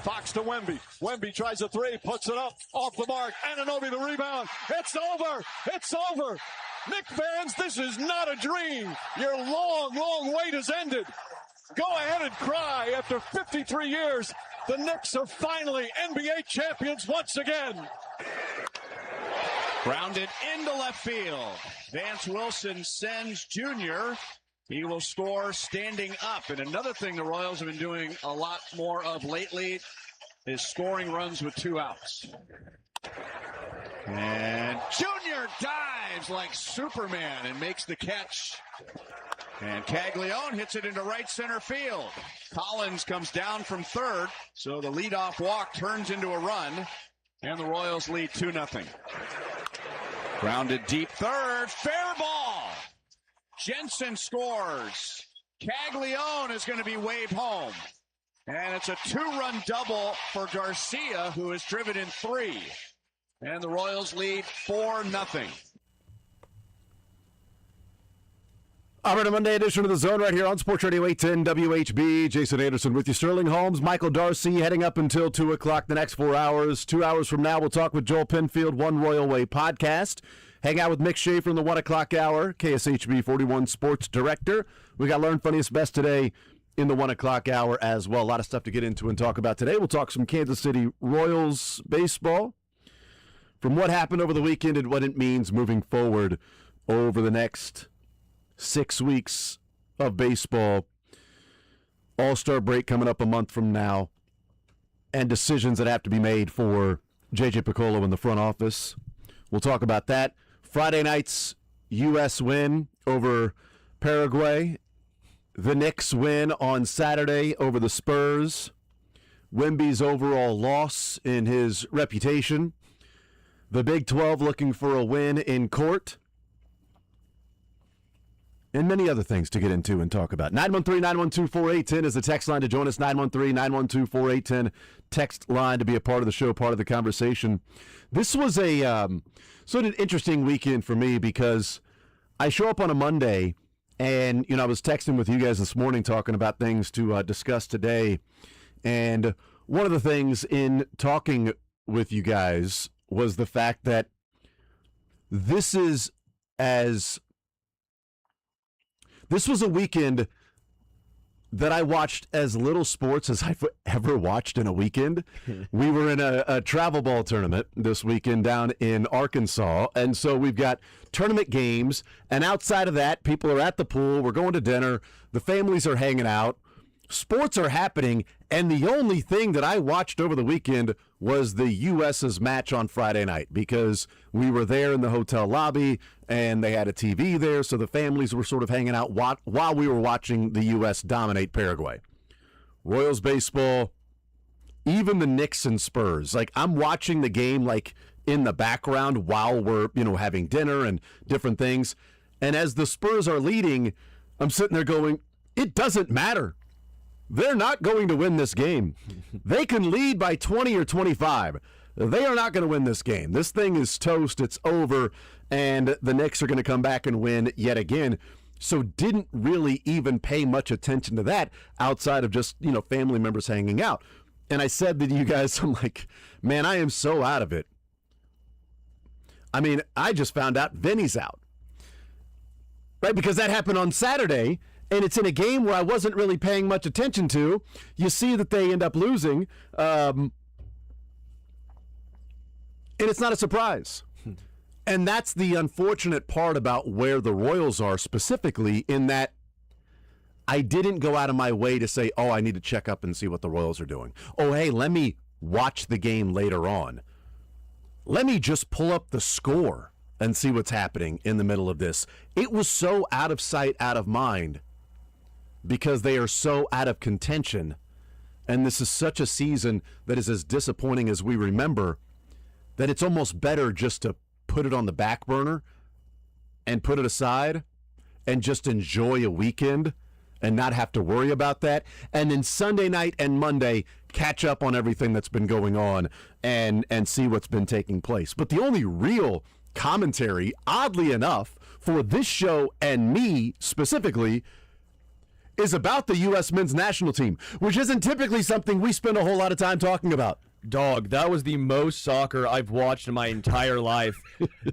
Fox to Wemby. Wemby tries a three, puts it up, off the mark. Anunoby the rebound. It's over. It's over. Knicks fans, this is not a dream. Your long, long wait has ended. Go ahead and cry. After 53 years, the Knicks are finally NBA champions once again. Grounded into left field. Vance Wilson sends Jr. He will score standing up. And another thing the Royals have been doing a lot more of lately is scoring runs with 2 outs. And Jr. dives like Superman and makes the catch. And Caglione hits it into right center field. Collins comes down from third, so the leadoff walk turns into a run, and the Royals lead 2-0. Grounded deep third, fair ball. Jensen scores. Caglione is going to be waved home. And it's a 2-run double for Garcia, who has driven in 3. And the Royals lead 4-0. All right, a Monday edition of The Zone right here on Sports Radio 810 WHB. Jason Anderson with you. Sterling Holmes, Michael Darcy heading up until 2 o'clock the next 4 hours. 2 hours from now, we'll talk with Joel Penfield, One Royal Way podcast. Hang out with Mick Schaefer in the 1 o'clock hour, KSHB 41 Sports Director. We got Learn Funniest Best today in the 1 o'clock hour as well. A lot of stuff to get into and talk about today. We'll talk some Kansas City Royals baseball, from what happened over the weekend and what it means moving forward over the next 6 weeks of baseball. All-Star break coming up a month from now, and decisions that have to be made for J.J. Piccolo in the front office. We'll talk about that. Friday night's U.S. win over Paraguay. The Knicks win on Saturday over the Spurs. Wemby's overall loss in his reputation. The Big 12 looking for a win in court. And many other things to get into and talk about. 913-912-4810 is the text line to join us. 913-912-4810 text line to be a part of the show, part of the conversation. This was a sort of interesting weekend for me because I show up on a Monday and, I was texting with you guys this morning talking about things to discuss today. And one of the things in talking with you guys was the fact that this was a weekend that I watched as little sports as I've ever watched in a weekend. We were in a travel ball tournament this weekend down in Arkansas, and so we've got tournament games, and outside of that, people are at the pool, we're going to dinner, the families are hanging out, sports are happening, and the only thing that I watched over the weekend was the U.S.'s match on Friday night because we were there in the hotel lobby and they had a TV there, so the families were sort of hanging out while we were watching the U.S. dominate Paraguay. Royals baseball, even the Knicks and Spurs. Like, I'm watching the game like in the background while we're, having dinner and different things. And as the Spurs are leading, I'm sitting there going, it doesn't matter. They're not going to win this game. They can lead by 20 or 25. They are not going to win this game. This thing is toast. It's over. And the Knicks are going to come back and win yet again. So didn't really even pay much attention to that outside of just, family members hanging out. And I said to you guys, I'm like, man, I am so out of it. I mean, I just found out Vinny's out. Right? Because that happened on Saturday. And it's in a game where I wasn't really paying much attention to. You see that they end up losing. And it's not a surprise. And that's the unfortunate part about where the Royals are specifically, in that I didn't go out of my way to say, oh, I need to check up and see what the Royals are doing. Oh, hey, let me watch the game later on. Let me just pull up the score and see what's happening in the middle of this. It was so out of sight, out of mind, because they are so out of contention, and this is such a season that is as disappointing as we remember, that it's almost better just to put it on the back burner and put it aside and just enjoy a weekend and not have to worry about that. And then Sunday night and Monday, catch up on everything that's been going on and see what's been taking place. But the only real commentary, oddly enough, for this show and me specifically, is about the U.S. men's national team, which isn't typically something we spend a whole lot of time talking about. Dog, that was the most soccer I've watched in my entire life.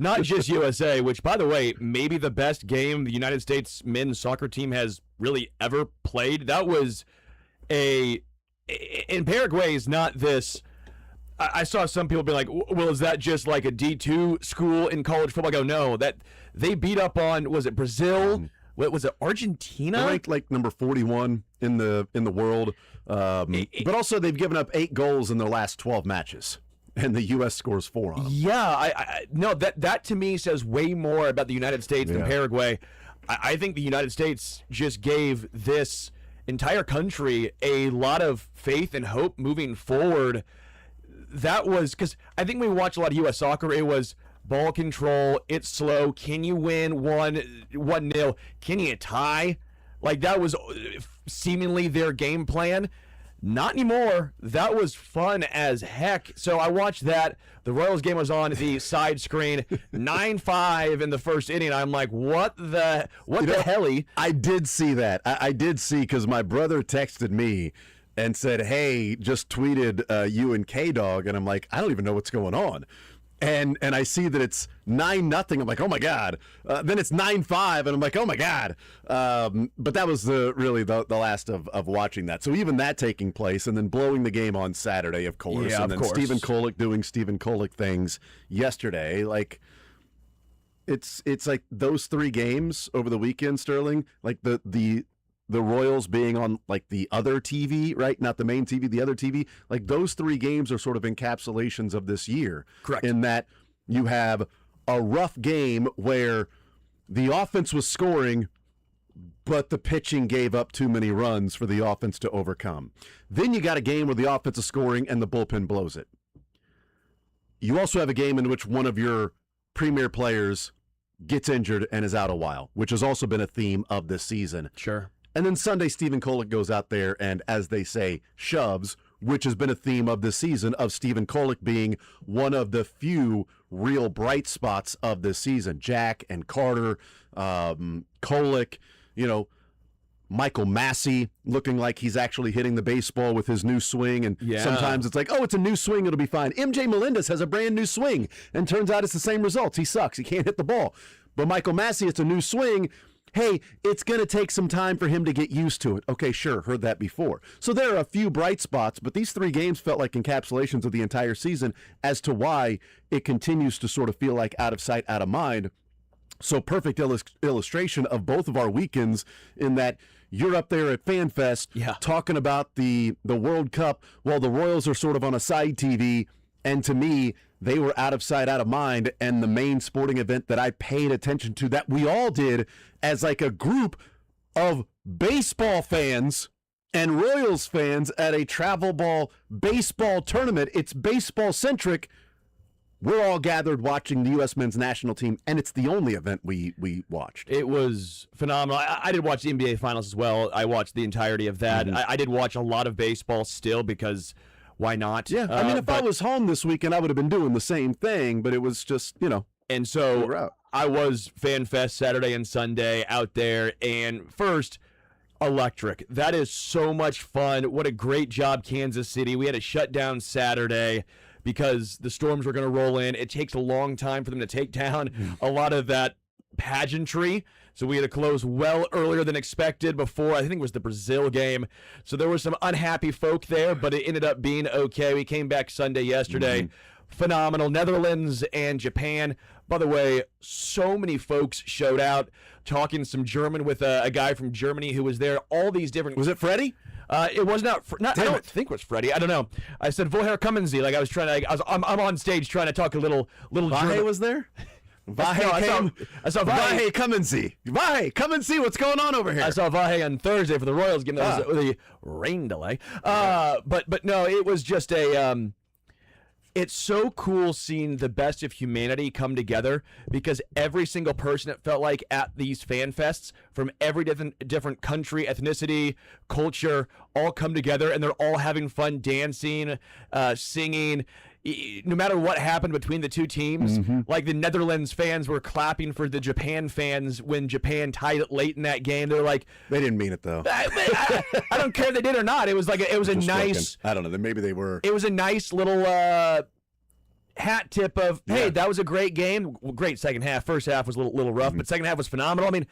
Not just USA, which, by the way, maybe the best game the United States men's soccer team has really ever played. That was in Paraguay is not this. I saw some people be like, well, is that just like a D2 school in college football? I go, no, that they beat up on, was it Brazil? What was it, Argentina? They're ranked like number 41 in the world, but also they've given up 8 goals in their last 12 matches, and the U.S. scores 4 on them. Yeah, no, that to me says way more about the United States than Paraguay. I think the United States just gave this entire country a lot of faith and hope moving forward. That was because I think we watched a lot of U.S. soccer. It was ball control. It's slow. Can you win 1-0? Can you tie? Like, that was seemingly their game plan. Not anymore. That was fun as heck. So I watched that. The Royals game was on the side screen. 9-5 in the first inning. I'm like, what the hell? I did see that. I did see because my brother texted me and said, hey, just tweeted you and K-Dog. And I'm like, I don't even know what's going on. And I see that it's 9-0. I'm like, oh my God. Then it's 9-5, and I'm like, oh my God. But that was really the last of watching that. So even that taking place, and then blowing the game on Saturday, of course. Yeah, and then Stephen Kolek doing Stephen Kolek things yesterday. Like, it's like those 3 games over the weekend, Sterling. Like the Royals being on like the other TV, right? Not the main TV, the other TV. Like those 3 games are sort of encapsulations of this year. Correct. In that you have a rough game where the offense was scoring, but the pitching gave up too many runs for the offense to overcome. Then you got a game where the offense is scoring and the bullpen blows it. You also have a game in which one of your premier players gets injured and is out a while, which has also been a theme of this season. Sure. And then Sunday, Stephen Kolek goes out there and, as they say, shoves, which has been a theme of this season, of Stephen Kolek being one of the few real bright spots of this season. Jack and Carter, Kolek, Michael Massey looking like he's actually hitting the baseball with his new swing. And sometimes it's like, oh, it's a new swing, it'll be fine. MJ Melendez has a brand new swing, and turns out it's the same results. He sucks. He can't hit the ball. But Michael Massey, it's a new swing. Hey, it's going to take some time for him to get used to it. Okay, sure, heard that before. So there are a few bright spots, but these 3 games felt like encapsulations of the entire season as to why it continues to sort of feel like out of sight, out of mind. So perfect illustration of both of our weekends in that you're up there at FanFest talking about the World Cup while the Royals are sort of on a side TV. And to me, they were out of sight, out of mind, and the main sporting event that I paid attention to, that we all did as like a group of baseball fans and Royals fans at a travel ball baseball tournament. It's baseball-centric. We're all gathered watching the U.S. men's national team, and it's the only event we watched. It was phenomenal. I did watch the NBA Finals as well. I watched the entirety of that. I did watch a lot of baseball still because – why not? Yeah, I mean, if I was home this weekend, I would have been doing the same thing, but it was just, And so I was FanFest Saturday and Sunday out there, and first, electric. That is so much fun. What a great job, Kansas City. We had to shut down Saturday because the storms were going to roll in. It takes a long time for them to take down a lot of that pageantry. So we had to close well earlier than expected before, I think it was the Brazil game. So there were some unhappy folk there, but it ended up being okay. We came back Sunday yesterday. Phenomenal. Netherlands and Japan. By the way, so many folks showed out talking some German with a guy from Germany who was there. All these different... Was it Freddie? It was not. I don't think it was Freddie. I don't know. I said, woher kommen Sie? Like I was trying to... I'm on stage trying to talk a little German. Was there? I saw Vahe. Come and see. Vahe, come and see what's going on over here. I saw Vahe on Thursday for the Royals game. That was the rain delay. But no, it was just a. It's so cool seeing the best of humanity come together because every single person, it felt like, at these fan fests from every different country, ethnicity, culture, all come together and they're all having fun dancing, singing. no matter what happened between the two teams, like the Netherlands fans were clapping for the Japan fans when Japan tied it late in that game. They're like, they didn't mean it though. I don't care if they did or not. It was like it was a nice. I don't know. Maybe they were. It was a nice little hat tip of, hey, that was a great game. Great second half. First half was a little rough, but second half was phenomenal. I mean,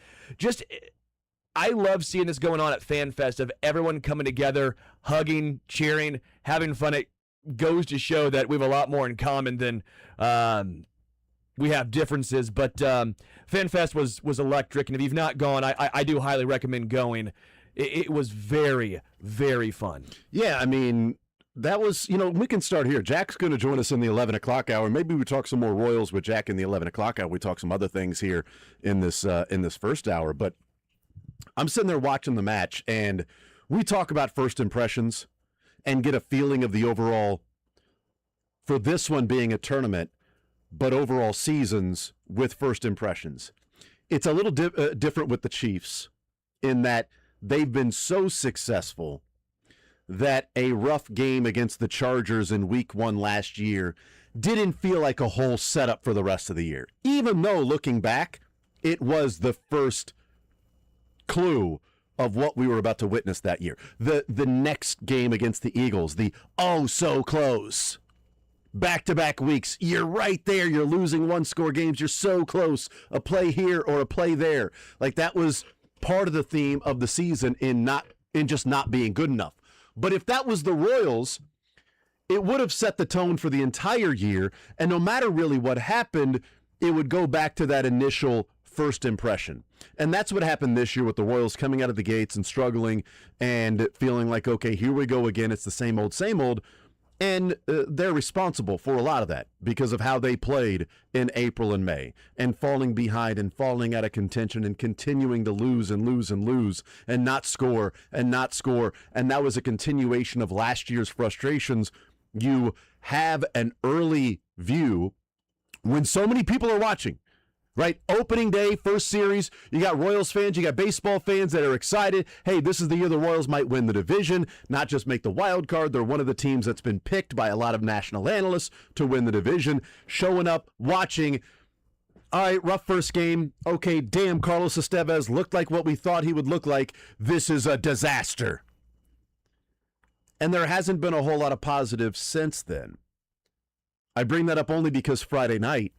I love seeing this going on at FanFest of everyone coming together, hugging, cheering, having fun. It goes to show that we have a lot more in common than we have differences. But FanFest was electric, and if you've not gone, I do highly recommend going. It was very, very fun. Yeah, I mean, that was, we can start here. Jack's going to join us in the 11 o'clock hour. Maybe we talk some more Royals with Jack in the 11 o'clock hour. We talk some other things here in this first hour. But I'm sitting there watching the match, and we talk about first impressions and get a feeling of the overall, for this one being a tournament, but overall seasons with first impressions. It's a little different with the Chiefs in that they've been so successful that a rough game against the Chargers in week 1 last year didn't feel like a whole setup for the rest of the year. Even though, looking back, it was the first clue of what we were about to witness that year. The next game against the Eagles, the so close. Back-to-back weeks, you're right there. You're losing 1-score games. You're so close. A play here or a play there. Like, that was part of the theme of the season in just not being good enough. But if that was the Royals, it would have set the tone for the entire year, and no matter really what happened, it would go back to that initial first impression. And that's what happened this year with the Royals coming out of the gates and struggling and feeling like, okay, here we go again. It's the same old, same old. And they're responsible for a lot of that because of how they played in April and May and falling behind and falling out of contention and continuing to lose and lose and lose and not score and not score. And that was a continuation of last year's frustrations. You have an early view when so many people are watching. Right? Opening day, first series, you got Royals fans, you got baseball fans that are excited. Hey, this is the year the Royals might win the division, not just make the wild card. They're one of the teams that's been picked by a lot of national analysts to win the division. Showing up, watching. All right, rough first game. Okay, damn, Carlos Estevez looked like what we thought he would look like. This is a disaster. And there hasn't been a whole lot of positives since then. I bring that up only because Friday night,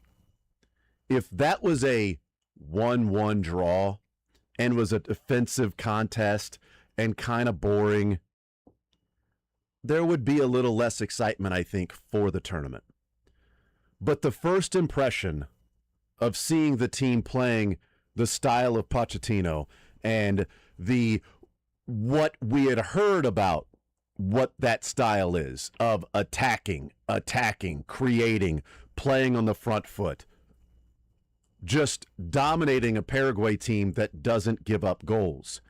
if that was a 1-1 draw and was a defensive contest and kind of boring, there would be a little less excitement, I think, for the tournament. But the first impression of seeing the team playing the style of Pochettino and what we had heard about what that style is of attacking, creating, playing on the front foot, just dominating a Paraguay team that doesn't give up goals.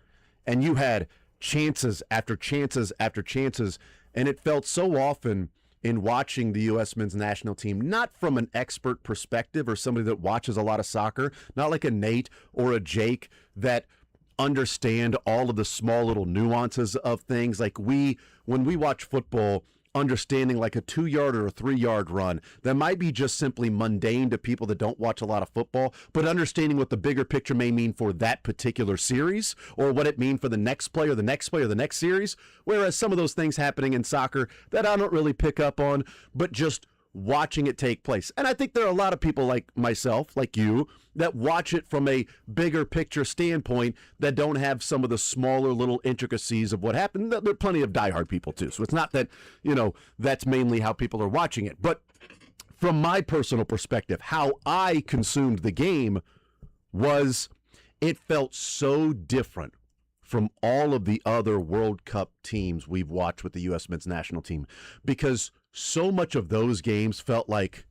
And you had chances after chances after chances, and it felt so often in watching the U.S. men's national team, not from an expert perspective or somebody that watches a lot of soccer, not like a Nate or a Jake that understand all of the small little nuances of things. Like when we watch football, understanding like a 2-yard or a 3-yard run that might be just simply mundane to people that don't watch a lot of football, but understanding what the bigger picture may mean for that particular series or what it means for the next play or the next play or the next series. Whereas some of those things happening in soccer that I don't really pick up on, but just watching it take place. And I think there are a lot of people like myself, like you, that watch it from a bigger picture standpoint that don't have some of the smaller little intricacies of what happened. There are plenty of diehard people too. So it's not that, that's mainly how people are watching it. But from my personal perspective, how I consumed the game was it felt so different from all of the other World Cup teams we've watched with the U.S. men's national team, because so much of those games felt like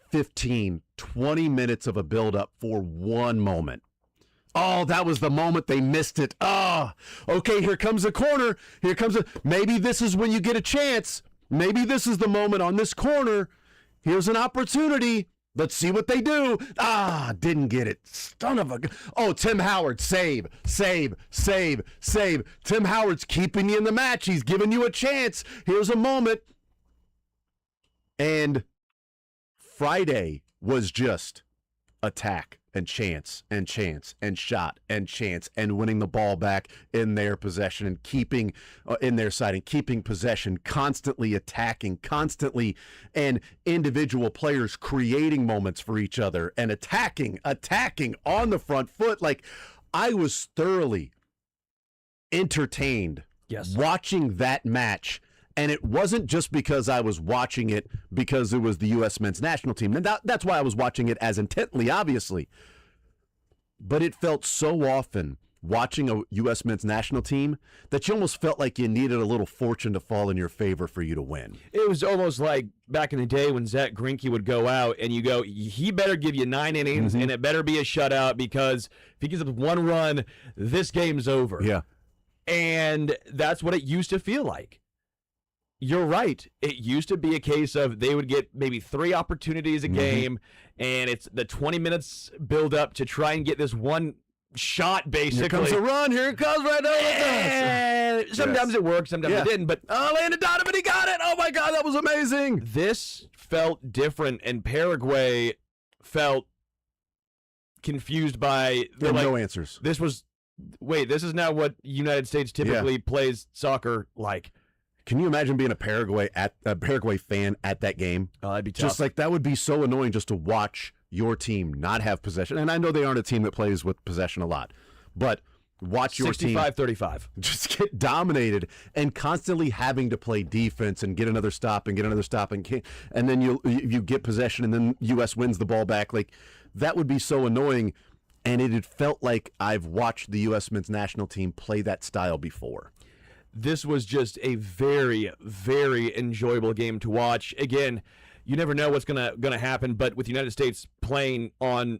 15, 20 minutes of a buildup for one moment. Oh, that was the moment they missed it. Okay, here comes a corner. Maybe this is when you get a chance. Maybe this is the moment on this corner. Here's an opportunity. Let's see what they do. Didn't get it. Son of a... Oh, Tim Howard, save. Tim Howard's keeping you in the match. He's giving you a chance. Here's a moment. And Friday was just attack and chance and chance and shot and chance and winning the ball back in their possession and keeping in their side and keeping possession, constantly attacking, constantly, and individual players creating moments for each other and attacking on the front foot. Like, I was thoroughly entertained watching that match. And it wasn't just because I was watching it because it was the U.S. men's national team. And that's why I was watching it as intently, obviously. But it felt so often watching a U.S. men's national team that you almost felt like you needed a little fortune to fall in your favor for you to win. It was almost like back in the day when Zach Greinke would go out and you go, he better give you 9 innings and it better be a shutout because if he gives up one run, this game's over. Yeah. And that's what it used to feel like. You're right. It used to be a case of they would get maybe 3 opportunities a game, and it's the 20 minutes build up to try and get this one shot, basically. Here comes a run. Here it comes right now. Sometimes it worked, sometimes it didn't. But Landon Donovan, he got it. Oh, my God, that was amazing. This felt different, and Paraguay felt confused by no answers. This is not what United States typically plays soccer like. Can you imagine being a Paraguay fan at that game? Oh, that'd be tough. Just like that would be so annoying just to watch your team not have possession. And I know they aren't a team that plays with possession a lot, but watch your team 65-35 just get dominated and constantly having to play defense and get another stop and then you get possession and then U.S. wins the ball back. Like, that would be so annoying. And it had felt like I've watched the U.S. men's national team play that style before. This was just a very, very enjoyable game to watch. Again, you never know what's gonna happen, but with the United States playing on,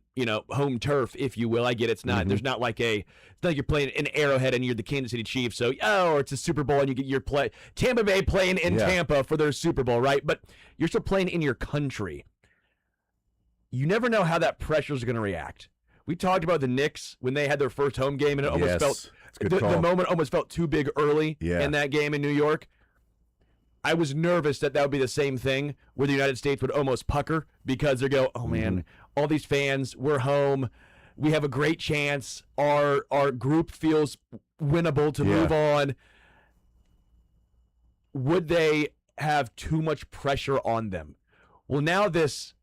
home turf, if you will, I get it's not. There's not like it's not like you're playing in Arrowhead and you're the Kansas City Chiefs. So or it's a Super Bowl and you get your play. Tampa Bay playing in Tampa for their Super Bowl, right? But you're still playing in your country. You never know how that pressure is gonna react. We talked about the Knicks when they had their first home game, and it almost felt. The moment almost felt too big early in that game in New York. I was nervous that would be the same thing where the United States would almost pucker because they go, oh, man, all these fans, we're home. We have a great chance. Our group feels winnable to move on. Would they have too much pressure on them? Well, now this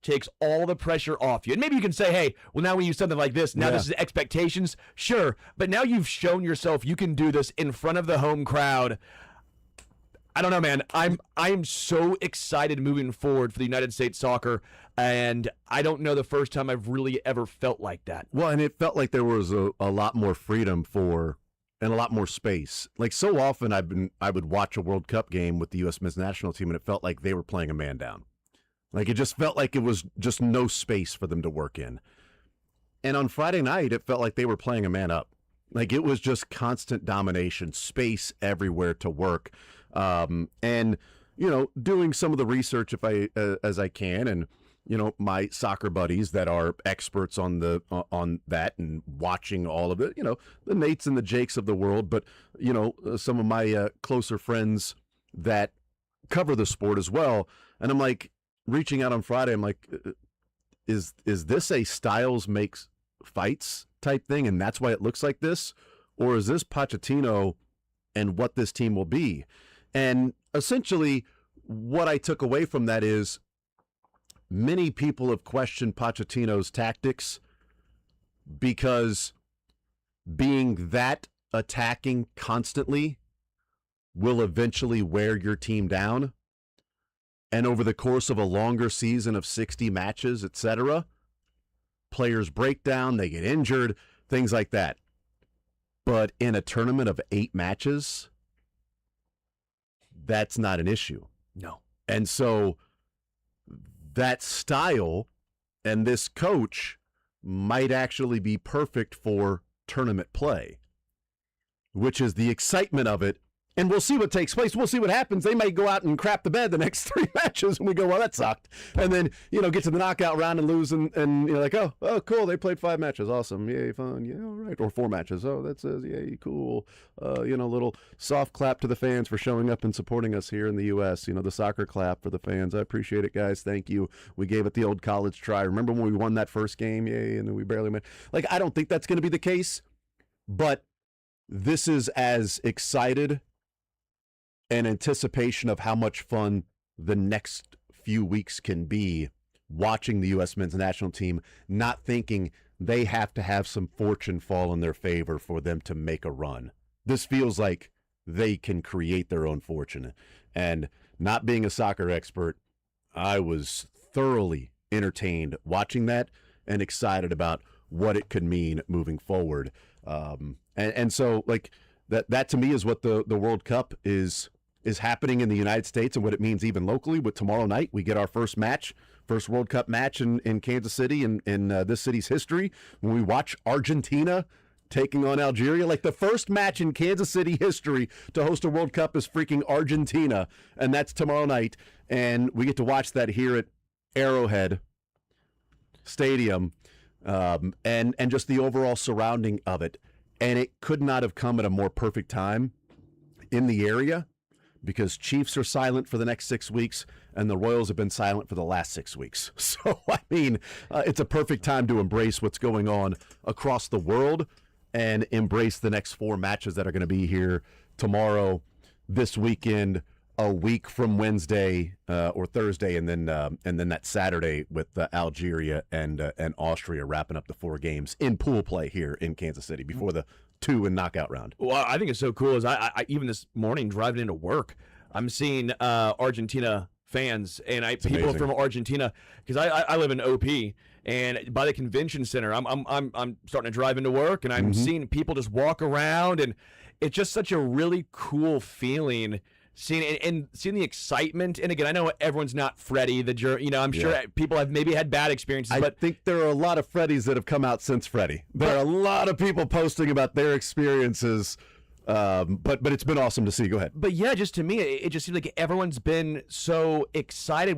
takes all the pressure off you. And maybe you can say, hey, well, now we use something like this. Now this is expectations. Sure. But now you've shown yourself you can do this in front of the home crowd. I don't know, man. I'm so excited moving forward for the United States soccer, and I don't know the first time I've really ever felt like that. Well, and it felt like there was a lot more freedom and a lot more space. Like, so often I would watch a World Cup game with the U.S. men's national team, and it felt like they were playing a man down. Like, it just felt like it was just no space for them to work in. And on Friday night, it felt like they were playing a man up. Like, it was just constant domination, space everywhere to work. And, doing some of the research as I can, and, my soccer buddies that are experts on that and watching all of it, the Nates and the Jakes of the world, but, some of my closer friends that cover the sport as well. And I'm like, reaching out on Friday, I'm like, is this a Styles makes fights type thing, and that's why it looks like this? Or is this Pochettino and what this team will be? And essentially, what I took away from that is many people have questioned Pochettino's tactics because being that attacking constantly will eventually wear your team down. And over the course of a longer season of 60 matches, etc., players break down, they get injured, things like that. But in a tournament of 8 matches, that's not an issue. No. And so that style and this coach might actually be perfect for tournament play, which is the excitement of it And we'll see what takes place. We'll see what happens. They may go out and crap the bed the next 3 matches, and we go, well, that sucked. And then, get to the knockout round and lose, and you're like, oh, cool, they played 5 matches. Awesome. Yay, fun. Yeah, all right. Or 4 matches. Oh, that says, yay, cool. Little soft clap to the fans for showing up and supporting us here in the U.S. The soccer clap for the fans. I appreciate it, guys. Thank you. We gave it the old college try. Remember when we won that first game? Yay, and then we barely went. Like, I don't think that's going to be the case, but this is as excited an anticipation of how much fun the next few weeks can be watching the U.S. men's national team, not thinking they have to have some fortune fall in their favor for them to make a run. This feels like they can create their own fortune. And not being a soccer expert, I was thoroughly entertained watching that and excited about what it could mean moving forward. And so, like, that to me is what the World Cup is happening in the United States and what it means even locally. With tomorrow night, we get our first World Cup match in Kansas City in this city's history when we watch Argentina taking on Algeria. Like, the first match in Kansas City history to host a World Cup is freaking Argentina, and that's tomorrow night. And we get to watch that here at Arrowhead Stadium, and just the overall surrounding of it. And it could not have come at a more perfect time in the area, because Chiefs are silent for the next 6 weeks, and the Royals have been silent for the last 6 weeks. So, I mean, it's a perfect time to embrace what's going on across the world and embrace the next 4 matches that are going to be here tomorrow, this weekend, a week from Wednesday or Thursday, and then that Saturday with Algeria and Austria wrapping up the 4 games in pool play here in Kansas City before the 2 in knockout round. Well, I think it's so cool. I even this morning driving into work, I'm seeing Argentina fans and people amazing. from Argentina, because I live in OP, and by the convention center, I'm starting to drive into work, and I'm seeing people just walk around, and it's just such a really cool feeling. Seeing the excitement, and again, I know everyone's not Freddie. I'm sure people have maybe had bad experiences. I But think there are a lot of Freddies that have come out since Freddie. There are a lot of people posting about their experiences, but it's been awesome to see. Go ahead. But yeah, just to me, it just seems like everyone's been so excited.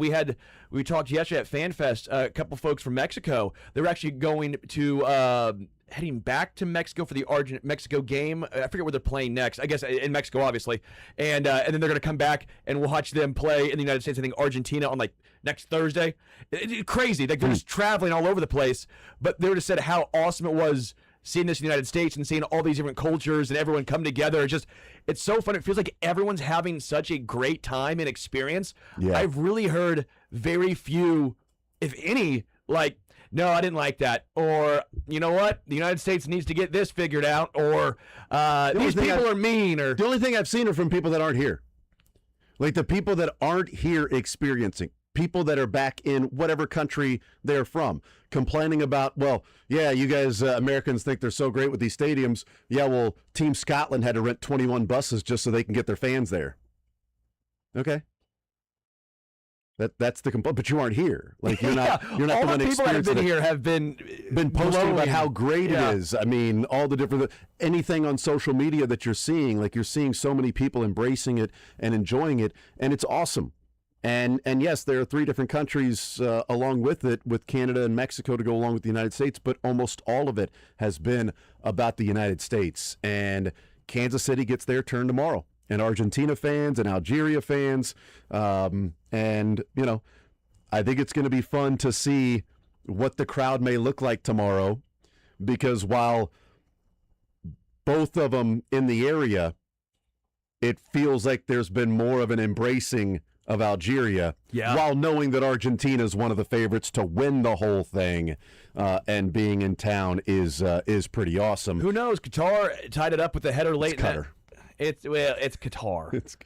We talked yesterday at FanFest. A couple folks from Mexico. They were actually going to. Heading back to Mexico for the Mexico game. I forget where they're playing next. I guess in Mexico, obviously. And then they're going to come back and watch them play in the United States. I think Argentina on like next Thursday. It's crazy. Like, they're just traveling all over the place. But they were just said how awesome it was seeing this in the United States and seeing all these different cultures and everyone come together. It's so fun. It feels like everyone's having such a great time and experience. Yeah. I've really heard very few, if any, like, no, I didn't like that. Or, you know what? The United States needs to get this figured out. Or these people are mean. Or the only thing I've seen are from people that aren't here. Like, the people that aren't here experiencing. People that are back in whatever country they're from. Complaining about, well, yeah, you guys Americans think they're so great with these stadiums. Yeah, well, Team Scotland had to rent 21 buses just so they can get their fans there. Okay. That's the complaint, but you aren't here. Like, you're not. You're not all the one the people that have been experiencing here have been posting glowing about how great it is. I mean, all the different anything on social media that you're seeing, like, you're seeing so many people embracing it and enjoying it, and it's awesome. And yes, there are 3 different countries along with it, with Canada and Mexico to go along with the United States, but almost all of it has been about the United States. And Kansas City gets their turn tomorrow. And Argentina fans and Algeria fans. And, I think it's going to be fun to see what the crowd may look like tomorrow, because while both of them in the area, it feels like there's been more of an embracing of Algeria, while knowing that Argentina is one of the favorites to win the whole thing, and being in town is pretty awesome. Who knows? Qatar tied it up with the header late. It's Qatar. It's Qatar.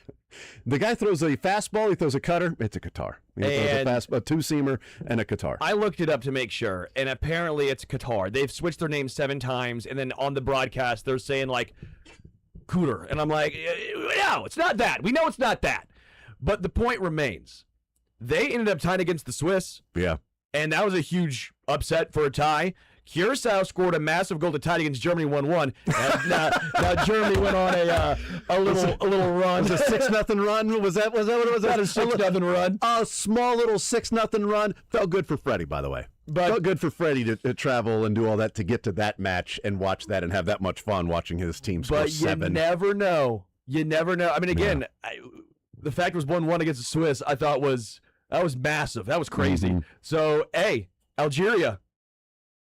The guy throws a fastball, he throws a cutter, it's a Qatar. He throws a two-seamer and a Qatar. I looked it up to make sure, and apparently it's Qatar. They've switched their name 7 times, and then on the broadcast they're saying, like, Cooter. And I'm like, no, it's not that. We know it's not that. But the point remains. They ended up tying against the Swiss. Yeah. And that was a huge upset for a tie. Curacao scored a massive goal to tie against Germany 1-1. Now Germany went on a little run. Was a 6-0 run? Was that what it was? Not a 6-0 run. A small little 6-0 run. Felt good for Freddie, by the way. Felt good for Freddie to travel and do all that to get to that match and watch that and have that much fun watching his team score but 7. But you never know. You never know. I mean, again, the fact it was 1-1 against the Swiss, I thought was massive. That was crazy. Mm-hmm. So, hey, Algeria,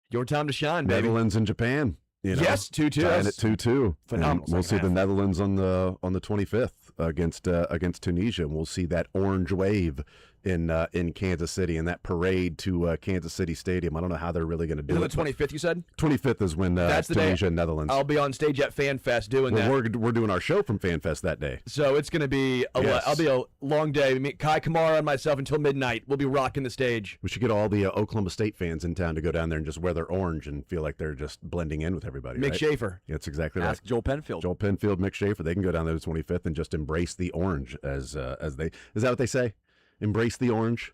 your time to shine, baby. Netherlands and Japan. Yes, 2-2. Tying it 2-2. Phenomenal. And we'll see the Netherlands on the 25th against Tunisia. And we'll see that orange wave in Kansas City and that parade to Kansas City Stadium. I don't know how they're really going to do it. The 25th, you said? 25th is when that's the Tunisia day and Netherlands. I'll be on stage at FanFest doing that. We're doing our show from FanFest that day. So it's going to be I'll be a long day. Kai Kamara and myself until midnight. We'll be rocking the stage. We should get all the Oklahoma State fans in town to go down there and just wear their orange and feel like they're just blending in with everybody. Mick right? Schaefer. Yeah, that's exactly right. Ask Joel Penfield. Joel Penfield, Mick Schaefer. They can go down there the 25th and just embrace the orange as they. Is that what they say? Embrace the orange.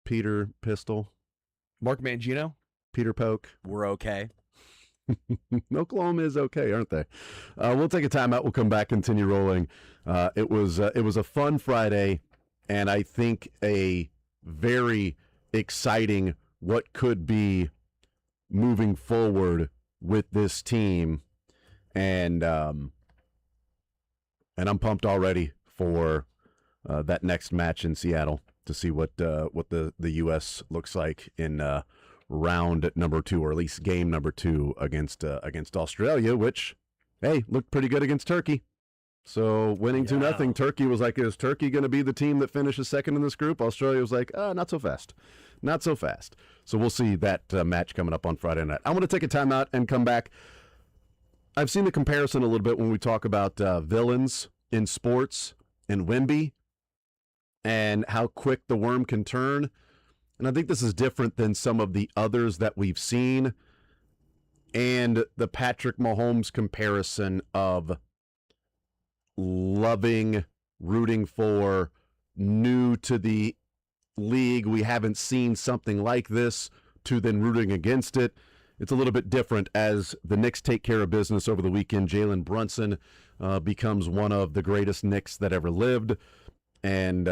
Peter Pistol. Mark Mangino. Peter Polk. We're okay. Oklahoma is okay, aren't they? We'll take a timeout. We'll come back, continue rolling. It was a fun Friday, and I think a very exciting what could be moving forward with this team, and I'm pumped already for that next match in Seattle to see what the U.S. looks like in round number 2, or at least game number 2 against Australia, which, hey, looked pretty good against Turkey. So winning 2-0, Turkey was like, is Turkey going to be the team that finishes second in this group? Australia was like, not so fast. Not so fast. So we'll see that match coming up on Friday night. I'm going to take a timeout and come back. I've seen the comparison a little bit when we talk about villains in sports and Wemby and how quick the worm can turn. And I think this is different than some of the others that we've seen. And the Patrick Mahomes comparison of loving, rooting for, new to the league, we haven't seen something like this, to then rooting against it. It's a little bit different as the Knicks take care of business over the weekend. Jalen Brunson becomes one of the greatest Knicks that ever lived, and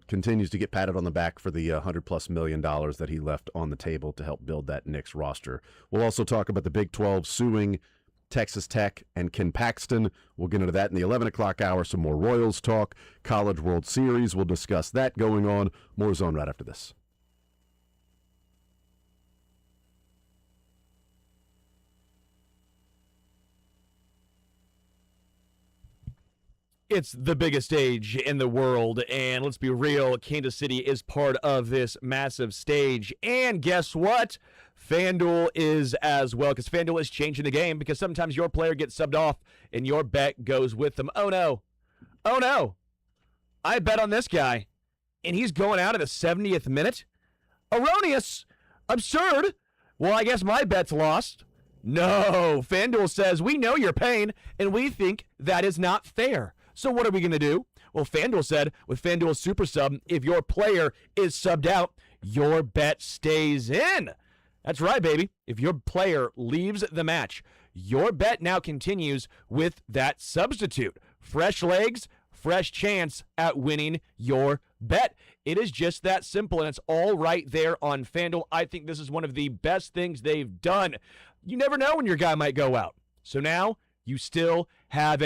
continues to get patted on the back for the $100+ million that he left on the table to help build that Knicks roster. We'll also talk about the Big 12 suing Texas Tech and Ken Paxton. We'll get into that in the 11 o'clock hour. Some more Royals talk. College World Series. We'll discuss that going on. More Zone right after this. It's the biggest stage in the world, and let's be real, Kansas City is part of this massive stage. And guess what? FanDuel is as well, because FanDuel is changing the game, because sometimes your player gets subbed off and your bet goes with them. Oh no. Oh no. I bet on this guy, and he's going out at the 70th minute? Erroneous. Absurd. Well, I guess my bet's lost. No. FanDuel says, we know your pain, and we think that is not fair. So what are we going to do? Well, FanDuel said with FanDuel Super Sub, if your player is subbed out, your bet stays in. That's right, baby. If your player leaves the match, your bet now continues with that substitute. Fresh legs, fresh chance at winning your bet. It is just that simple, and it's all right there on FanDuel. I think this is one of the best things they've done. You never know when your guy might go out. So now you still have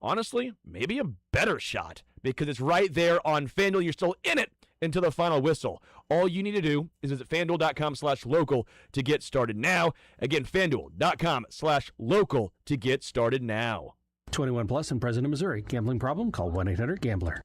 honestly, maybe a better shot, because it's right there on FanDuel. You're still in it until the final whistle. All you need to do is visit FanDuel.com/local to get started now. Again, FanDuel.com/local to get started now. 21 plus and present in Missouri. Gambling problem? Call 1-800-GAMBLER.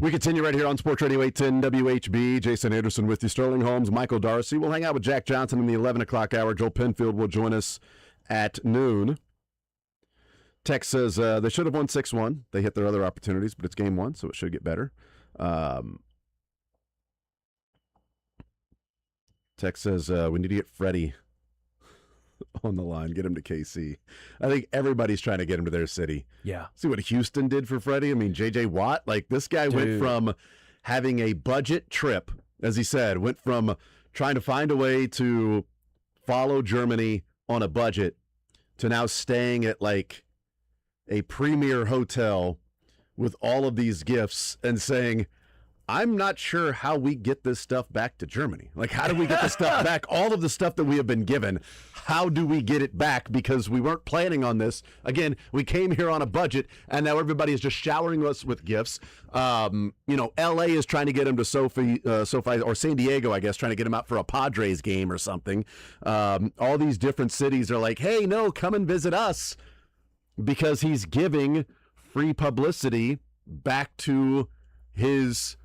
We continue right here on Sports Radio 810 WHB. Jason Anderson with you. Sterling Holmes, Michael Darcy. We'll hang out with Jack Johnson in the 11 o'clock hour. Joel Penfield will join us at noon. Tex says they should have won 6-1. They hit their other opportunities, but it's game one, so it should get better. Tex says we need to get Freddie on the line, get him to KC. I think everybody's trying to get him to their city. Yeah. See what Houston did for Freddie? I mean, J.J. Watt, like this guy went from having a budget trip, as he said, went from trying to find a way to follow Germany on a budget to now staying at like a premier hotel with all of these gifts and saying, I'm not sure how we get this stuff back to Germany. Like, how do we get the stuff back? All of the stuff that we have been given, how do we get it back? Because we weren't planning on this. Again, we came here on a budget, and now everybody is just showering us with gifts. L.A. is trying to get him to SoFi, or San Diego, I guess, trying to get him out for a Padres game or something. All these different cities are like, hey, no, come and visit us, because he's giving free publicity back to his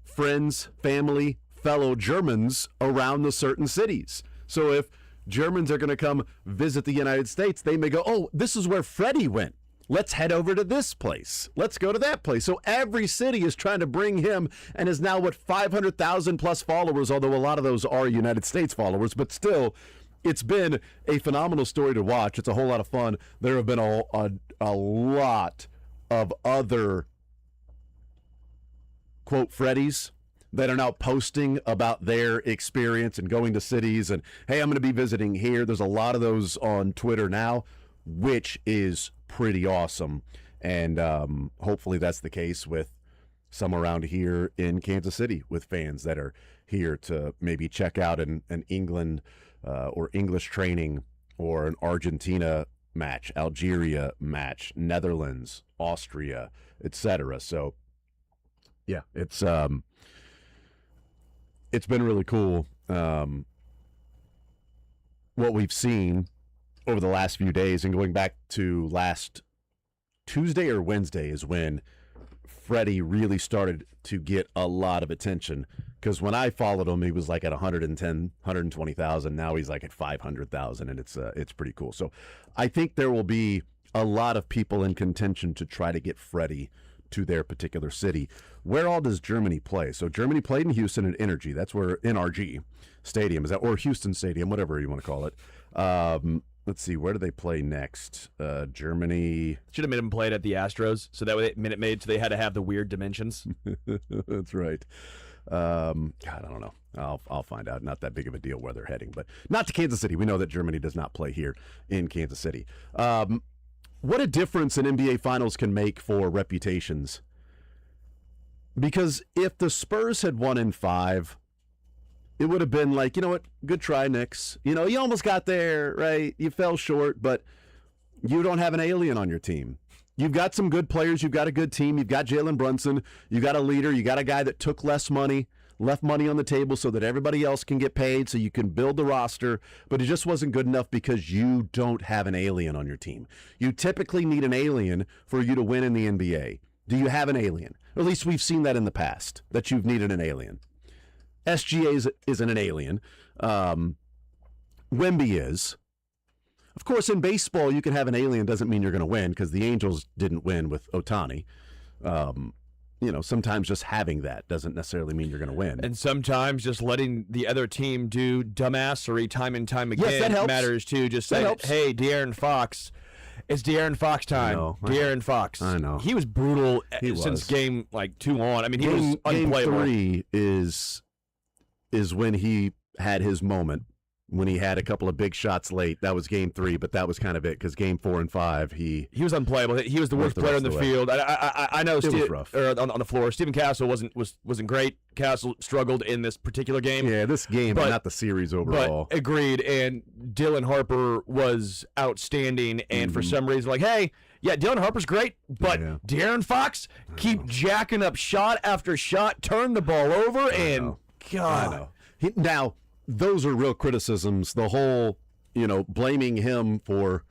friends, family, fellow Germans around the certain cities. So if Germans are going to come visit the United States, they may go, oh, this is where Freddie went. Let's head over to this place. Let's go to that place. So every city is trying to bring him, and is now 500,000 plus followers, although a lot of those are United States followers, but still, it's been a phenomenal story to watch. It's a whole lot of fun. There have been a lot of other quote Freddies that are now posting about their experience and going to cities and, hey, I'm going to be visiting here. There's a lot of those on Twitter now, which is pretty awesome. And hopefully that's the case with some around here in Kansas City with fans that are here to maybe check out an England or English training or an Argentina match, Algeria match, Netherlands, Austria, etc. So yeah, it's been really cool what we've seen over the last few days, and going back to last Tuesday or Wednesday is when Freddie really started to get a lot of attention, because when I followed him, he was like at 110, 120,000. Now he's like at 500,000, and it's pretty cool. So I think there will be a lot of people in contention to try to get Freddie to their particular city. Where all does Germany play? So Germany played in Houston at Energy. That's where NRG Stadium is at, or Houston Stadium, whatever you want to call it. Let's see, where do they play next? Germany. Should have made them play it at the Astros, so that way Minute Maid, so they had to have the weird dimensions. That's right. God, I don't know. I'll find out. Not that big of a deal where they're heading, but not to Kansas City. We know that Germany does not play here in Kansas City. What a difference an NBA Finals can make for reputations. Because if the Spurs had won in 5, it would have been like, you know what, good try, Knicks. You know, you almost got there, right? You fell short, but you don't have an alien on your team. You've got some good players. You've got a good team. You've got Jalen Brunson. You got a leader. You got a guy that took less money, left money on the table so that everybody else can get paid, so you can build the roster. But it just wasn't good enough because you don't have an alien on your team. You typically need an alien for you to win in the NBA. Do you have an alien? Or at least we've seen that in the past, that you've needed an alien. SGA isn't an alien. Wemby is. Of course, in baseball, you can have an alien. Doesn't mean you're going to win, because the Angels didn't win with Ohtani. Sometimes just having that doesn't necessarily mean you're going to win. And sometimes just letting the other team do dumbassery time and time again matters too. Just saying, hey, De'Aaron Fox, it's De'Aaron Fox time. De'Aaron Fox. I know. He was brutal since game 2 on. I mean, he was unplayable. Game 3 is when he had his moment, when he had a couple of big shots late. That was game 3, but that was kind of it, because game 4 and 5, he was unplayable. He was the worst player on the field. I know it was rough. On the floor. Stephen Castle wasn't great. Castle struggled in this particular game. Yeah, this game, but not the series overall. But agreed. And Dylan Harper was outstanding. And for some reason, Dylan Harper's great, but De'Aaron Fox keep jacking up shot after shot, turn the ball over, and God. I know. Now, those are real criticisms. The whole, blaming him for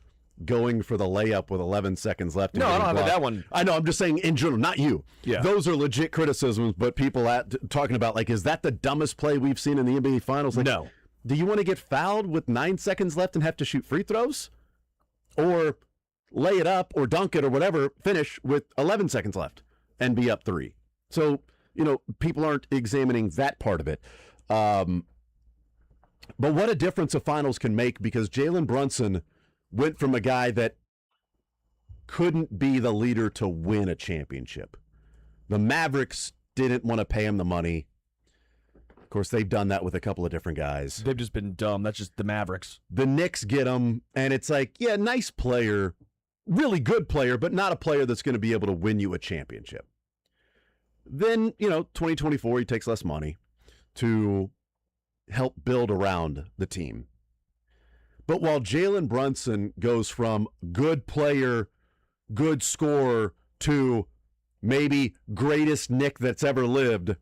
going for the layup with 11 seconds left. No, I don't have that one. I know. I'm just saying in general, not you. Yeah. Those are legit criticisms, but people talking about, like, is that the dumbest play we've seen in the NBA Finals? Like, No. Do you want to get fouled with 9 seconds left and have to shoot free throws? Or lay it up or dunk it or whatever, finish with 11 seconds left and be up 3. So, people aren't examining that part of it. But what a difference a finals can make, because Jalen Brunson went from a guy that couldn't be the leader to win a championship. The Mavericks didn't want to pay him the money. Of course, they've done that with a couple of different guys. They've just been dumb. That's just the Mavericks. The Knicks get him, and it's like, yeah, nice player, really good player, but not a player that's going to be able to win you a championship. Then, 2024, he takes less money to help build around the team. But while Jalen Brunson goes from good player, good scorer, to maybe greatest Knick that's ever lived,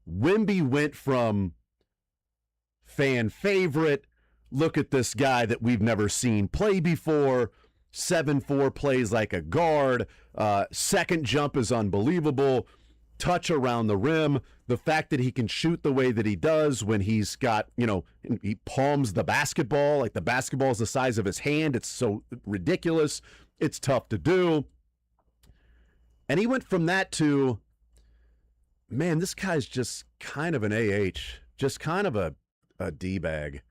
Wemby went from fan favorite, look at this guy that we've never seen play before, 7'4", plays like a guard, second jump is unbelievable, touch around the rim, the fact that he can shoot the way that he does when he's got, he palms the basketball, like the basketball is the size of his hand, it's so ridiculous, it's tough to do. And he went from that to, man, this guy's just kind of an AH, just kind of a D-bag.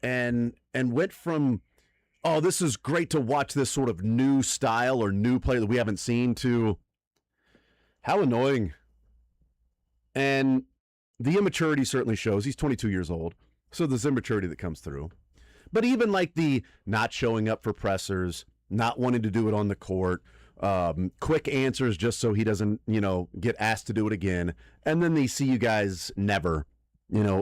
And went from, oh, this is great to watch this sort of new style or new play that we haven't seen, to how annoying. And the immaturity certainly shows. He's 22 years old, so there's immaturity that comes through. But even like the not showing up for pressers, not wanting to do it on the court, quick answers just so he doesn't, get asked to do it again. And then they see you guys never,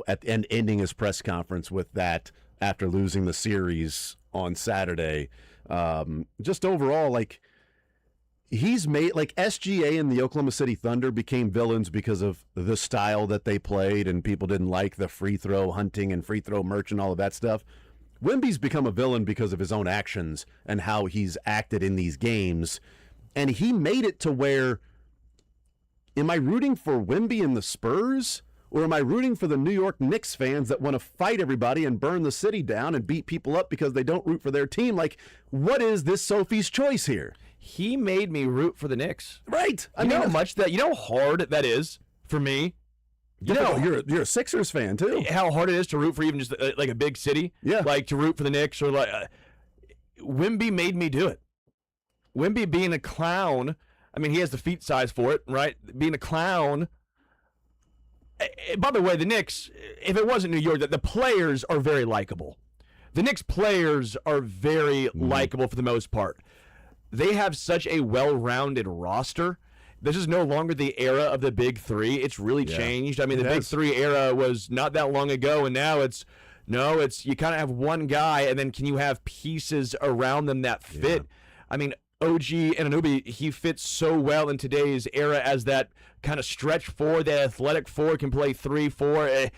at the end, ending his press conference with that after losing the series on Saturday. Just overall, like, he's made, like, SGA and the Oklahoma City Thunder became villains because of the style that they played, and people didn't like the free throw hunting and free throw merch and all of that stuff. Wemby's become a villain because of his own actions and how he's acted in these games. And he made it to where, am I rooting for Wemby and the Spurs? Or am I rooting for the New York Knicks fans that want to fight everybody and burn the city down and beat people up because they don't root for their team? Like, what is this Sophie's choice here? He made me root for the Knicks. Right. I mean, how much that, how hard that is for me? You're a Sixers fan, too. How hard it is to root for even just like a big city? Yeah. Like to root for the Knicks, or like Wemby made me do it. Wemby being a clown, I mean, he has the feet size for it, right? Being a clown. By the way, the Knicks, if it wasn't New York, the players are very likable. The Knicks players are very likable for the most part. They have such a well-rounded roster. This is no longer the era of the Big Three. It's really changed. I mean, the Big Three era was not that long ago, and now it's you kind of have one guy, and then can you have pieces around them that fit? Yeah. I mean, OG Anunoby, he fits so well in today's era as that kind of stretch four, that athletic four, can play 3-4.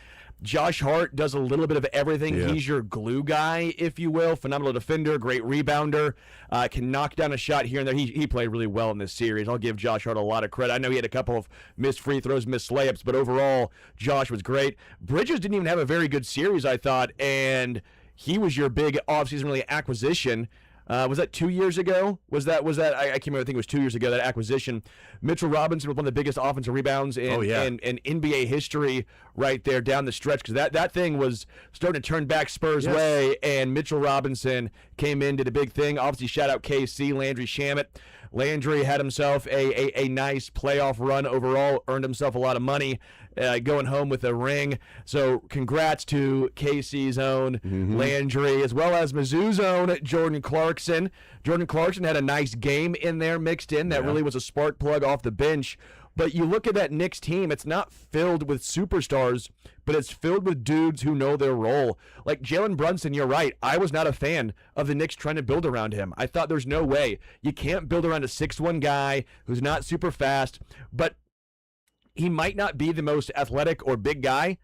Josh Hart does a little bit of everything. Yeah. He's your glue guy, if you will. Phenomenal defender, great rebounder, can knock down a shot here and there. He played really well in this series. I'll give Josh Hart a lot of credit. I know he had a couple of missed free throws, missed layups, but overall, Josh was great. Bridges didn't even have a very good series, I thought, and he was your big offseason really acquisition. Was that 2 years ago? Was that? I can't remember. I think it was 2 years ago, that acquisition. Mitchell Robinson was one of the biggest offensive rebounds in NBA history right there down the stretch, because that thing was starting to turn back Spurs' way, and Mitchell Robinson came in, did a big thing. Obviously, shout out KC, Landry Shamet. Landry had himself a nice playoff run overall, earned himself a lot of money, going home with a ring. So congrats to KC's own Landry, as well as Mizzou's own Jordan Clarkson. Jordan Clarkson had a nice game in there mixed in. That really was a spark plug off the bench. But you look at that Knicks team, it's not filled with superstars, but it's filled with dudes who know their role. Like Jalen Brunson, you're right. I was not a fan of the Knicks trying to build around him. I thought there's no way. You can't build around a 6'1" guy who's not super fast, but he might not be the most athletic or big guy.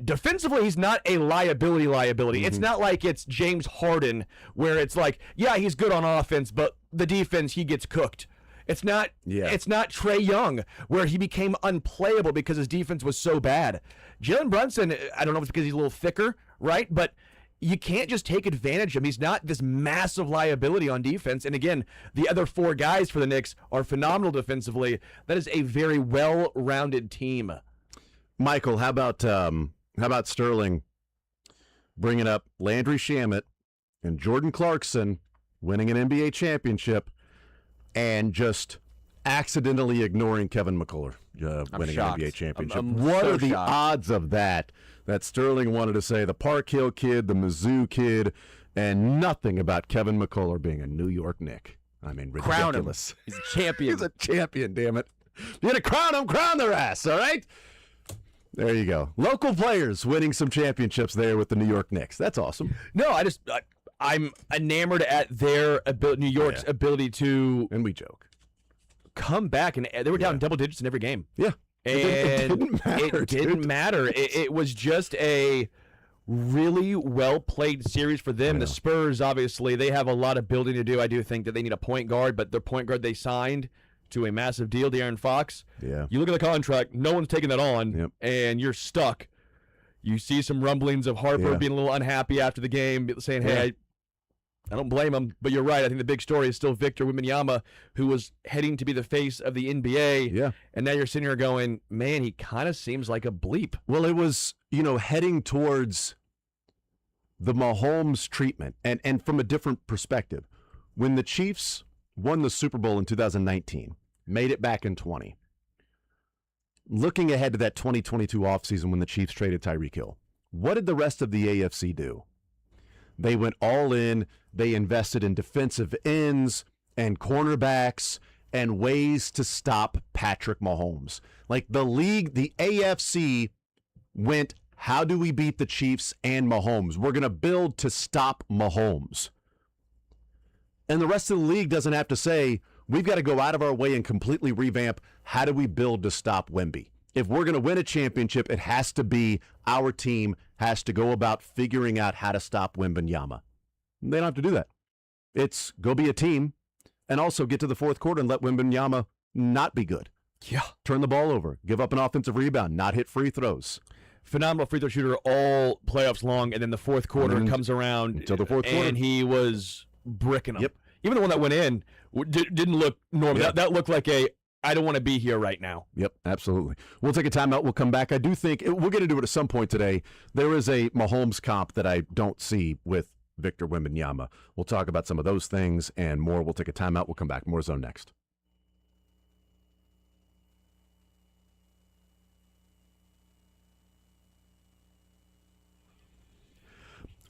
defensively, he's not a liability. It's not like it's James Harden where it's like, yeah, he's good on offense, but the defense, he gets cooked. It's not Trae Young where he became unplayable because his defense was so bad. Jalen Brunson, I don't know if it's because he's a little thicker, right? But you can't just take advantage of him. He's not this massive liability on defense. And again, the other 4 guys for the Knicks are phenomenal defensively. That is a very well-rounded team. Michael, how about Sterling bringing up Landry Shamet and Jordan Clarkson winning an NBA championship and just accidentally ignoring Kevin McCullough winning shocked. an NBA championship? I'm Are the odds of that Sterling wanted to say the Park Hill kid, the Mizzou kid, and nothing about Kevin McCullough being a New York Knick? I mean, ridiculous. Crown him. He's a champion. He's a champion, damn it. You're going to crown them, crown their ass, all right? There you go. Local players winning some championships there with the New York Knicks. That's awesome. No, I'm enamored at their ability, New York's ability to, and we joke, come back, and they were down double digits in every game. Yeah. And it didn't matter. It was just a really well-played series for them. The Spurs, obviously, they have a lot of building to do. I do think that they need a point guard, but their point guard they signed to a massive deal, De'Aaron Fox. Yeah. You look at the contract, no one's taking that on, and you're stuck. You see some rumblings of Harper being a little unhappy after the game, saying, hey, I don't blame him, but you're right. I think the big story is still Victor Wembanyama, who was heading to be the face of the NBA. Yeah. And now you're sitting here going, man, he kind of seems like a bleep. Well, it was, heading towards the Mahomes treatment, and from a different perspective. When the Chiefs won the Super Bowl in 2019, made it back in 20, looking ahead to that 2022 offseason when the Chiefs traded Tyreek Hill, what did the rest of the AFC do? They went all in. They invested in defensive ends and cornerbacks and ways to stop Patrick Mahomes. Like the league, the AFC went, how do we beat the Chiefs and Mahomes? We're going to build to stop Mahomes. And the rest of the league doesn't have to say, we've got to go out of our way and completely revamp, how do we build to stop Wemby? If we're going to win a championship, it has to be our team has to go about figuring out how to stop Wembanyama. They don't have to do that. It's go be a team and also get to the fourth quarter and let Wembanyama not be good. Yeah. Turn the ball over. Give up an offensive rebound. Not hit free throws. Phenomenal free throw shooter all playoffs long, and then the fourth quarter comes around. Until the fourth quarter. And he was bricking them. Yep. Even the one that went in didn't look normal. Yep. That looked like I don't want to be here right now. Yep, absolutely. We'll take a timeout. We'll come back. I do think we're going to do it at some point today. There is a Mahomes comp that I don't see with Victor Wembanyama. We'll talk about some of those things and more. We'll take a timeout. We'll come back. More Zone next.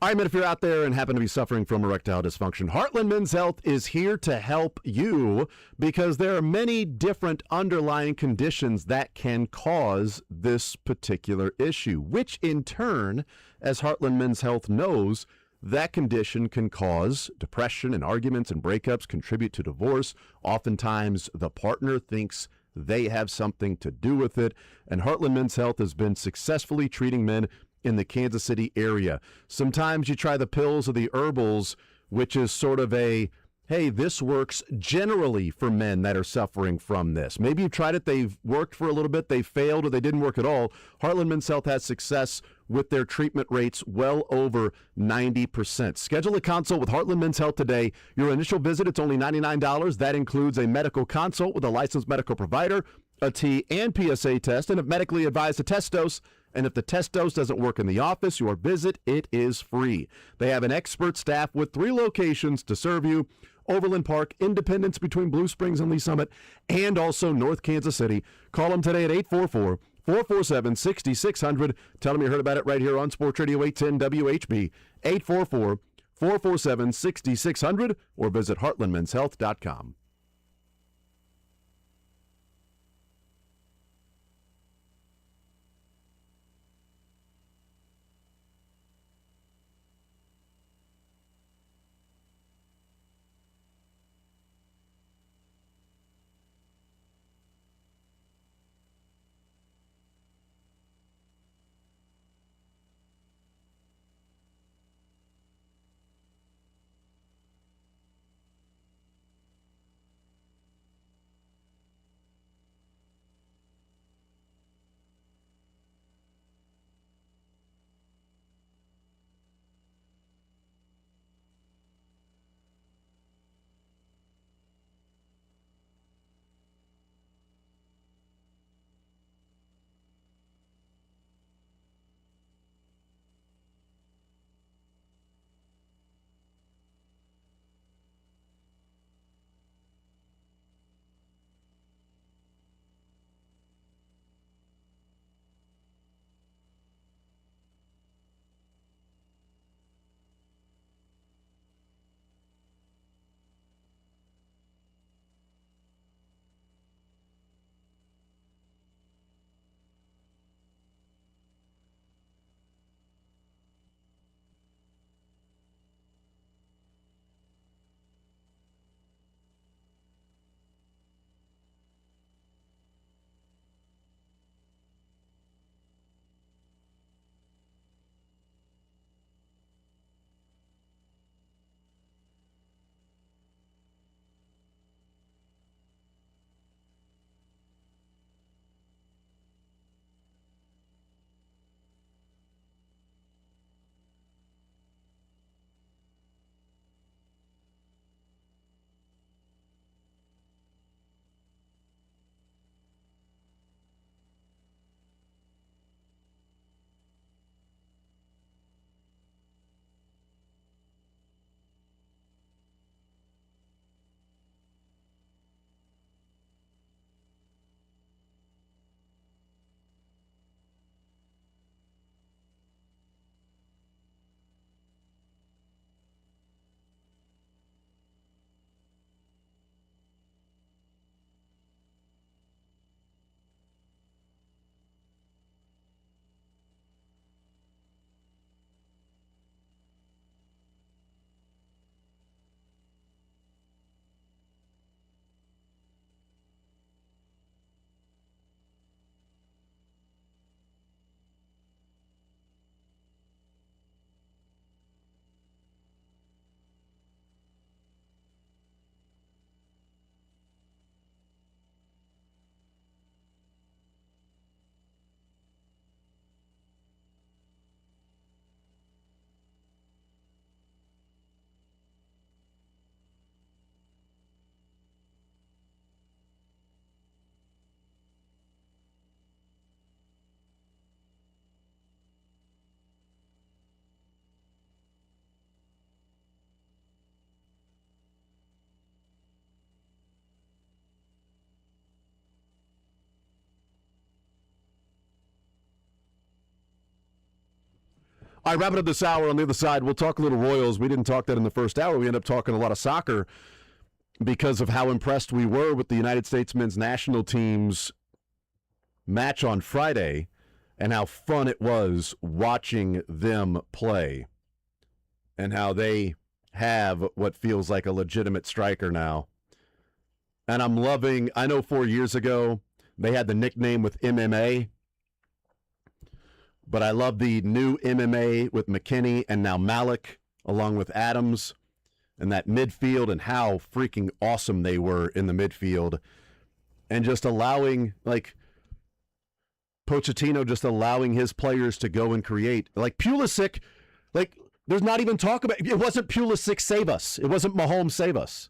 All right, man, if you're out there and happen to be suffering from erectile dysfunction, Heartland Men's Health is here to help you because there are many different underlying conditions that can cause this particular issue, which in turn, as Heartland Men's Health knows, that condition can cause depression and arguments and breakups, contribute to divorce. Oftentimes, the partner thinks they have something to do with it, and Heartland Men's Health has been successfully treating men in the Kansas City area. Sometimes you try the pills or the herbals, which is sort of a, hey, this works generally for men that are suffering from this. Maybe you've tried it, they've worked for a little bit, they failed, or they didn't work at all. Heartland Men's Health has success with their treatment rates well over 90%. Schedule a consult with Heartland Men's Health today. Your initial visit, it's only $99. That includes a medical consult with a licensed medical provider, a T and PSA test, and if medically advised, a test dose. And if the test dose doesn't work in the office, your visit, it is free. They have an expert staff with 3 locations to serve you: Overland Park, Independence between Blue Springs and Lee Summit, and also North Kansas City. Call them today at 844-447-6600. Tell them you heard about it right here on Sports Radio 810 WHB, 844-447-6600, or visit heartlandmenshealth.com. All right, wrapping up this hour. On the other side, we'll talk a little Royals. We didn't talk that in the first hour. We ended up talking a lot of soccer because of how impressed we were with the United States men's national team's match on Friday and how fun it was watching them play and how they have what feels like a legitimate striker now. And I'm loving, I know 4 years ago they had the nickname with MMA, but I love the new MMA with McKinney and now Malik, along with Adams, and that midfield and how freaking awesome they were in the midfield. And just allowing, like, Pochettino just allowing his players to go and create. Like, Pulisic, like, there's not even talk about, it wasn't Pulisic save us. It wasn't Mahomes save us.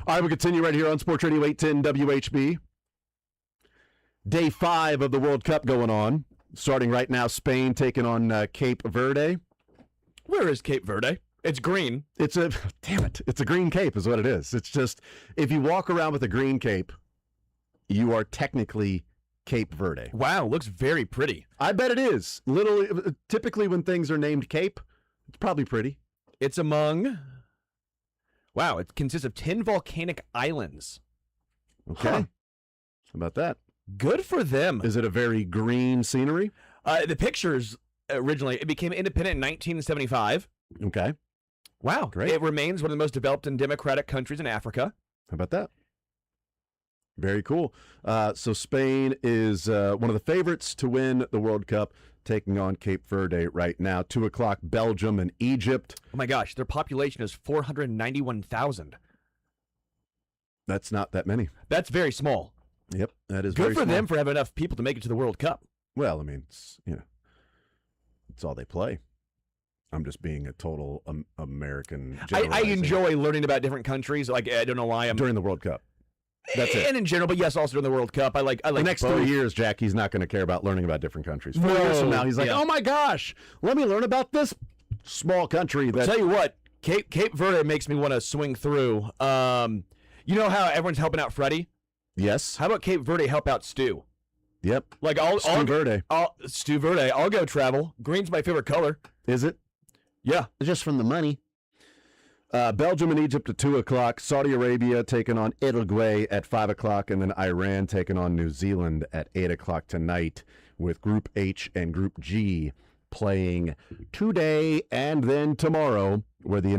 All right, we continue right here on Sports Radio 810 WHB. Day 5 of the World Cup going on. Starting right now, Spain taking on Cape Verde. Where is Cape Verde? It's green. It's a green cape is what it is. It's just, if you walk around with a green cape, you are technically Cape Verde. Wow, looks very pretty. I bet it is. Typically when things are named Cape, it's probably pretty. It's among... Wow, it consists of 10 volcanic islands. Okay. How about that? Good for them. Is it a very green scenery? The pictures, originally, it became independent in 1975. Okay. Wow. Great. It remains one of the most developed and democratic countries in Africa. How about that? Very cool. So Spain is one of the favorites to win the World Cup, taking on Cape Verde right now. 2 o'clock, Belgium and Egypt. Oh my gosh, their population is 491,000. That's not that many. That's very small. Yep, that is good very for small. them for having enough people to make it to the World Cup. Well, I mean, it's all they play. I'm just being a total American. I enjoy learning about different countries. Like, I don't know why I'm during the World Cup. That's it. And in general, but yes, also during the World Cup. I like the next both. 3 years, Jack, he's not going to care about learning about different countries. 4 No. years from now, he's like, Yeah. oh my gosh, let me learn about this small country. I'll tell you what, Cape Verde makes me want to swing through. You know how everyone's helping out Freddie? Yes. How about Cape Verde help out Stu? Yep. Like Stu Verde. Stu Verde. I'll go travel. Green's my favorite color. Is it? Yeah. Just from the money. Belgium and Egypt at 2 o'clock. Saudi Arabia taking on Uruguay at 5 o'clock. And then Iran taking on New Zealand at 8 o'clock tonight, with Group H and Group G playing today and then tomorrow, where the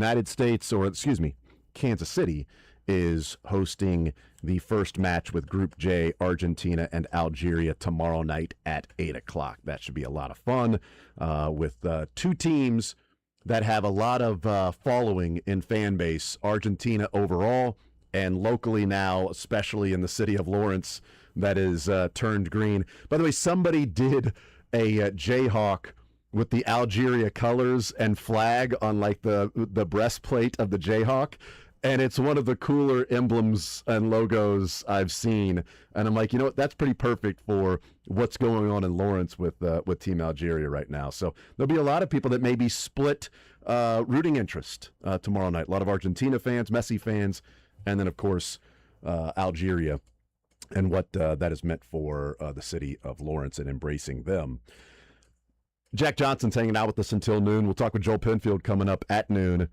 Kansas City is hosting the first match with Group J, Argentina and Algeria, tomorrow night at 8 o'clock. That should be a lot of fun with two teams that have a lot of following in fan base. Argentina overall, and locally now, especially in the city of Lawrence, that is turned green. By the way, somebody did a Jayhawk with the Algeria colors and flag on like the breastplate of the Jayhawk. And it's one of the cooler emblems and logos I've seen. And I'm like, you know what? That's pretty perfect for what's going on in Lawrence with Team Algeria right now. So there'll be a lot of people that may be split rooting interest tomorrow night. A lot of Argentina fans, Messi fans, and then, of course, Algeria and what that has meant for the city of Lawrence and embracing them. Jack Johnson's hanging out with us until noon. We'll talk with Joel Penfield coming up at noon.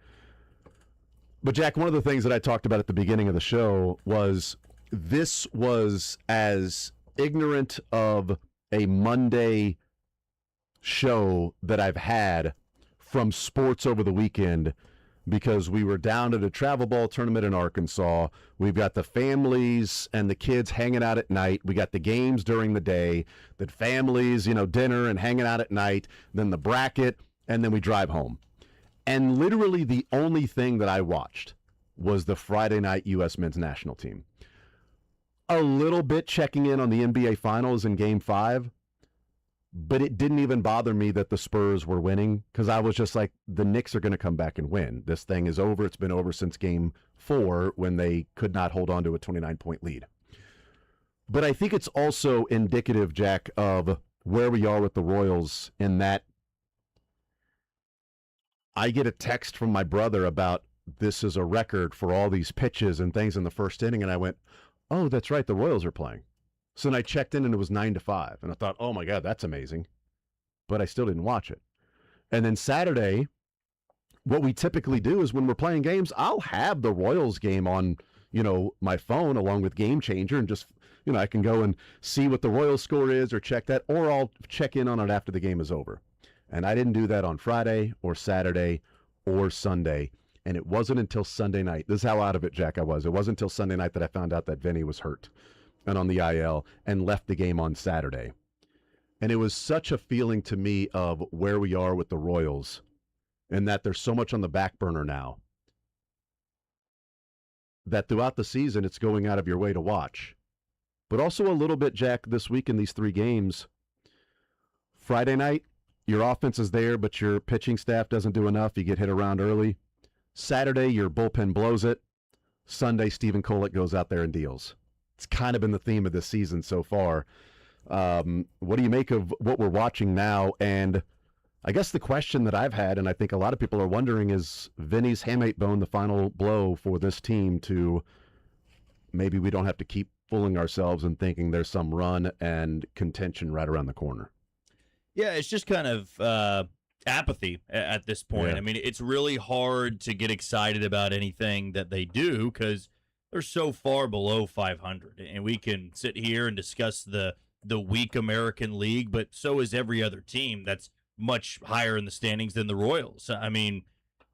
But, Jack, one of the things that I talked about at the beginning of the show was this was as ignorant of a Monday show that I've had from sports over the weekend, because we were down at a travel ball tournament in Arkansas. We've got the families and the kids hanging out at night. We got the games during the day, the families, dinner and hanging out at night, then the bracket, and then we drive home. And literally the only thing that I watched was the Friday night U.S. men's national team. A little bit checking in on the NBA Finals in Game 5, but it didn't even bother me that the Spurs were winning, because I was just like, the Knicks are going to come back and win. This thing is over. It's been over since Game 4 when they could not hold on to a 29-point lead. But I think it's also indicative, Jack, of where we are with the Royals, in that I get a text from my brother about this is a record for all these pitches and things in the first inning, and I went, oh, that's right, the Royals are playing. So then I checked in, and it was 9-5, and I thought, oh my God, that's amazing. But I still didn't watch it. And then Saturday, what we typically do is when we're playing games, I'll have the Royals game on, my phone along with Game Changer, and just, I can go and see what the Royals score is or check that, or I'll check in on it after the game is over. And I didn't do that on Friday or Saturday or Sunday. And it wasn't until Sunday night. This is how out of it, Jack, I was. It wasn't until Sunday night that I found out that Vinny was hurt and on the IL and left the game on Saturday. And it was such a feeling to me of where we are with the Royals, and that there's so much on the back burner now that throughout the season it's going out of your way to watch. But also a little bit, Jack, this week in these 3 games. Friday night, your offense is there, but your pitching staff doesn't do enough. You get hit around early. Saturday, your bullpen blows it. Sunday, Stephen Kolek goes out there and deals. It's kind of been the theme of this season so far. What do you make of what we're watching now? And I guess the question that I've had, and I think a lot of people are wondering, is Vinny's hamate bone the final blow for this team to maybe we don't have to keep fooling ourselves and thinking there's some run and contention right around the corner? Yeah, it's just kind of apathy at this point. Yeah. I mean, it's really hard to get excited about anything that they do because they're so far below 500. And we can sit here and discuss the weak American League, but so is every other team that's much higher in the standings than the Royals. I mean,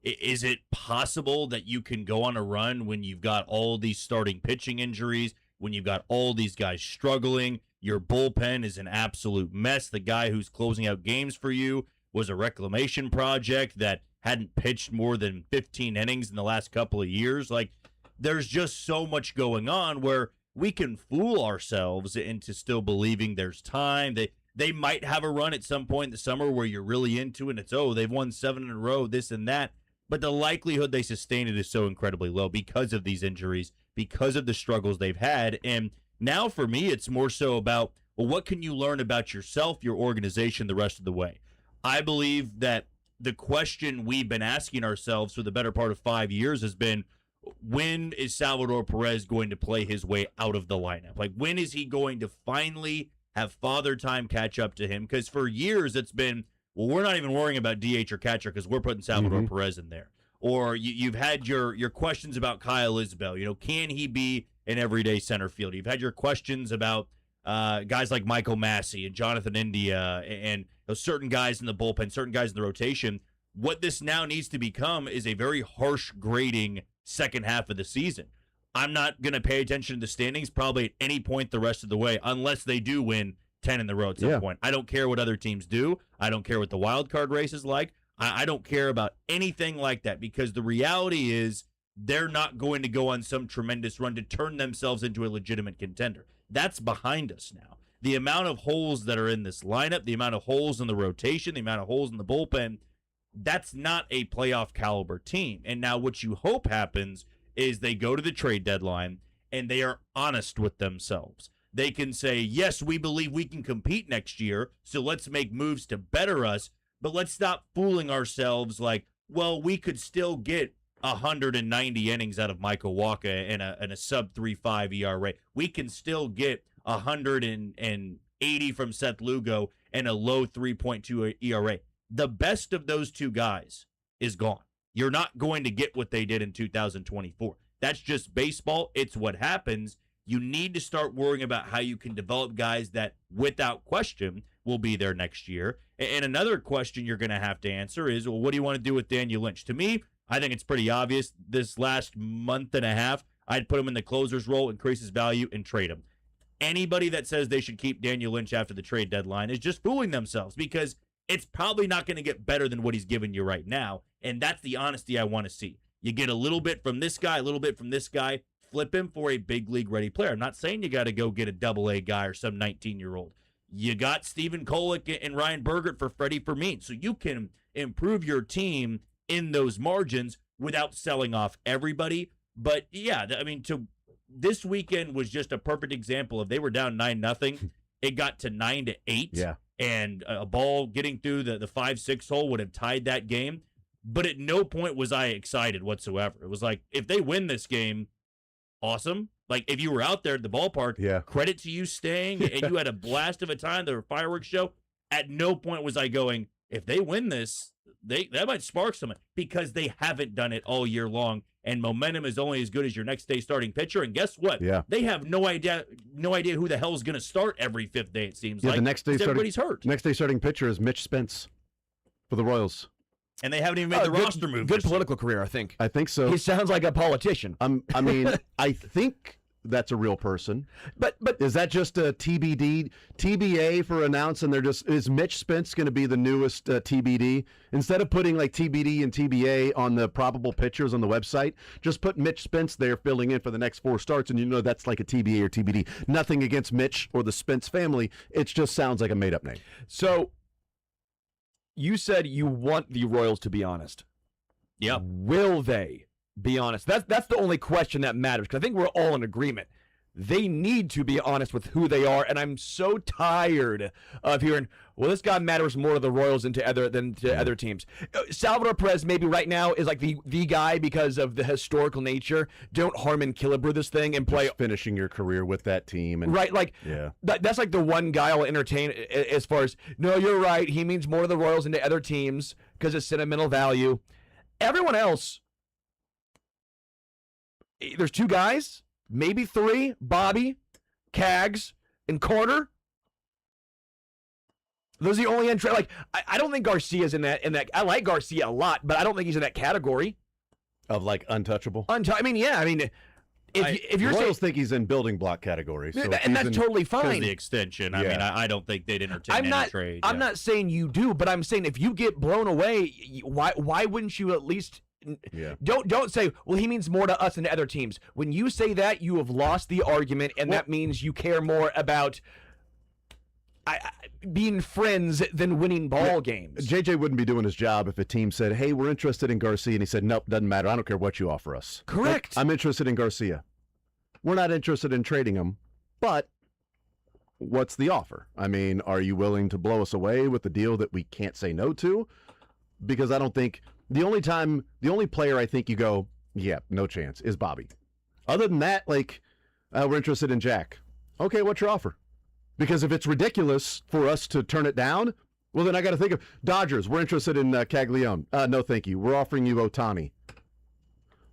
is it possible that you can go on a run when you've got all these starting pitching injuries, when you've got all these guys struggling? Your bullpen is an absolute mess. The guy who's closing out games for you was a reclamation project that hadn't pitched more than 15 innings in the last couple of years. Like, there's just so much going on where we can fool ourselves into still believing there's time. They might have a run at some point in the summer where you're really into it. And it's, they've won 7 in a row, this and that. But the likelihood they sustain it is so incredibly low because of these injuries, because of the struggles they've had. And now for me, it's more so about, well, what can you learn about yourself, your organization, the rest of the way? I believe that the question we've been asking ourselves for the better part of 5 years has been, when is Salvador Perez going to play his way out of the lineup? Like, when is he going to finally have father time catch up to him? Because for years it's been, well, we're not even worrying about DH or catcher because we're putting Salvador Perez in there. Or you've had your questions about Kyle Isbell. You know, can he be an everyday center fielder? You've had your questions about guys like Michael Massey and Jonathan India and certain guys in the bullpen, certain guys in the rotation. What this now needs to become is a very harsh grading second half of the season. I'm not going to pay attention to the standings probably at any point the rest of the way unless they do win 10 in the row at some point. I don't care what other teams do. I don't care what the wild card race is like. I don't care about anything like that because the reality is they're not going to go on some tremendous run to turn themselves into a legitimate contender. That's behind us now. The amount of holes that are in this lineup, the amount of holes in the rotation, the amount of holes in the bullpen, that's not a playoff caliber team. And now what you hope happens is they go to the trade deadline and they are honest with themselves. They can say, yes, we believe we can compete next year, so let's make moves to better us, but let's stop fooling ourselves like, well, we could still get 190 innings out of Michael Wacha and a sub 3.5 ERA. We can still get 180 from Seth Lugo and a low 3.2 ERA. The best of those two guys is gone. You're not going to get what they did in 2024. That's just baseball. It's what happens. You need to start worrying about how you can develop guys that, without question, will be there next year. And another question you're going to have to answer is, well, what do you want to do with Daniel Lynch? To me, I think it's pretty obvious. This last month and a half, I'd put him in the closer's role, increase his value, and trade him. Anybody that says they should keep Daniel Lynch after the trade deadline is just fooling themselves because it's probably not going to get better than what he's giving you right now. And that's the honesty I want to see. You get a little bit from this guy, a little bit from this guy, flip him for a big league ready player. I'm not saying you got to go get a double-A guy or some 19-year-old. You got Stephen Kolek and Ryan Bergert for Freddie Fermin. So you can improve your team in those margins without selling off everybody. But yeah, I mean, this weekend was just a perfect example of they were down 9-0. It got to 9-8. Yeah. And a ball getting through the 5-6 hole would have tied that game. But at no point was I excited whatsoever. It was like, if they win this game, awesome. Like, if you were out there at the ballpark, credit to you staying, and you had a blast of a time, the fireworks show. At no point was I going, if they win this, that might spark something, because they haven't done it all year long, and momentum is only as good as your next day starting pitcher. And guess what? Yeah. They have no idea who the hell is going to start every fifth day, it seems like. The next day everybody's hurt. Next day starting pitcher is Mitch Spence for the Royals. And they haven't even made the roster move. Good political career, I think. I think so. He sounds like a politician. I mean, I think that's a real person. But is that just a TBA for announcing? Is Mitch Spence going to be the newest TBD? Instead of putting like TBD and TBA on the probable pitchers on the website, just put Mitch Spence there filling in for the next 4 starts, and you know that's like a TBA or TBD. Nothing against Mitch or the Spence family. It just sounds like a made-up name. So you said you want the Royals to be honest. Yeah. Will they? be honest. That's the only question that matters, because I think we're all in agreement. They need to be honest with who they are, and I'm so tired of hearing, well, this guy matters more to the Royals than to other teams. Salvador Perez maybe right now is like the guy because of the historical nature. Don't Harmon Killebrew this thing and play. Just finishing your career with that team. And, right, like, yeah. That's like the one guy I'll entertain as far as, no, you're right, he means more to the Royals than to other teams because of sentimental value. Everyone else, there's 2 guys, maybe 3, Bobby, Cags, and Carter. Those are the only entry. Like, I don't think Garcia's in that. I like Garcia a lot, but I don't think he's in that category of like untouchable. I mean, yeah. I mean, if you're Royals think he's in building block category, so and that's totally fine. The extension. I mean, I don't think they'd entertain any trade. I'm not saying you do, but I'm saying if you get blown away, why wouldn't you at least? Yeah. Don't say, well, he means more to us than to other teams. When you say that, you have lost the argument, and that means you care more about being friends than winning ball games. JJ wouldn't be doing his job if a team said, hey, we're interested in Garcia, and he said, nope, doesn't matter. I don't care what you offer us. Correct. Like, I'm interested in Garcia. We're not interested in trading him, but what's the offer? I mean, are you willing to blow us away with the deal that we can't say no to? Because I don't think the only player I think you go, yeah, no chance, is Bobby. Other than that, like, we're interested in Jack. Okay, what's your offer? Because if it's ridiculous for us to turn it down, well, then I got to think of Dodgers. We're interested in Caglione. No, thank you. We're offering you Ohtani.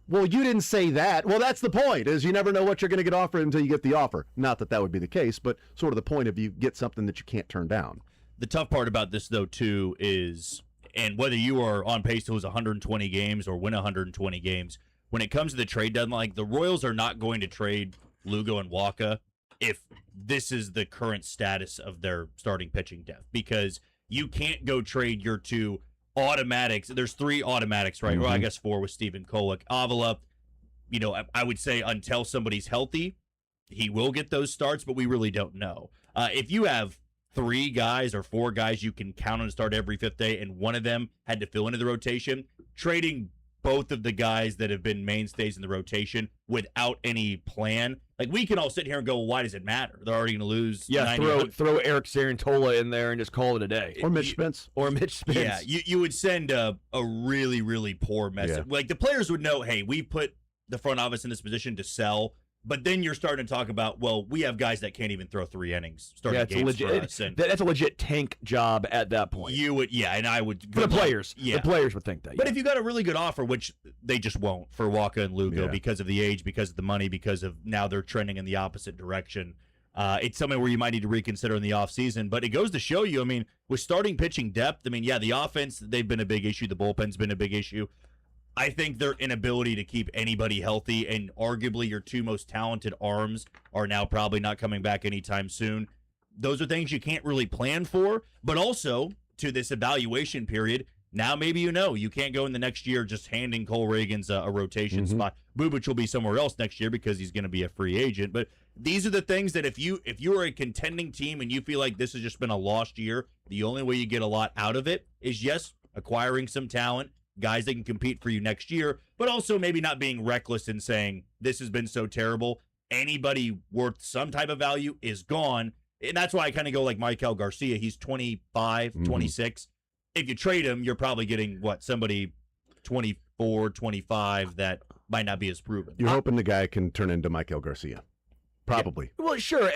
Well, you didn't say that. Well, that's the point, is you never know what you're going to get offered until you get the offer. Not that would be the case, but sort of the point of you get something that you can't turn down. The tough part about this, though, too, is, and whether you are on pace to lose 120 games or win 120 games, when it comes to the trade deadline, like, the Royals are not going to trade Lugo and Waka if this is the current status of their starting pitching depth, because you can't go trade your 2 automatics. There's 3 automatics, right? Well, I guess 4 with Stephen Kolek. Avila, I would say until somebody's healthy, he will get those starts, but we really don't know. If you have 3 guys or 4 guys you can count on to start every 5th day, and one of them had to fill into the rotation, trading both of the guys that have been mainstays in the rotation without any plan. Like, we can all sit here and go, well, why does it matter? They're already going to lose. Yeah, throw Eric Sarantola in there and just call it a day. Or Mitch Spence. Yeah, you would send a really, really poor message. Yeah. Like, the players would know, hey, we put the front office in this position to sell. But then you're starting to talk about, well, we have guys that can't even throw 3 innings starting games for us. And that's a legit tank job at that point. You would, and I would. For the players. Yeah. The players would think that. But if you got a really good offer, which they just won't for Waka and Lugo because of the age, because of the money, because of now they're trending in the opposite direction, it's something where you might need to reconsider in the offseason. But it goes to show you, I mean, with starting pitching depth, I mean, the offense, they've been a big issue. The bullpen's been a big issue. I think their inability to keep anybody healthy, and arguably your 2 most talented arms are now probably not coming back anytime soon. Those are things you can't really plan for, but also to this evaluation period, now maybe you can't go in the next year just handing Cole Reagans a rotation spot. Bubic will be somewhere else next year because he's going to be a free agent. But these are the things that if you are a contending team and you feel like this has just been a lost year, the only way you get a lot out of it is, yes, acquiring some talent, guys that can compete for you next year, but also maybe not being reckless and saying, this has been so terrible, anybody worth some type of value is gone. And that's why I kind of go like Maikel Garcia. He's 25, 26. If you trade him, you're probably getting, somebody 24, 25 that might not be as proven. You're hoping the guy can turn into Maikel Garcia. Probably. Yeah. Well, sure.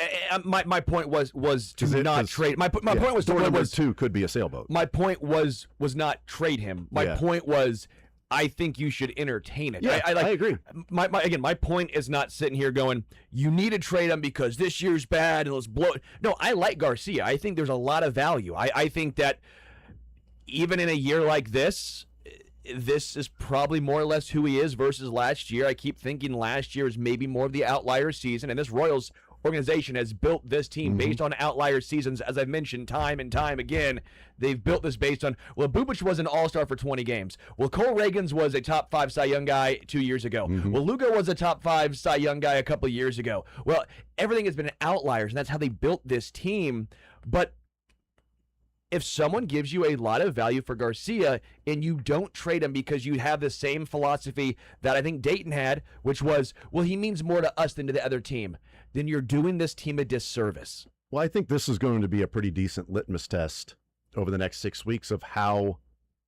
My point was to not trade. My point was door number 2 could be a sailboat. My point was not trade him. My point was, I think you should entertain it. Yeah, I agree. My point is not sitting here going, you need to trade him because this year's bad and let's blow it. No, I like Garcia. I think there's a lot of value. I think that even in a year like this is probably more or less who he is versus last year. I keep thinking last year is maybe more of the outlier season, and this Royals organization has built this team based on outlier seasons. As I've mentioned time and time again, they've built this based on, well, Bubic was an all-star for 20 games. Well, Cole Reagans was a top 5 Cy Young guy 2 years ago. Well, Lugo was a top 5 Cy Young guy a couple of years ago. Well, everything has been outliers, and that's how they built this team. But if someone gives you a lot of value for Garcia and you don't trade him because you have the same philosophy that I think Dayton had, which was, well, he means more to us than to the other team, then you're doing this team a disservice. Well, I think this is going to be a pretty decent litmus test over the next 6 weeks of how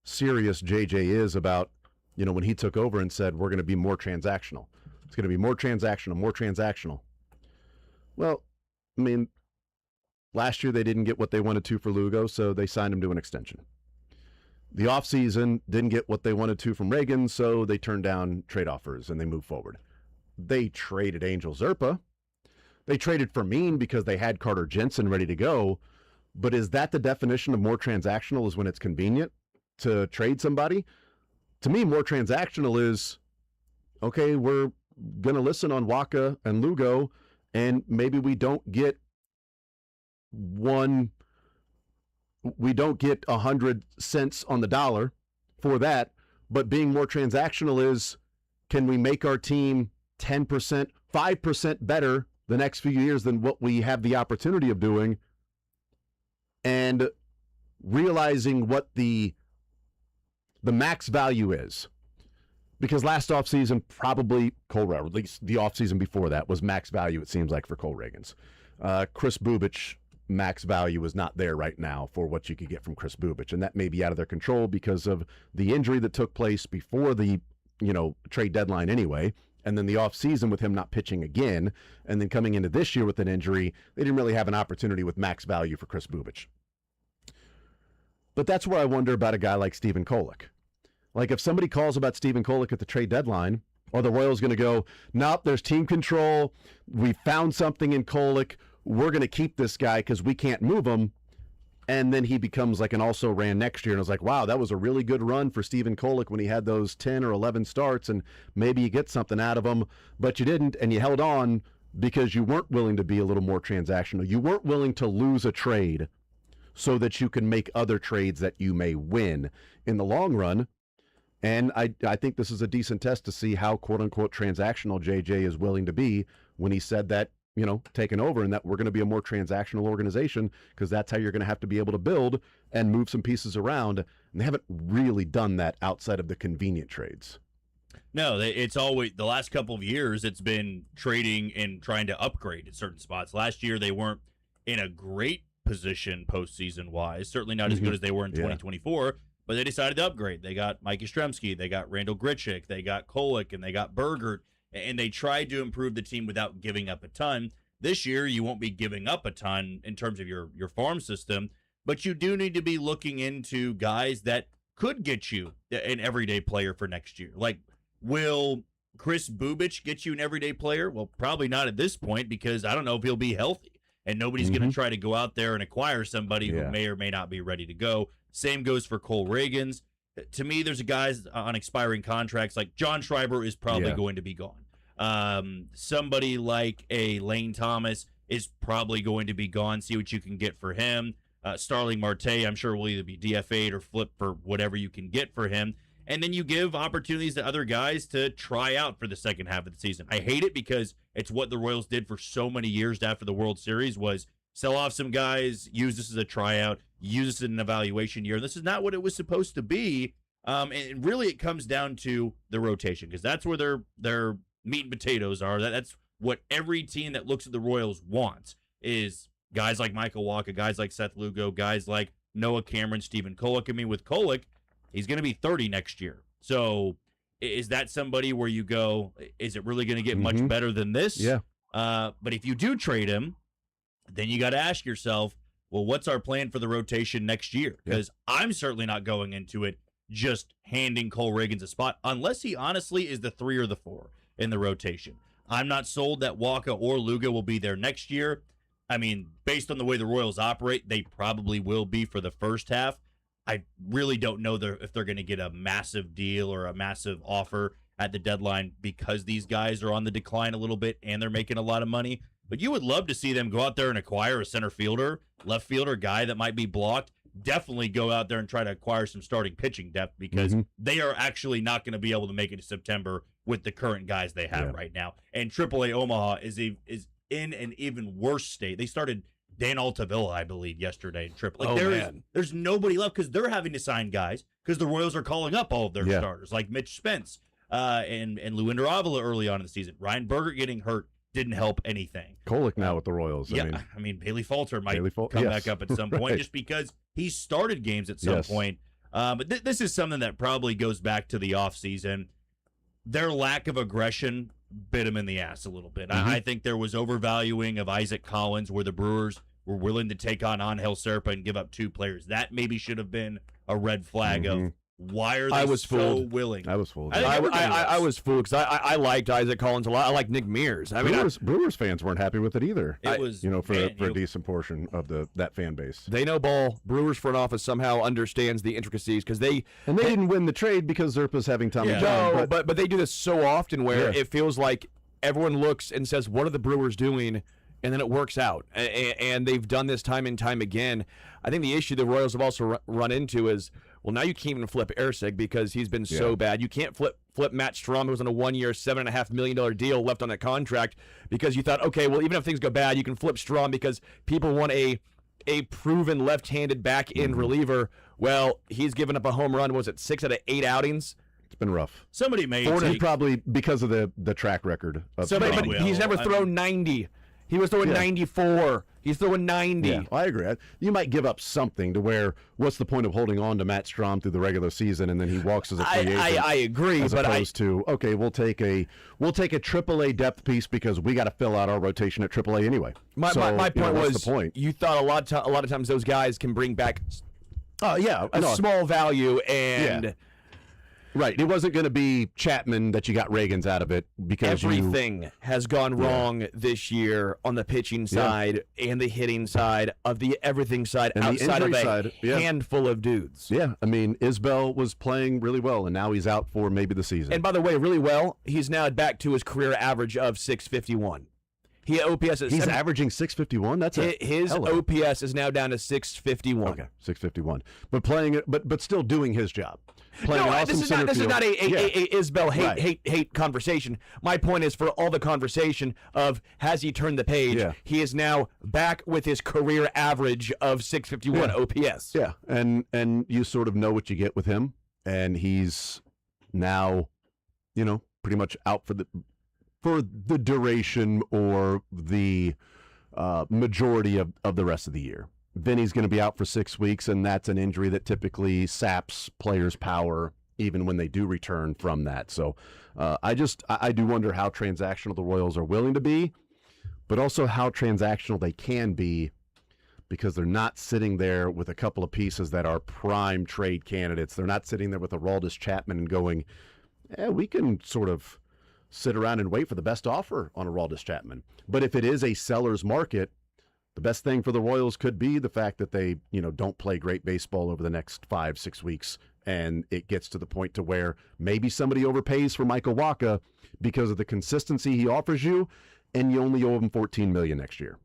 serious JJ is about, when he took over and said, we're going to be more transactional. It's going to be more transactional, more transactional. Well, I mean, last year they didn't get what they wanted to for Lugo, so they signed him to an extension. The offseason didn't get what they wanted to from Reagan, so they turned down trade offers and they moved forward. They traded Angel Zerpa. They traded Fermin because they had Carter Jensen ready to go. But is that the definition of more transactional, is when it's convenient to trade somebody? To me, more transactional is, okay, we're going to listen on Waka and Lugo, and maybe we don't get 100 cents on the dollar for that. But being more transactional is, can we make our team 10%, 5% better the next few years than what we have the opportunity of doing, and realizing what the max value is. Because last offseason, probably Cole, or at least the offseason before that, was max value, it seems like, for Cole Reagans. Chris Bubich, max value is not there right now for what you could get from Chris Bubich, and that may be out of their control because of the injury that took place before the trade deadline anyway, and then the offseason with him not pitching again, and then coming into this year with an injury, they didn't really have an opportunity with max value for Chris Bubich. But that's where I wonder about a guy like Stephen Kolek. Like, if somebody calls about Stephen Kolek at the trade deadline, are the Royals going to go, nope, there's team control, we found something in Kolek, we're going to keep this guy because we can't move him, and then he becomes like an also-ran next year, and I was like, wow, that was a really good run for Stephen Kolek when he had those 10 or 11 starts, and maybe you get something out of him, but you didn't, and you held on because you weren't willing to be a little more transactional. You weren't willing to lose a trade so that you can make other trades that you may win in the long run. And I think this is a decent test to see how quote-unquote transactional JJ is willing to be when he said that, taking over, and that we're going to be a more transactional organization because that's how you're going to have to be able to build and move some pieces around. And they haven't really done that outside of the convenient trades. No, it's always, the last couple of years, it's been trading and trying to upgrade at certain spots. Last year, they weren't in a great position postseason-wise, certainly not as good as they were in 2024, but they decided to upgrade. They got Mike Yastrzemski, they got Randall Grichuk, they got Kolek, and they got Bergert, and they tried to improve the team without giving up a ton. This year, you won't be giving up a ton in terms of your farm system, but you do need to be looking into guys that could get you an everyday player for next year. Like, will Chris Bubich get you an everyday player? Well, probably not at this point, because I don't know if he'll be healthy, and nobody's going to try to go out there and acquire somebody who may or may not be ready to go. Same goes for Cole Reagans. To me, there's guys on expiring contracts, like John Schreiber is probably going to be gone. Somebody like a Lane Thomas is probably going to be gone. See what you can get for him. Starling Marte, I'm sure, will either be DFA'd or flipped for whatever you can get for him. And then you give opportunities to other guys to try out for the second half of the season. I hate it because it's what the Royals did for so many years after the World Series, was sell off some guys, use this as a tryout, use this as an evaluation year. This is not what it was supposed to be. And really it comes down to the rotation, because that's where their meat and potatoes are. That's what every team that looks at the Royals wants, is guys like Michael Wacha, guys like Seth Lugo, guys like Noah Cameron, Stephen Kolek. I mean, with Kolek, he's going to be 30 next year. So is that somebody where you go, is it really going to get much better than this? Yeah. But if you do trade him, then you got to ask yourself, well, what's our plan for the rotation next year? Because I'm certainly not going into it just handing Cole Reagans a spot, unless he honestly is the 3 or the 4 in the rotation. I'm not sold that Wacha or Lugo will be there next year. I mean, based on the way the Royals operate, they probably will be for the first half. I really don't know if they're going to get a massive deal or a massive offer at the deadline, because these guys are on the decline a little bit and they're making a lot of money. But you would love to see them go out there and acquire a center fielder, left fielder, guy that might be blocked. Definitely go out there and try to acquire some starting pitching depth, because they are actually not going to be able to make it to September with the current guys they have right now. And AAA Omaha is in an even worse state. They started Dan Altavilla, I believe, yesterday in Triple. Like, man. there's nobody left because they're having to sign guys because the Royals are calling up all of their starters, like Mitch Spence and Luinder Avila early on in the season. Ryan Berger getting hurt didn't help anything. Kolek now with the Royals. I mean Bailey Falter might come back up at some point right. just because he started games at some point. But this is something that probably goes back to the offseason. Their lack of aggression bit him in the ass a little bit. I think there was overvaluing of Isaac Collins where the Brewers were willing to take on Angel Serpa and give up 2 players. That maybe should have been a red flag of why are they willing? I was fooled. I was fooled because I liked Isaac Collins a lot. I like Nick Mears. I mean, Brewers fans weren't happy with it either. It was, for a decent portion of that fan base. They know ball. Brewers front office somehow understands the intricacies because they didn't win the trade because Zerpa's having Tommy John. No, but they do this so often where it feels like everyone looks and says, "What are the Brewers doing?" And then it works out, and they've done this time and time again. I think the issue the Royals have also run into is, well, now you can't even flip Erceg because he's been so bad. You can't flip Matt Strom, who was on a 1-year, $7.5 million deal left on that contract because you thought, okay, well, even if things go bad, you can flip Strom because people want a proven left-handed back-end reliever. Well, he's given up a home run. Was it 6 out of 8 outings? It's been rough. Somebody may probably because of the track record of but he's never thrown 90. He was throwing 94. He's throwing 90. Yeah, I agree. You might give up something to where what's the point of holding on to Matt Strom through the regular season and then he walks as a free agent? I agree, as opposed to okay, we'll take a AAA depth piece because we got to fill out our rotation at AAA anyway. My point was the point? You thought a lot of times those guys can bring back a small value and. Right. It wasn't going to be Chapman that you got Reagans out of it because everything has gone wrong this year on the pitching side and the hitting side of the everything side and outside of a handful of dudes. Yeah. I mean, Isbell was playing really well, and now he's out for maybe the season. And by the way, really well, he's now back to his career average of 651. He's averaging 651. That's his OPS is now down to 651. Okay, 651. But playing it, but still doing his job. This is not a Isbell hate conversation. My point is for all the conversation of has he turned the page? He is now back with his career average of 651 OPS. Yeah, and you sort of know what you get with him, and he's now, pretty much out for the duration or the majority of the rest of the year. Vinny's going to be out for 6 weeks, and that's an injury that typically saps players' power even when they do return from that. So I do wonder how transactional the Royals are willing to be, but also how transactional they can be because they're not sitting there with a couple of pieces that are prime trade candidates. They're not sitting there with Aroldis Chapman and going, we can sort of sit around and wait for the best offer on Aroldis Chapman. But if it is a seller's market, the best thing for the Royals could be the fact that they, don't play great baseball over the next 5-6 weeks, and it gets to the point to where maybe somebody overpays for Michael Wacha because of the consistency he offers you, and you only owe him $14 million next year.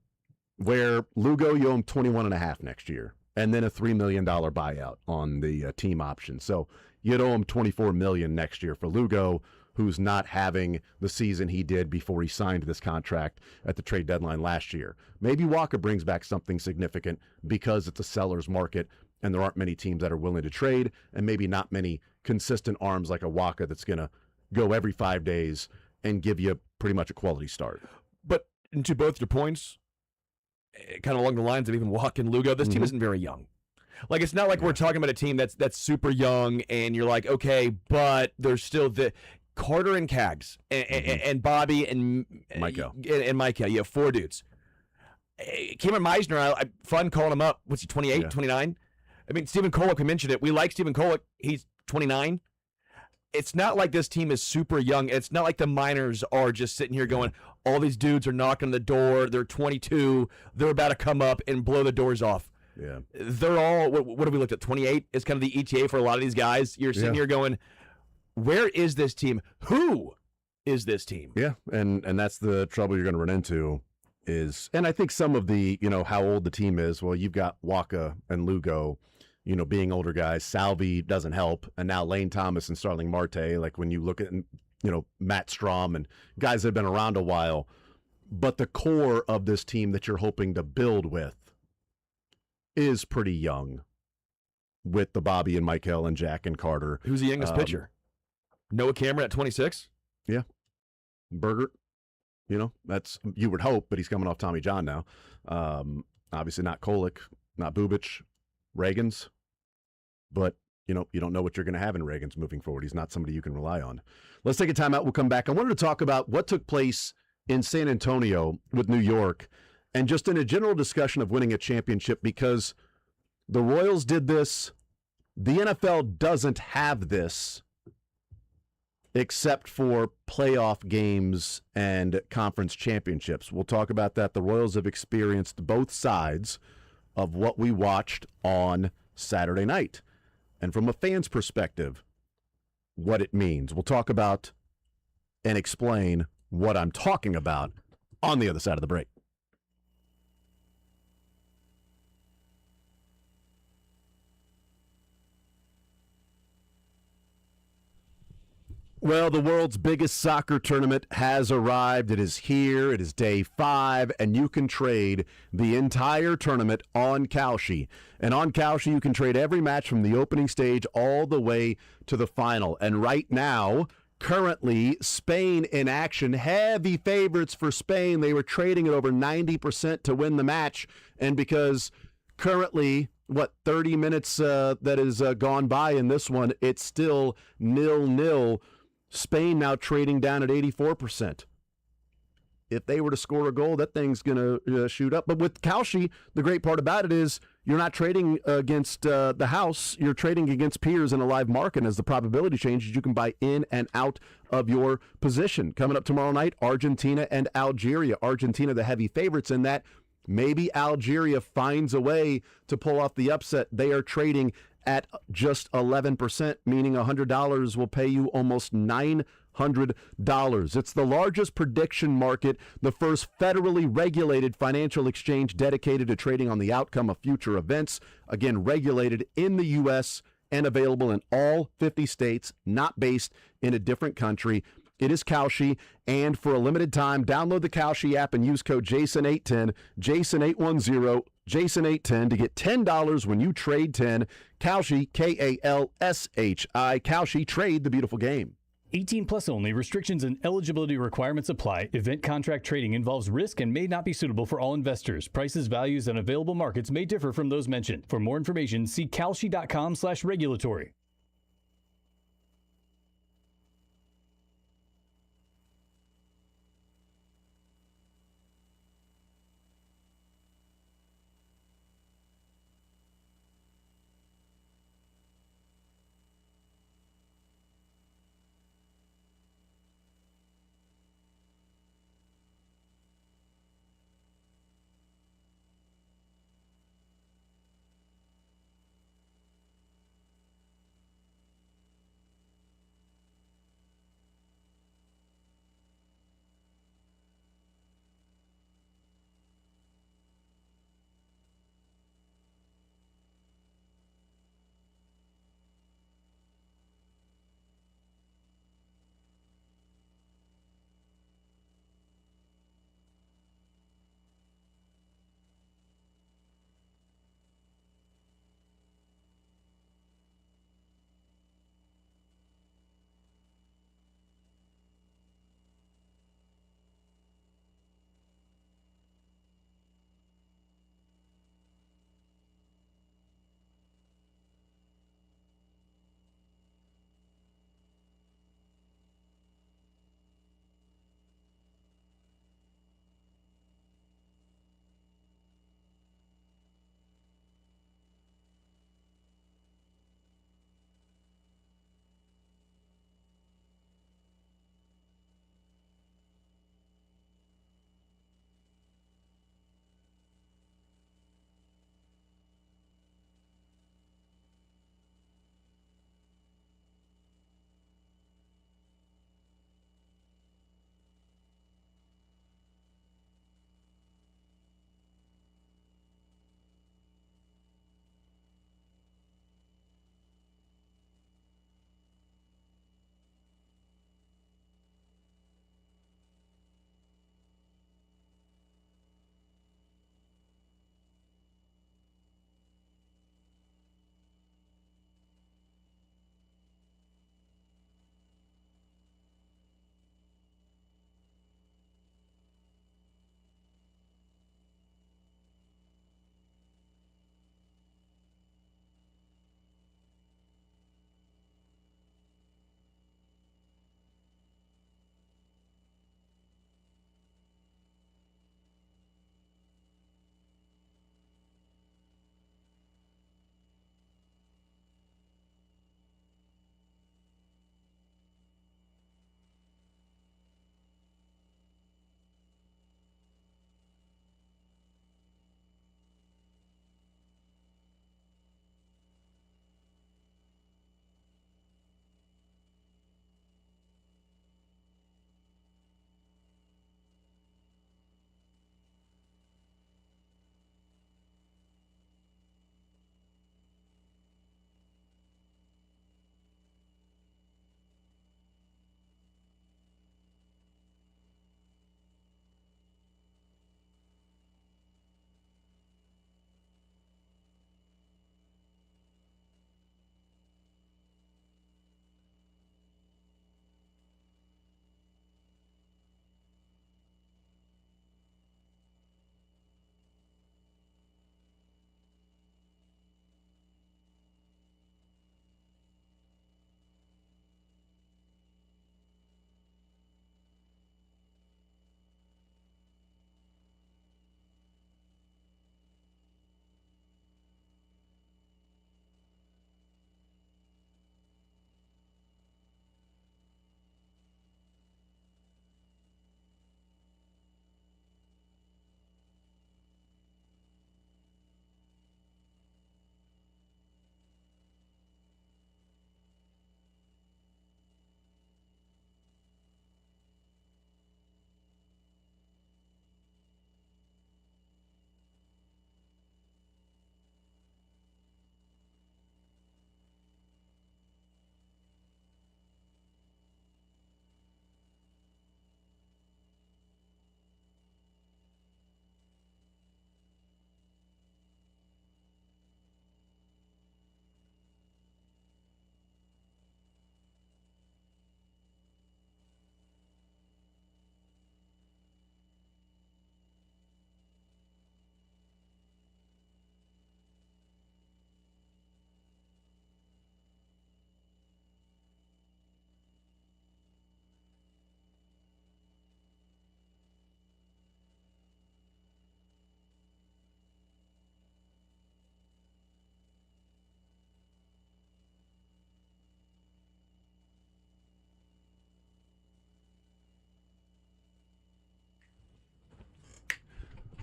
Where Lugo, you owe him $21.5 million next year, and then a $3 million buyout on the team option. So you'd owe him $24 million next year for Lugo, who's not having the season he did before he signed this contract at the trade deadline last year. Maybe Wacha brings back something significant because it's a seller's market and there aren't many teams that are willing to trade, and maybe not many consistent arms like a Wacha that's going to go every 5 days and give you pretty much a quality start. But to both your points, kind of along the lines of even Wacha and Lugo, this team isn't very young. Like, it's not like we're talking about a team that's super young and you're like, okay, but there's still the Carter and Cags and Bobby and Micah. And Micah. You have 4 dudes. Cameron Meisner, fun calling him up. What's he, 28, 29? I mean, Stephen Kolek, we mentioned it. We like Stephen Kolek. He's 29. It's not like this team is super young. It's not like the minors are just sitting here going, all these dudes are knocking on the door. They're 22. They're about to come up and blow the doors off. Yeah. They're all, what have we looked at? 28 is kind of the ETA for a lot of these guys. You're sitting here going, where is this team? Who is this team? Yeah, and that's the trouble you're going to run into is, and I think some of the, how old the team is, well, you've got Wacha and Lugo, being older guys. Salvi doesn't help, and now Lane Thomas and Starling Marte, like when you look at, Matt Strom and guys that have been around a while, but the core of this team that you're hoping to build with, is pretty young with the Bobby and Michael and Jack and Carter. Who's the youngest pitcher? Noah Cameron at 26? Yeah. Bergert. That's you would hope, but he's coming off Tommy John now. Obviously not Kolick, not Bubich, Reagans. But, you don't know what you're going to have in Reagans moving forward. He's not somebody you can rely on. Let's take a timeout. We'll come back. I wanted to talk about what took place in San Antonio with New York and just in a general discussion of winning a championship, because the Royals did this. The NFL doesn't have this except for playoff games and conference championships. We'll talk about that. The Royals have experienced both sides of what we watched on Saturday night. And from a fan's perspective, what it means. We'll talk about and explain what I'm talking about on the other side of the break. Well, the world's biggest soccer tournament has arrived. It is here. It is day 5, and you can trade the entire tournament on Kalshi. And on Kalshi, you can trade every match from the opening stage all the way to the final. And right now, currently, Spain in action. Heavy favorites for Spain. They were trading at over 90% to win the match. And because currently, 30 minutes that has gone by in this one, it's still 0-0. Spain now trading down at 84%. If they were to score a goal, that thing's going to shoot up. But with Kalshi, the great part about it is you're not trading against the house. You're trading against peers in a live market. As the probability changes, you can buy in and out of your position. Coming up tomorrow night, Argentina and Algeria. Argentina, the heavy favorites in that. Maybe Algeria finds a way to pull off the upset. They are trading at just 11%, meaning $100 will pay you almost $900. It's the largest prediction market, the first federally regulated financial exchange dedicated to trading on the outcome of future events. Again, regulated in the U.S. and available in all 50 states, not based in a different country. It is Kalshi, and for a limited time, download the Kalshi app and use code JASON810, JASON810, JASON810 to get $10 when you trade 10. Kalshi, K-A-L-S-H-I. Kalshi, trade the beautiful game. 18 plus only. Restrictions and eligibility requirements apply. Event contract trading involves risk and may not be suitable for all investors. Prices, values, and available markets may differ from those mentioned. For more information, see kalshi.com/regulatory.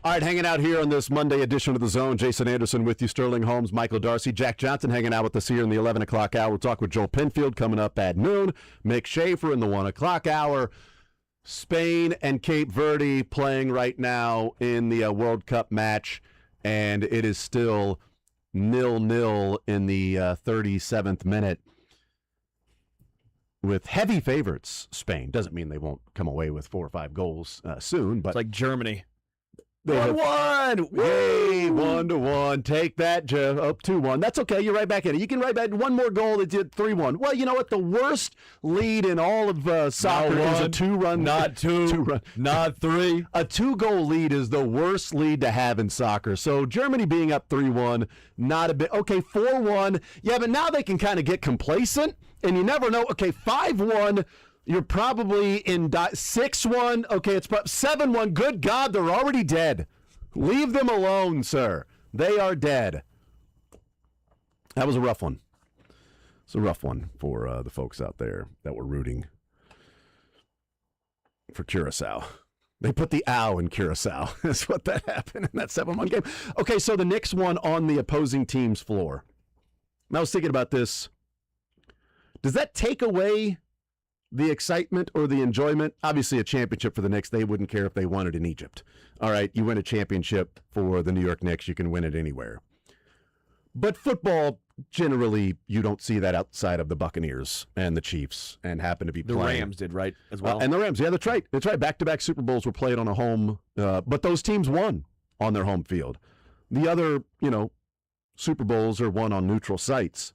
All right, hanging out here on this Monday edition of The Zone. Jason Anderson with you, Sterling Holmes, Michael Darcy, Jack Johnson hanging out with us here in the 11 o'clock hour. We'll talk with Joel Penfield coming up at noon. Mick Schaefer in the 1 o'clock hour. Spain and Cape Verde playing right now in the World Cup match, and it is still 0-0 in the 37th minute. With heavy favorites, Spain. Doesn't mean they won't come away with 4 or 5 goals soon, but It's like Germany. 1-1. Hey, 1-1. Take that, Joe. Up 2-1. That's okay. You're right back in it. You can write back one more goal. It did 3-1. Well, you know what? The worst lead in all of soccer is a 2-run. Not 2. 2-run. Not 3. A 2-goal lead is the worst lead to have in soccer. So Germany being up 3-1, not a bit. Okay, 4-1. Yeah, but now they can kind of get complacent, and you never know. Okay, 5-1. You're probably in 6-1. Okay, it's 7-1. Good God, they're already dead. Leave them alone, sir. They are dead. That was a rough one. It's a rough one for the folks out there that were rooting for Curacao. They put the ow in Curacao. That's what that happened in that 7-1 game. Okay, so the Knicks won on the opposing team's floor. And I was thinking about this. Does that take away the excitement or the enjoyment? Obviously, a championship for the Knicks, they wouldn't care if they won it in Egypt. All right, you win a championship for the New York Knicks, you can win it anywhere. But football, generally, you don't see that outside of the Buccaneers and the Chiefs and happen to be The playing. Rams did, right, as well? And the Rams, yeah, that's right. That's right. Back-to-back Super Bowls were played on a home, but those teams won on their home field. The other, Super Bowls are won on neutral sites.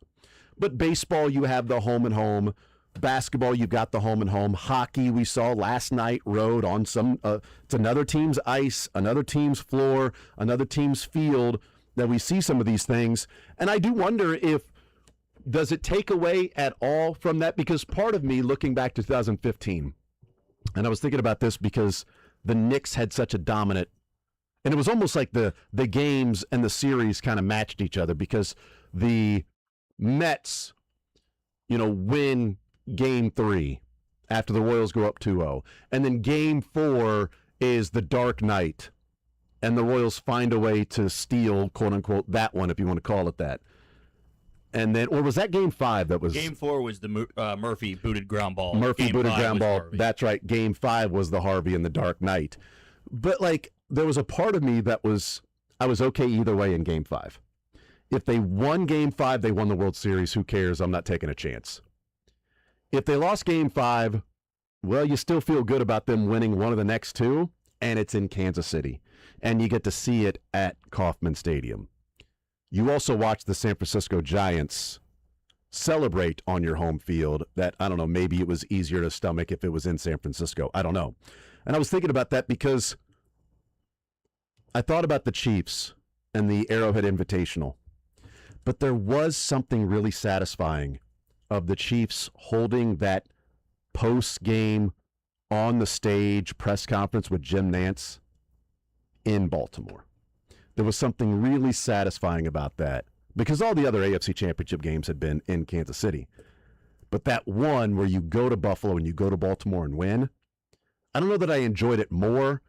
But baseball, you have the home and home. Basketball, you've got the home and home. Hockey, we saw last night, rode on some, it's another team's ice, another team's floor, another team's field that we see some of these things. And I do wonder does it take away at all from that? Because part of me, looking back to 2015, and I was thinking about this because the Knicks had such a dominant, and it was almost like the games and the series kind of matched each other because the Mets, win Game 3 after the Royals go up 2-0. And then Game 4 is the dark night. And the Royals find a way to steal, quote unquote, that one, if you want to call it that. And then, or was that Game 5 that was? Game 4 was the Murphy booted ground ball. Murphy Game booted 5 ground was ball. Harvey. That's right. Game 5 was the Harvey and the dark night. But there was a part of me that I was okay either way in Game 5. If they won Game 5, they won the World Series. Who cares? I'm not taking a chance. If they lost Game 5, well, you still feel good about them winning one of the next 2, and it's in Kansas City. And you get to see it at Kauffman Stadium. You also watch the San Francisco Giants celebrate on your home field that, I don't know, maybe it was easier to stomach if it was in San Francisco. I don't know. And I was thinking about that because I thought about the Chiefs and the Arrowhead Invitational. But there was something really satisfying of the Chiefs holding that post-game on the stage press conference with Jim Nantz in Baltimore. There was something really satisfying about that because all the other AFC Championship games had been in Kansas City. But that one where you go to Buffalo and you go to Baltimore and win, I don't know that I enjoyed it more,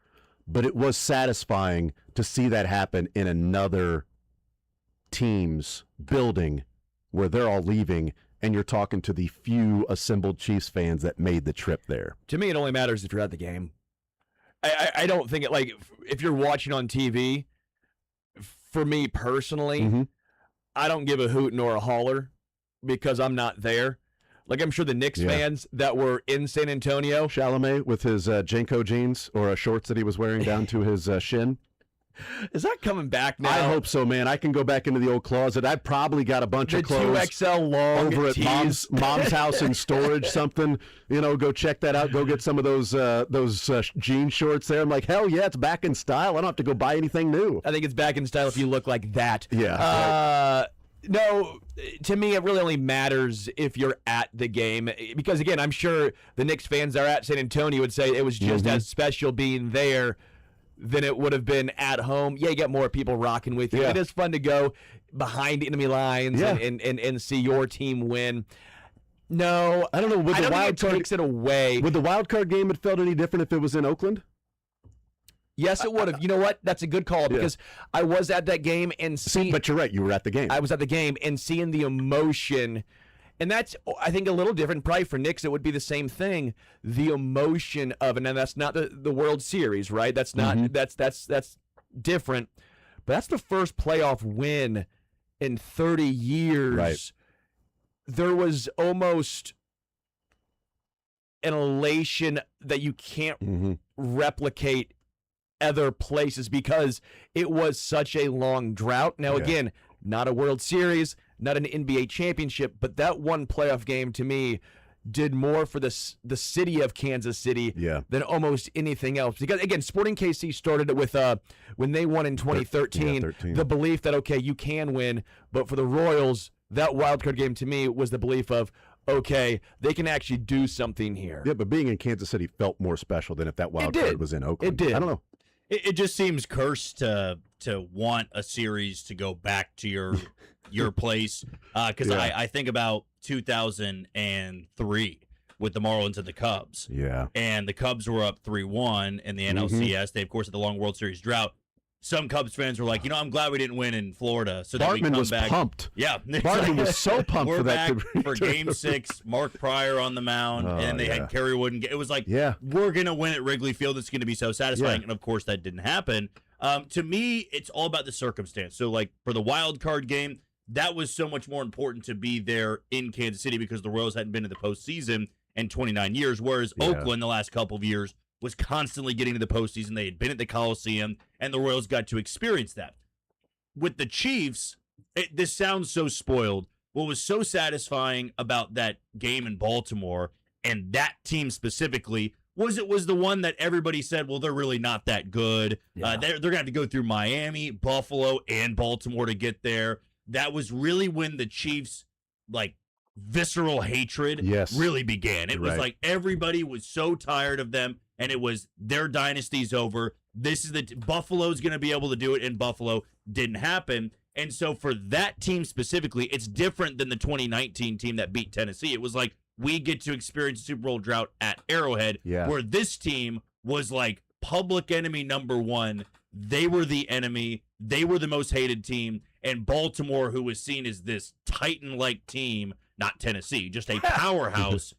but it was satisfying to see that happen in another team's building where they're all leaving and you're talking to the few assembled Chiefs fans that made the trip there. To me, it only matters if you're at the game. I don't think it, if you're watching on TV, for me personally, I don't give a hoot nor a holler because I'm not there. I'm sure the Knicks fans that were in San Antonio. Chalamet with his Jenko jeans or shorts that he was wearing down to his shin. Is that coming back now? I hope so, man. I can go back into the old closet. I've probably got a bunch of clothes 2XL long over at tees. mom's house in storage. Something, go check that out. Go get some of those jean shorts there. I'm like, hell yeah, it's back in style. I don't have to go buy anything new. I think it's back in style if you look like that. Yeah. No, to me, it really only matters if you're at the game. Because, again, I'm sure the Knicks fans that are at San Antonio would say it was just as special being there than it would have been at home. Yeah, you get more people rocking with you. Yeah. It is fun to go behind enemy lines and see your team win. No, I don't know. I don't think it takes it away. Would the wild card game have felt any different if it was in Oakland? Yes, it would have. You know what? That's a good call because I was at that game and but you're right. You were at the game. I was at the game and seeing the emotion. And that's, I think, a little different. Probably for Knicks, it would be the same thing. The emotion of it, and that's not the World Series, right? That's not that's different. But that's the first playoff win in 30 years. Right. There was almost an elation that you can't replicate other places because it was such a long drought. Now, again, not a World Series, not an NBA championship, but that one playoff game to me did more for the city of Kansas City than almost anything else. Because, again, Sporting KC started it with when they won in 2013, the belief that, okay, you can win. But for the Royals, that wildcard game to me was the belief of, okay, they can actually do something here. Yeah, but being in Kansas City felt more special than if that wildcard was in Oakland. It did. I don't know. It just seems cursed to want a series to go back to your place because I think about 2003 with the Marlins and the Cubs. Yeah. And the Cubs were up 3-1 in the NLCS. They, of course, had the long World Series drought. Some Cubs fans were like, I'm glad we didn't win in Florida. So that we come was back. Pumped. Yeah. Bartman was so pumped we're for that. Back for Game 6, Mark Pryor on the mound, and they had Kerry Wood. It was like, we're going to win at Wrigley Field. It's going to be so satisfying. And, of course, that didn't happen. To me, it's all about the circumstance. So, like, for the wild card game, that was so much more important to be there in Kansas City because the Royals hadn't been in the postseason in 29 years, whereas Oakland the last couple of years was constantly getting to the postseason. They had been at the Coliseum, and the Royals got to experience that. With the Chiefs, this sounds so spoiled. What was so satisfying about that game in Baltimore and that team specifically was it was the one that everybody said, well, they're really not that good. They're going to have to go through Miami, Buffalo, and Baltimore to get there. That was really when the Chiefs, visceral hatred really began. It was like everybody was so tired of them, and it was their dynasty's over. This is Buffalo's going to be able to do it, and Buffalo didn't happen. And so for that team specifically, it's different than the 2019 team that beat Tennessee. It was like we get to experience Super Bowl drought at Arrowhead, where this team was like public enemy number one. They were the enemy. They were the most hated team. And Baltimore, who was seen as this Titan-like team, not Tennessee, just a powerhouse.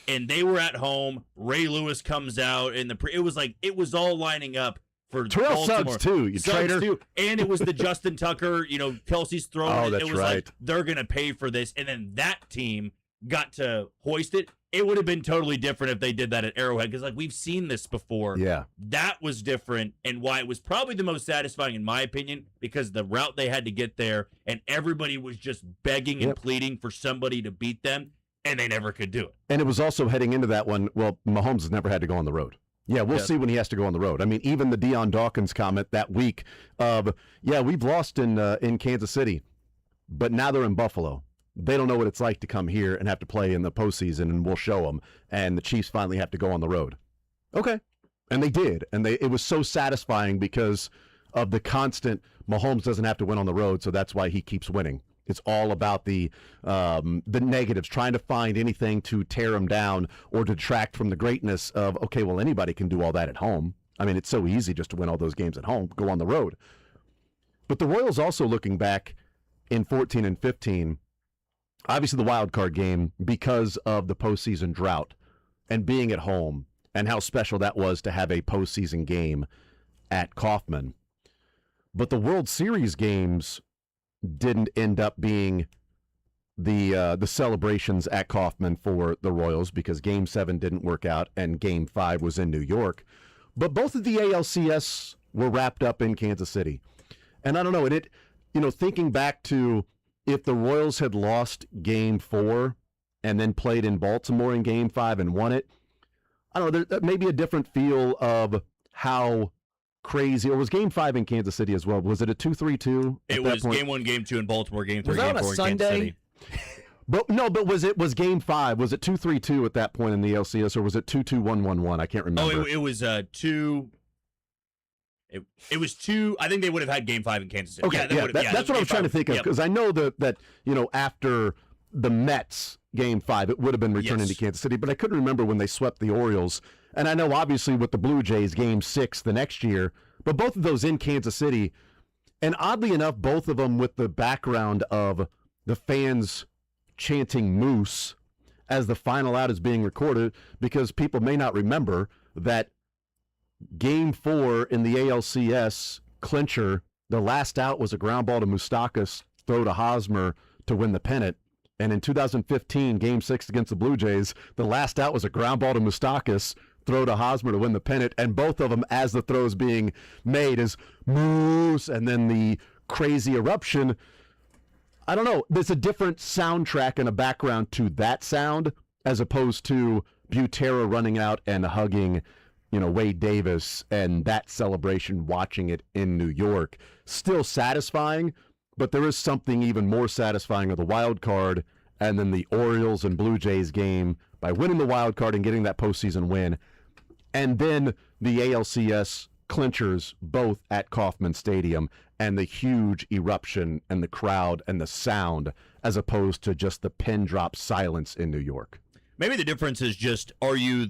And they were at home. Ray Lewis comes out, and it was all lining up for Terrell Baltimore. Suggs too, you traitor. Too. And it was the Justin Tucker, Kelsey's throwing. Oh, that's it was right. like they're gonna pay for this, and then that team got to hoist it. It would have been totally different if they did that at Arrowhead because we've seen this before. Yeah, that was different, and why it was probably the most satisfying in my opinion because the route they had to get there, and everybody was just begging and pleading for somebody to beat them. And they never could do it. And it was also heading into that one, well, Mahomes has never had to go on the road. Yeah, we'll see when he has to go on the road. I mean, even the Deion Dawkins comment that week of, we've lost in Kansas City, but now they're in Buffalo. They don't know what it's like to come here and have to play in the postseason, and we'll show them. And the Chiefs finally have to go on the road. Okay. And they did. And it was so satisfying because of the constant, Mahomes doesn't have to win on the road, so that's why he keeps winning. It's all about the negatives, trying to find anything to tear them down or detract from the greatness of, okay, well, anybody can do all that at home. I mean, it's so easy just to win all those games at home, go on the road. But the Royals also looking back in 14 and 15, obviously the wild card game because of the postseason drought and being at home and how special that was to have a postseason game at Kauffman. But the World Series games didn't end up being the celebrations at Kauffman for the Royals because Game 7 didn't work out and Game 5 was in New York. But both of the ALCS were wrapped up in Kansas City. And I don't know, thinking back to if the Royals had lost Game 4 and then played in Baltimore in Game 5 and won it, I don't know, there may be a different feel of how crazy, or was Game 5 in Kansas City as well? Was it a 2-3-2? It was Game 1, Game 2 in Baltimore, Game 3, was that Game 4 on a in Sunday? Kansas City. But was Game 5? Was it 2-3-2 at that point in the LCS, or was it 2-2-1-1-1? I can't remember. Oh, it was 2. It was 2. I think they would have had Game 5 in Kansas City. Okay, that's what I was trying to think of because I know that after the Mets Game 5, it would have been returned into Kansas City, but I couldn't remember when they swept the Orioles And I know obviously with the Blue Jays, Game 6 the next year, but both of those in Kansas City, and oddly enough, both of them with the background of the fans chanting Moose as the final out is being recorded, because people may not remember that Game 4 in the ALCS clincher, the last out was a ground ball to Moustakas, throw to Hosmer to win the pennant. And in 2015, Game 6 against the Blue Jays, the last out was a ground ball to Moustakas, throw to Hosmer to win the pennant. And both of them, as the throw's being made, is Moose, and then the crazy eruption. I don't know. There's a different soundtrack and a background to that sound as opposed to Butera running out and hugging, Wade Davis and that celebration, watching it in New York. Still satisfying, but there is something even more satisfying of the wild card and then the Orioles and Blue Jays game by winning the wild card and getting that postseason win. And then the ALCS clinchers both at Kauffman Stadium and the huge eruption and the crowd and the sound as opposed to just the pin drop silence in New York. Maybe the difference is just, are you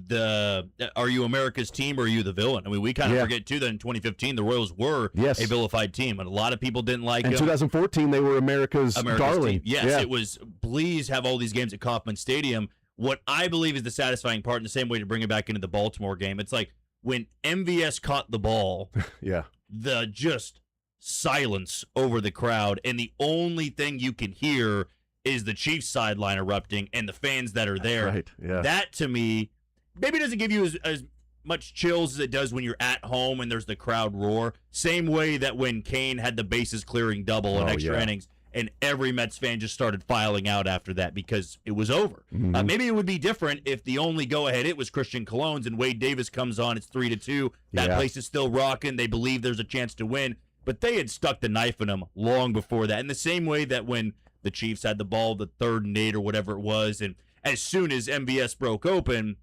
America's team or are you the villain? I mean, we kind of forget, too, that in 2015, the Royals were a vilified team, and a lot of people didn't like them. In 2014, they were America's darling. Team. Yes, it was, please have all these games at Kauffman Stadium. What I believe is the satisfying part, in the same way to bring it back into the Baltimore game, it's like when MVS caught the ball, the just silence over the crowd, and the only thing you can hear is the Chiefs sideline erupting and the fans that are there. Right, yeah. That, to me, maybe doesn't give you as much chills as it does when you're at home and there's the crowd roar. Same way that when Kane had the bases clearing double in extra innings, and every Mets fan just started filing out after that because it was over. Mm-hmm. Maybe it would be different if the only go-ahead hit was Christian Cologne's and Wade Davis comes on, it's 3-2. That place is still rocking. They believe there's a chance to win. But they had stuck the knife in them long before that. In the same way that when the Chiefs had the ball, the 3rd and 8 or whatever it was, and as soon as MVS broke open,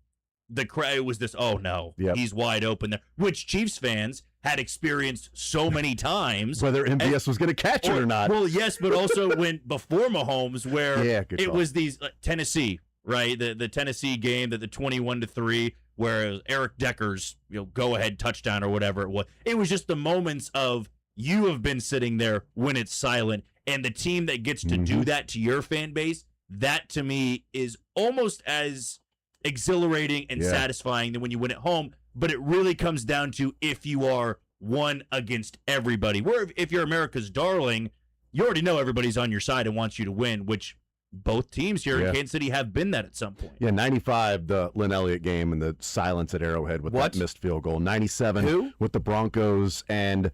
the crowd was this, oh no, he's wide open there, which Chiefs fans had experienced so many times. Whether MVS was going to catch it or not. Well, yes, but also before Mahomes, where it was these Tennessee, right? The Tennessee game, the 21-3, where Eric Decker's go-ahead touchdown or whatever it was. It was just the moments of you have been sitting there when it's silent, and the team that gets to do that to your fan base, that to me is almost as exhilarating and satisfying than when you win at home. But it really comes down to if you are one against everybody. Where if you're America's darling, you already know everybody's on your side and wants you to win, which both teams here in Kansas City have been that at some point. Yeah, 95, the Lynn Elliott game and the silence at Arrowhead with that missed field goal. 97 with the Broncos and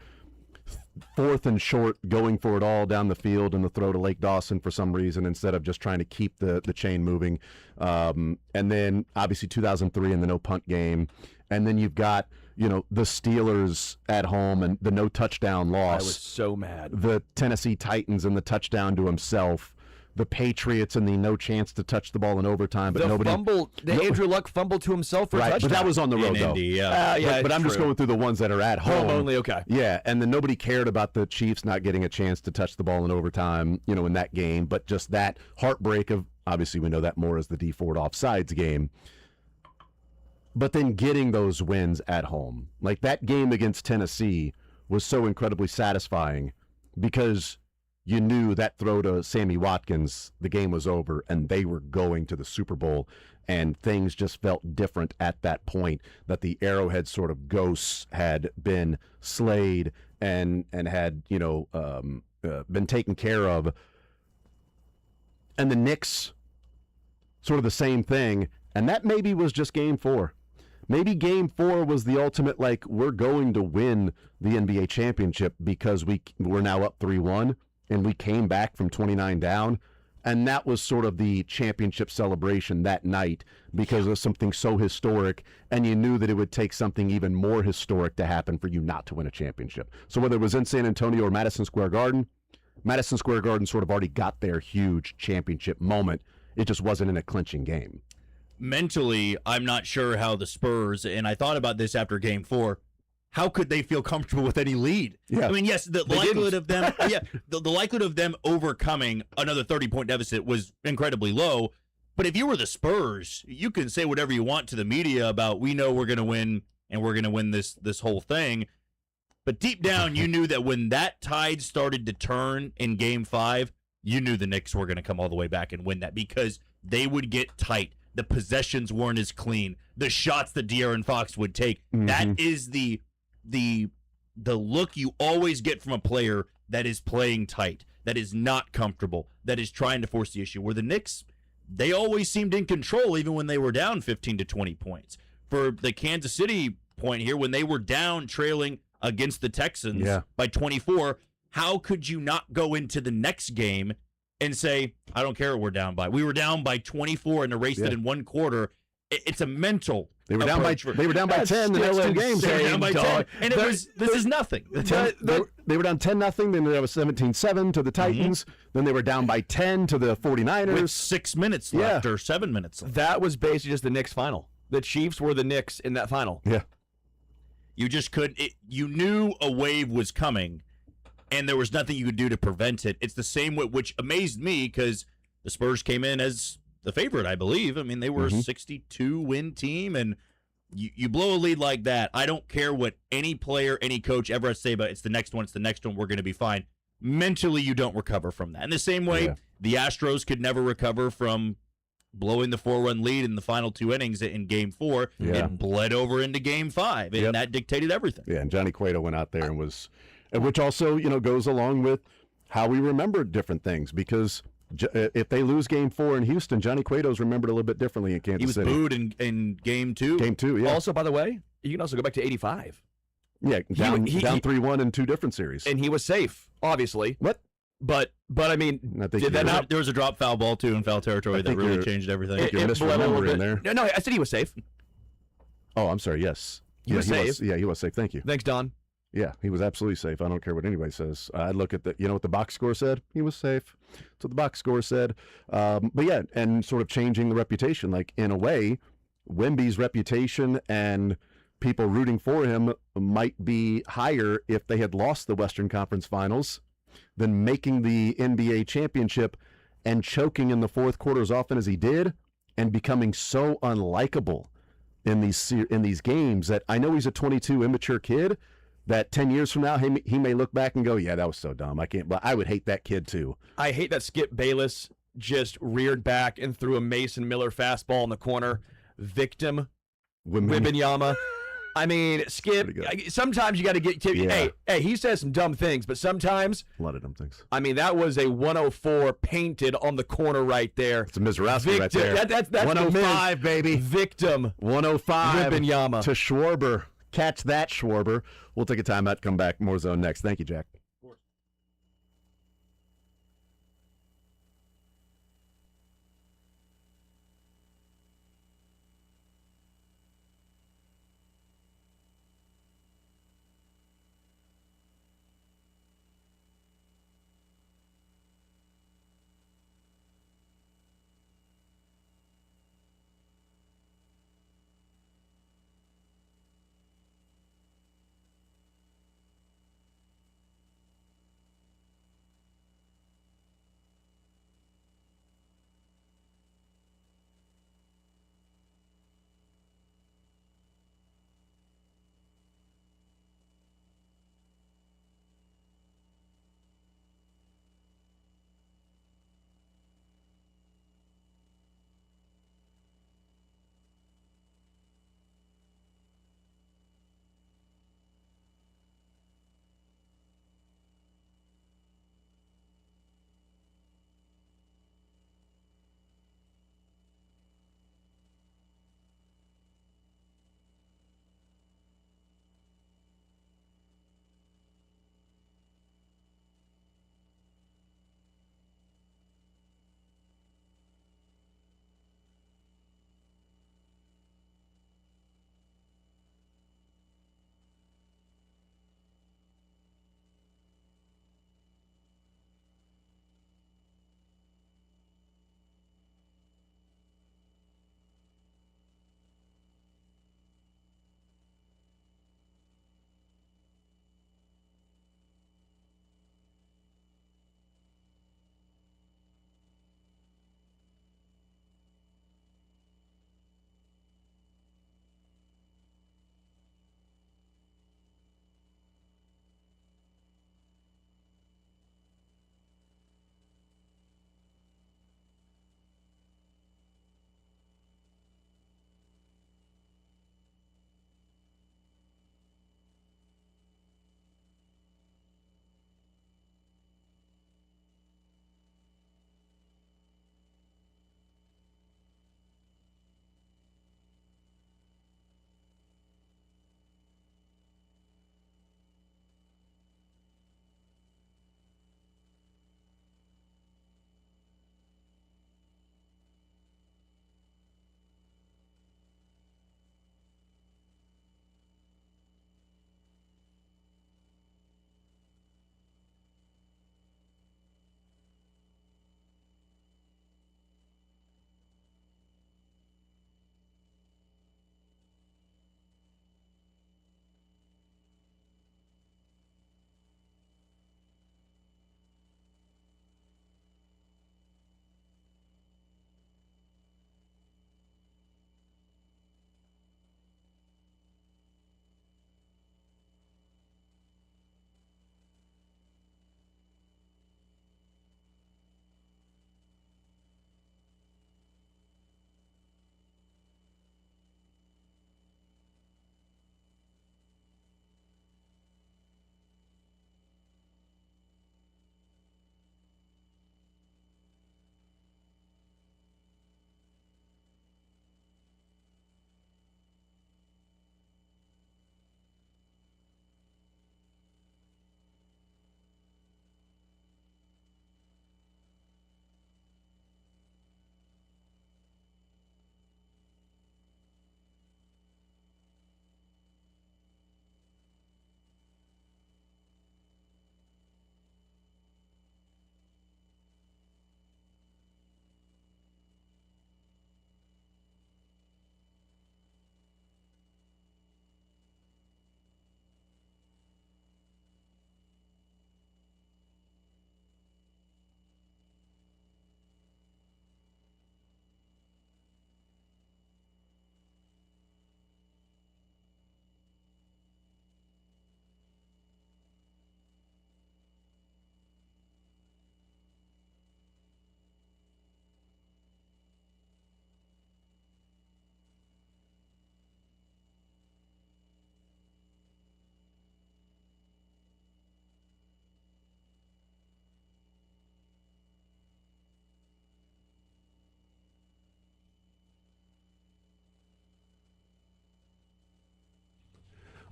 4th and short, going for it all down the field and the throw to Lake Dawson for some reason instead of just trying to keep the chain moving. And then obviously 2003 in the no punt game. And then you've got, the Steelers at home and the no touchdown loss. I was so mad. The Tennessee Titans and the touchdown to himself. The Patriots and the no chance to touch the ball in overtime, but nobody. Andrew Luck fumbled to himself for a touchdown. But that was on the road, though. Indy, but I'm just going through the ones that are at home. Only, okay. Yeah, and then nobody cared about the Chiefs not getting a chance to touch the ball in overtime, in that game. But just that heartbreak of, obviously we know that more as the D Ford offsides game. But then getting those wins at home. Like that game against Tennessee was so incredibly satisfying because you knew that throw to Sammy Watkins, the game was over, and they were going to the Super Bowl, and things just felt different at that point, that the Arrowhead sort of ghosts had been slayed and had, been taken care of. And the Knicks, sort of the same thing, and that maybe was just Game 4. Maybe Game 4 was the ultimate, we're going to win the NBA championship because we're now up 3-1. And we came back from 29 down, and that was sort of the championship celebration that night because of something so historic, and you knew that it would take something even more historic to happen for you not to win a championship. So whether it was in San Antonio or Madison Square Garden sort of already got their huge championship moment. It just wasn't in a clinching game. Mentally, I'm not sure how the Spurs, and I thought about this after Game 4, how could they feel comfortable with any lead? Yeah. I mean, yes, the likelihood of them, the likelihood of them overcoming another 30-point deficit was incredibly low. But if you were the Spurs, you can say whatever you want to the media about we know we're going to win and we're going to win this whole thing. But deep down, you knew that when that tide started to turn in Game 5, you knew the Knicks were going to come all the way back and win that because they would get tight. The possessions weren't as clean. The shots that De'Aaron Fox would take. That is the look you always get from a player that is playing tight, that is not comfortable, that is trying to force the issue. Where the Knicks, they always seemed in control even when they were down 15 to 20 points. For the Kansas City point here, when they were down trailing against the Texans by 24, how could you not go into the next game and say, I don't care what we're down by. We were down by 24 and erased it in one quarter. It's a mental. They were down by 10 the next two games. They were down by 10. And this is nothing. They were down 10-0. Then they was 17-7 to the Titans. Then they were down by 10 to the 49ers. With 6 minutes left or 7 minutes left. That was basically just the Knicks final. The Chiefs were the Knicks in that final. Yeah. You just couldn't. You knew a wave was coming, and there was nothing you could do to prevent it. It's the same way, which amazed me because the Spurs came in as the favorite, I believe. I mean, they were a 62-win team, and you blow a lead like that. I don't care what any player, any coach ever has to say about it. It's the next one, we're going to be fine. Mentally, you don't recover from that. In the same way, the Astros could never recover from blowing the 4-run lead in the final 2 innings in Game 4. It bled over into Game 5, and that dictated everything. Yeah, and Johnny Cueto went out there and was, which also, goes along with how we remember different things, because if they lose Game 4 in Houston, Johnny Cueto's remembered a little bit differently in Kansas City. He was booed in Game 2. Game 2, yeah. Also, by the way, you can also go back to 85. Yeah, down 3-1 in 2 different series. And he was safe, obviously. What? But I mean, did that not? There was a drop foul ball too in foul territory that really changed everything. You're misremembering there. No, I said he was safe. Oh, I'm sorry. Yes, he was safe. He was safe. Thank you. Thanks, Don. Yeah, he was absolutely safe. I don't care what anybody says. I look at the, what the box score said? He was safe. That's what the box score said. But yeah, and sort of changing the reputation. Like, in a way, Wemby's reputation and people rooting for him might be higher if they had lost the Western Conference Finals than making the NBA championship and choking in the fourth quarter as often as he did and becoming so unlikable in these games that I know he's a 22 immature kid that 10 years from now he may look back and go, yeah, that was so dumb. I would hate that kid too. I hate that Skip Bayless just reared back and threw a Mason Miller fastball in the corner. Victim Wembanyama. I mean, Skip, sometimes you got to get hey, he says some dumb things, but sometimes a lot of dumb things. I mean, that was a 104 painted on the corner right there. It's a Mizrachi right there. That's 105, baby. Victim 105 Wembanyama to Schwarber. Catch that, Schwarber. We'll take a timeout, come back. More Zone next. Thank you, Jack.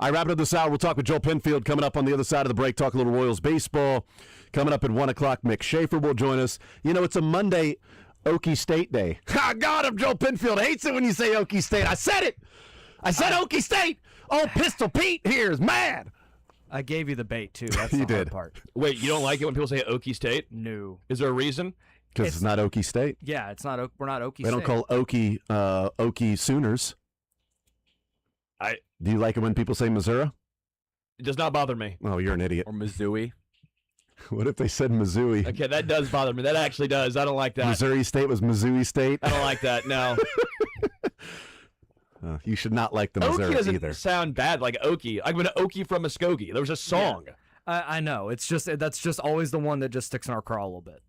I wrap it up this hour. We'll talk with Joel Penfield coming up on the other side of the break. Talk a little Royals baseball. Coming up at 1 o'clock, Mick Schaefer will join us. You know, it's a Monday Okie State day. God, I'm Joel Penfield. Hates it when you say Okie State. I said it. I said Okie State. Oh, Pistol Pete here is mad. I gave you the bait, too. That's You the hard did. part. Wait, you don't like it when people say Okie State? No. Is there a reason? Because it's not Okie State. Yeah, it's not. We're not Okie They don't State. call Okie Sooners. Do you like it when people say Missouri? It does not bother me. Oh, you're an idiot. Or Missouri. What if they said Missouri? Okay, that does bother me. That actually does. I don't like that. Missouri State was Missouri State. I don't like that. No. You should not like the Okie Missouri doesn't either. sound bad like Okie. Like when Okie from Muskogee. There was a song. Yeah. I know. It's just that's just always the one that just sticks in our craw a little bit.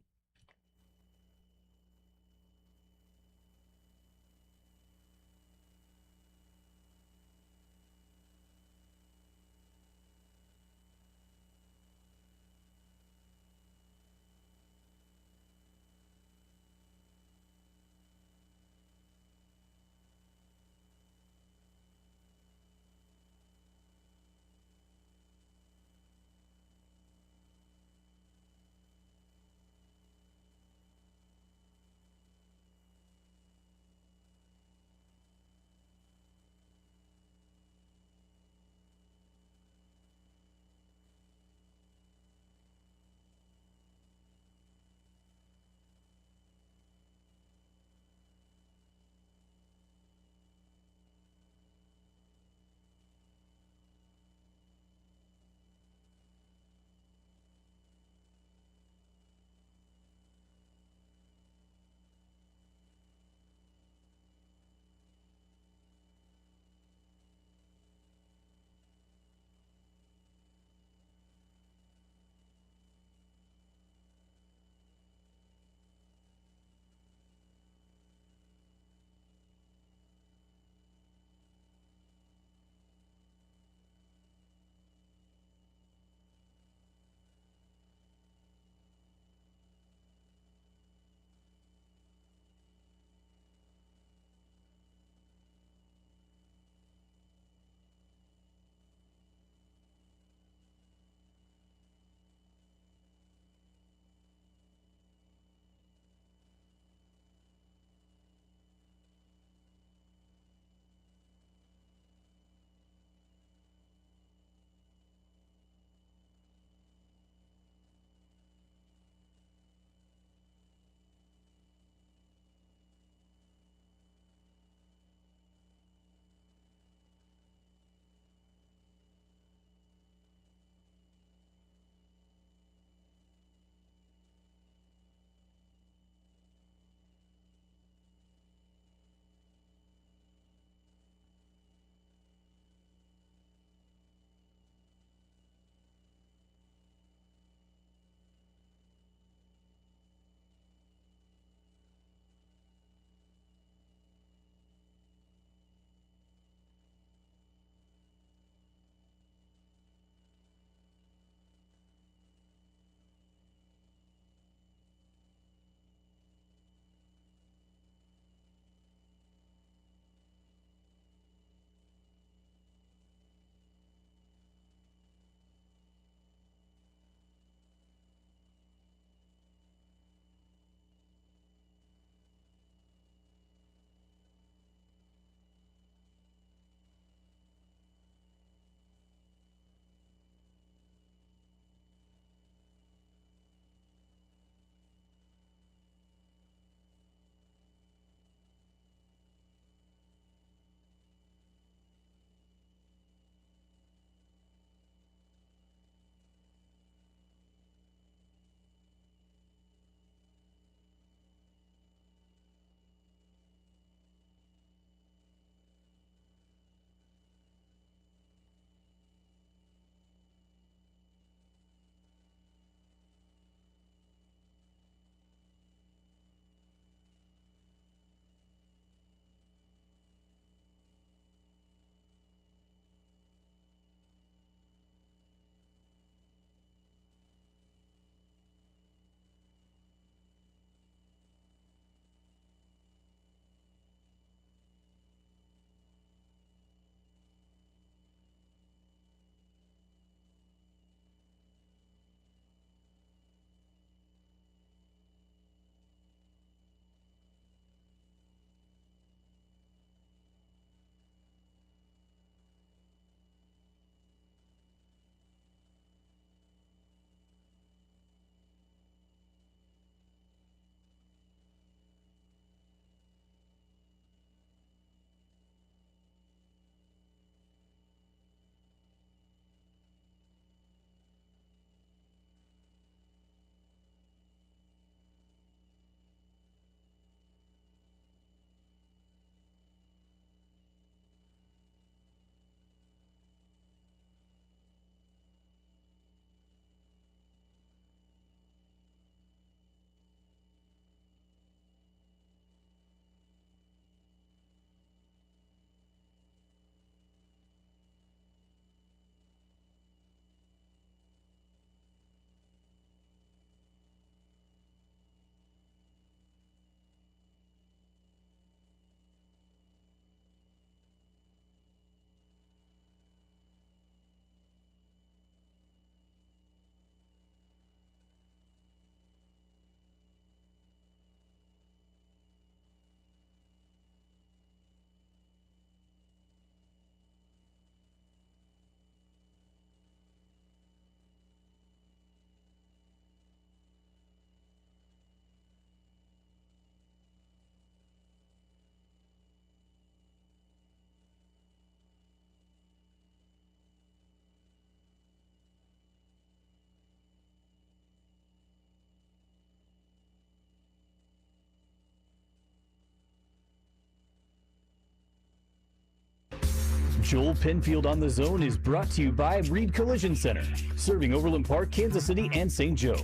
Joel Penfield on the Zone is brought to you by Reed Collision Center, serving Overland Park, Kansas City, and St. Joe.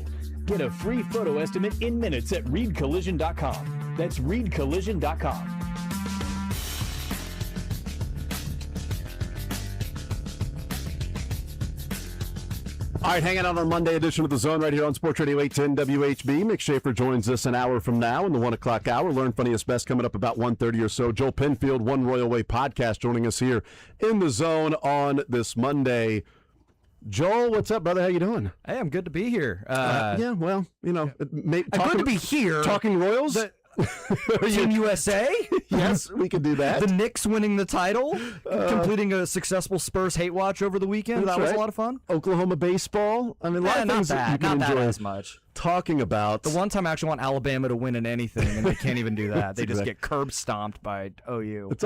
Get a free photo estimate in minutes at reedcollision.com. That's reedcollision.com. All right, hanging out on Monday edition of The Zone right here on Sports Radio 810 WHB. Mick Schaefer joins us an hour from now in the 1 o'clock hour. Learn Funniest Best coming up about 1:30 or so. Joel Penfield, One Royal Way podcast, joining us here in The Zone on this Monday. Joel, what's up, brother? How you doing? Hey, I'm good to be here. Yeah, well, you know, Good to be here. Talking Royals? Team USA? Yes, we could do that. The Knicks winning the title, completing a successful Spurs hate watch over the weekend. That was a lot of fun. Oklahoma baseball. I mean, a lot of things that you can not enjoy that as much. Talking about. The one time I actually want Alabama to win in anything, and they can't even do that. They just get curb stomped by OU. It's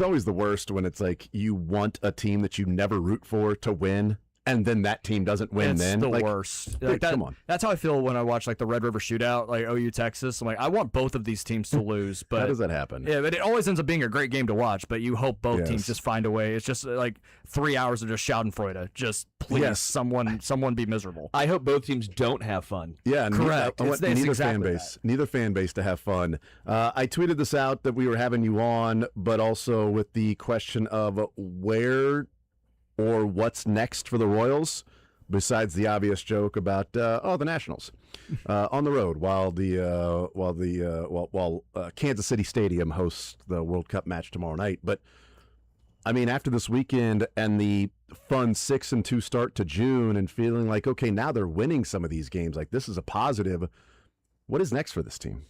always the worst when it's like you want a team that you never root for to win, and then that team doesn't win. It's the worst. Like come on. That's how I feel when I watch like the Red River Shootout, like OU Texas. I'm like, I want both of these teams to lose, but how does that happen? Yeah, but it always ends up being a great game to watch. But you hope both teams just find a way. It's just like 3 hours of just Schadenfreude. Just please, someone be miserable. I hope both teams don't have fun. Yeah, correct. I want neither fan base to have fun. I tweeted this out that we were having you on, but also with the question of where or what's next for the Royals. Besides the obvious joke about the Nationals on the road while Kansas City Stadium hosts the World Cup match tomorrow night. But I mean, after this weekend and the fun 6-2 start to June, and feeling like okay, now they're winning some of these games. Like this is a positive. What is next for this team?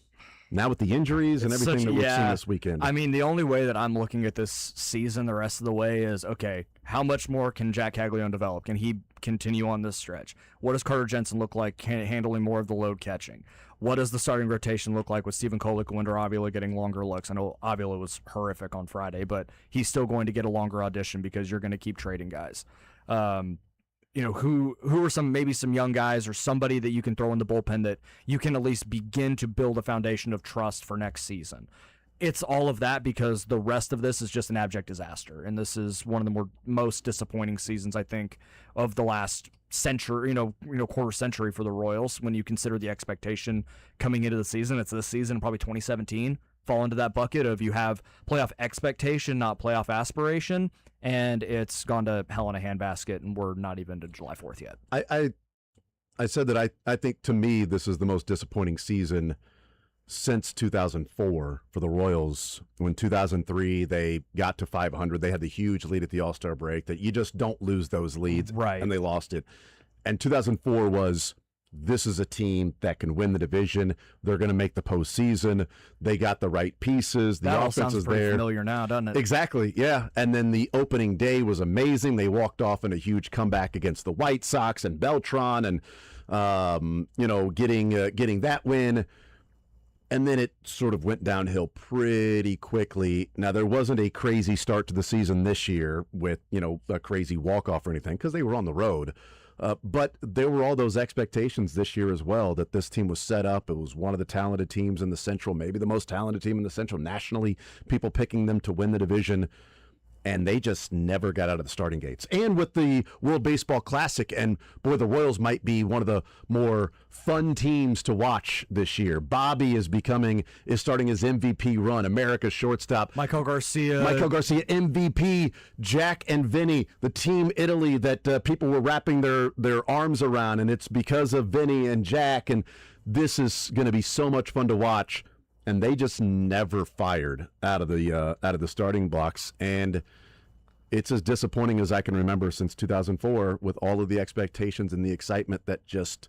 Now with the injuries and everything that we've seen this weekend. I mean, the only way that I'm looking at this season the rest of the way is, okay, how much more can Jack Caglione develop? Can he continue on this stretch? What does Carter Jensen look like handling more of the load catching? What does the starting rotation look like with Stephen Kolek, Winder Avila getting longer looks? I know Avila was horrific on Friday, but he's still going to get a longer audition because you're going to keep trading guys. You know, who are some young guys or somebody that you can throw in the bullpen that you can at least begin to build a foundation of trust for next season. It's all of that because the rest of this is just an abject disaster, and this is one of the most disappointing seasons I think of the last century, quarter century for the Royals. When you consider the expectation coming into the season, it's this season, probably 2017. Fall into that bucket of you have playoff expectation, not playoff aspiration, and it's gone to hell in a handbasket, and we're not even to July 4th yet. I said that I think to me this is the most disappointing season since 2004 for the Royals. When 2003 they got to 500, they had the huge lead at the All-Star break that you just don't lose those leads, right? And they lost it. And 2004 was, this is a team that can win the division. They're going to make the postseason. They got the right pieces. The offense is there. Familiar now, doesn't it? Exactly, yeah. And then the opening day was amazing. They walked off in a huge comeback against the White Sox and Beltran, and getting that win. And then it sort of went downhill pretty quickly. Now, there wasn't a crazy start to the season this year with, a crazy walk-off or anything because they were on the road. But there were all those expectations this year as well that this team was set up. It was one of the talented teams in the Central, maybe the most talented team in the Central nationally, people picking them to win the division. And they just never got out of the starting gates. And with the World Baseball Classic, and boy, the Royals might be one of the more fun teams to watch this year. Bobby is starting his MVP run. America's shortstop. Michael Garcia, MVP. Jack and Vinny, the team Italy that people were wrapping their arms around, and it's because of Vinny and Jack. And this is going to be so much fun to watch. And they just never fired out of the starting blocks, and it's as disappointing as I can remember since 2004, with all of the expectations and the excitement that just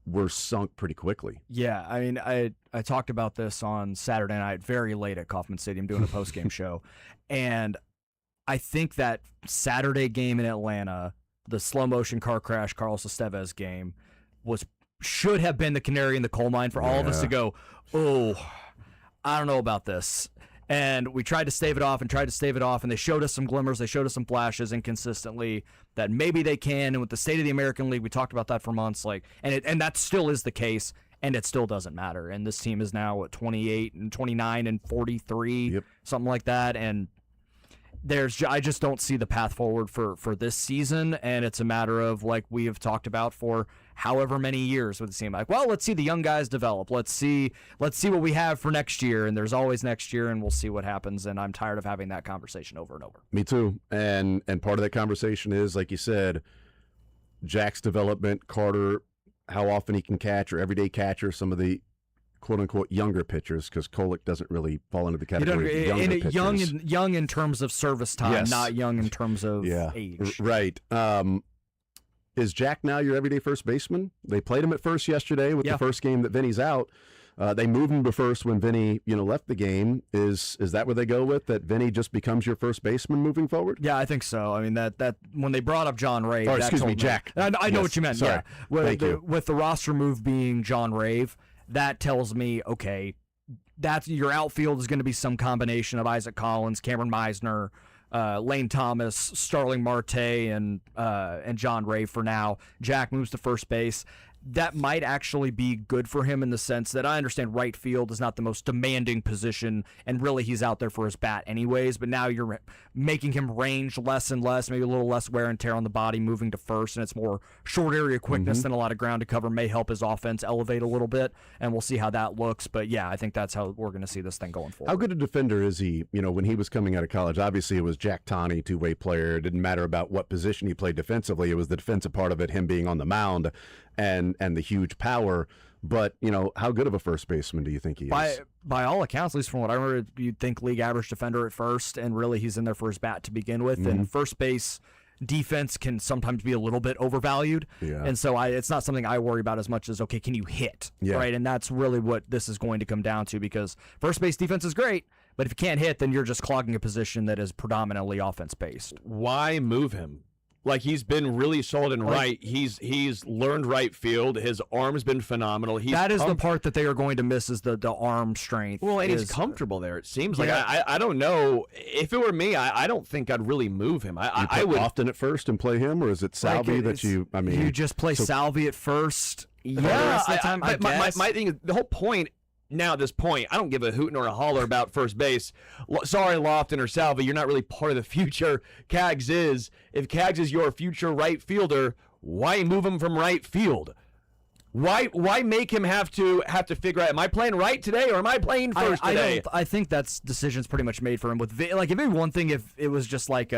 were sunk pretty quickly. Yeah, I mean, I talked about this on Saturday night, very late at Kauffman Stadium, doing a post-game show, and I think that Saturday game in Atlanta, the slow motion car crash Carlos Estevez game, should have been the canary in the coal mine for all of us to go, oh, I don't know about this. And we tried to stave it off, and they showed us some glimmers, they showed us some flashes inconsistently that maybe they can. And with the state of the American League, we talked about that for months, and that still is the case, and it still doesn't matter. And this team is now at 28 and 29 and 43, something like that, and I just don't see the path forward for this season, and it's a matter of, like we have talked about for however many years with the team. Like, well, let's see the young guys develop. Let's see what we have for next year, and there's always next year, and we'll see what happens. And I'm tired of having that conversation over and over. Me too. And part of that conversation is, like you said, Jack's development, Carter, how often he can catch, or everyday catcher, some of the quote-unquote younger pitchers, because Kolek doesn't really fall into the category of younger pitchers. Young in terms of service time, Yes. not young in terms of age. Right. Is Jack now your everyday first baseman? They played him at first yesterday with the first game that Vinny's out. They moved him to first when Vinny, left the game. Is that where they go with, that Vinny just becomes your first baseman moving forward? Yeah, I think so. I mean, that when they brought up John Rave, or excuse me, Jack. I know what you meant. Sorry. Yeah, Thank you. With the roster move being John Rave, that tells me, okay, that's your outfield is going to be some combination of Isaac Collins, Cameron Meisner, Lane Thomas, Starling Marte, and John Rave for now. Jack moves to first base. That might actually be good for him in the sense that I understand right field is not the most demanding position, and really he's out there for his bat anyways, but now you're making him range less and less, maybe a little less wear and tear on the body moving to first, and it's more short area quickness than a lot of ground to cover, may help his offense elevate a little bit, and we'll see how that looks. But yeah, I think that's how we're going to see this thing going forward. How good a defender is he? When he was coming out of college, obviously it was Jack Taney, two-way player. It didn't matter about what position he played defensively. It was the defensive part of it, him being on the mound and the huge power. But, how good of a first baseman do you think he is? By all accounts, at least from what I remember, you'd think league average defender at first, and really he's in there for his bat to begin with. And first base defense can sometimes be a little bit overvalued. Yeah. And so it's not something I worry about as much as, okay, can you hit? Yeah. Right? And that's really what this is going to come down to, because first base defense is great, but if you can't hit, then you're just clogging a position that is predominantly offense-based. Why move him? Like, he's been really solid in right. He's learned right field. His arm's been phenomenal. That is the part that they are going to miss, is the arm strength. Well, and he's comfortable there. It seems like I don't know. If it were me, I don't think I'd really move him. I would often at first and play him, or is it Salvi that you? I mean, you just play Salvi at first. Yeah, the rest of the time, I guess. My thing is, the whole point. Now, at this point, I don't give a hoot nor a holler about first base. Sorry, Lofton or Salvi, you're not really part of the future. Kaggs is. If Kaggs is your future right fielder, why move him from right field? Why make him have to figure out, am I playing right today or am I playing first today? I think that's decision's pretty much made for him. It'd be one thing if it was just like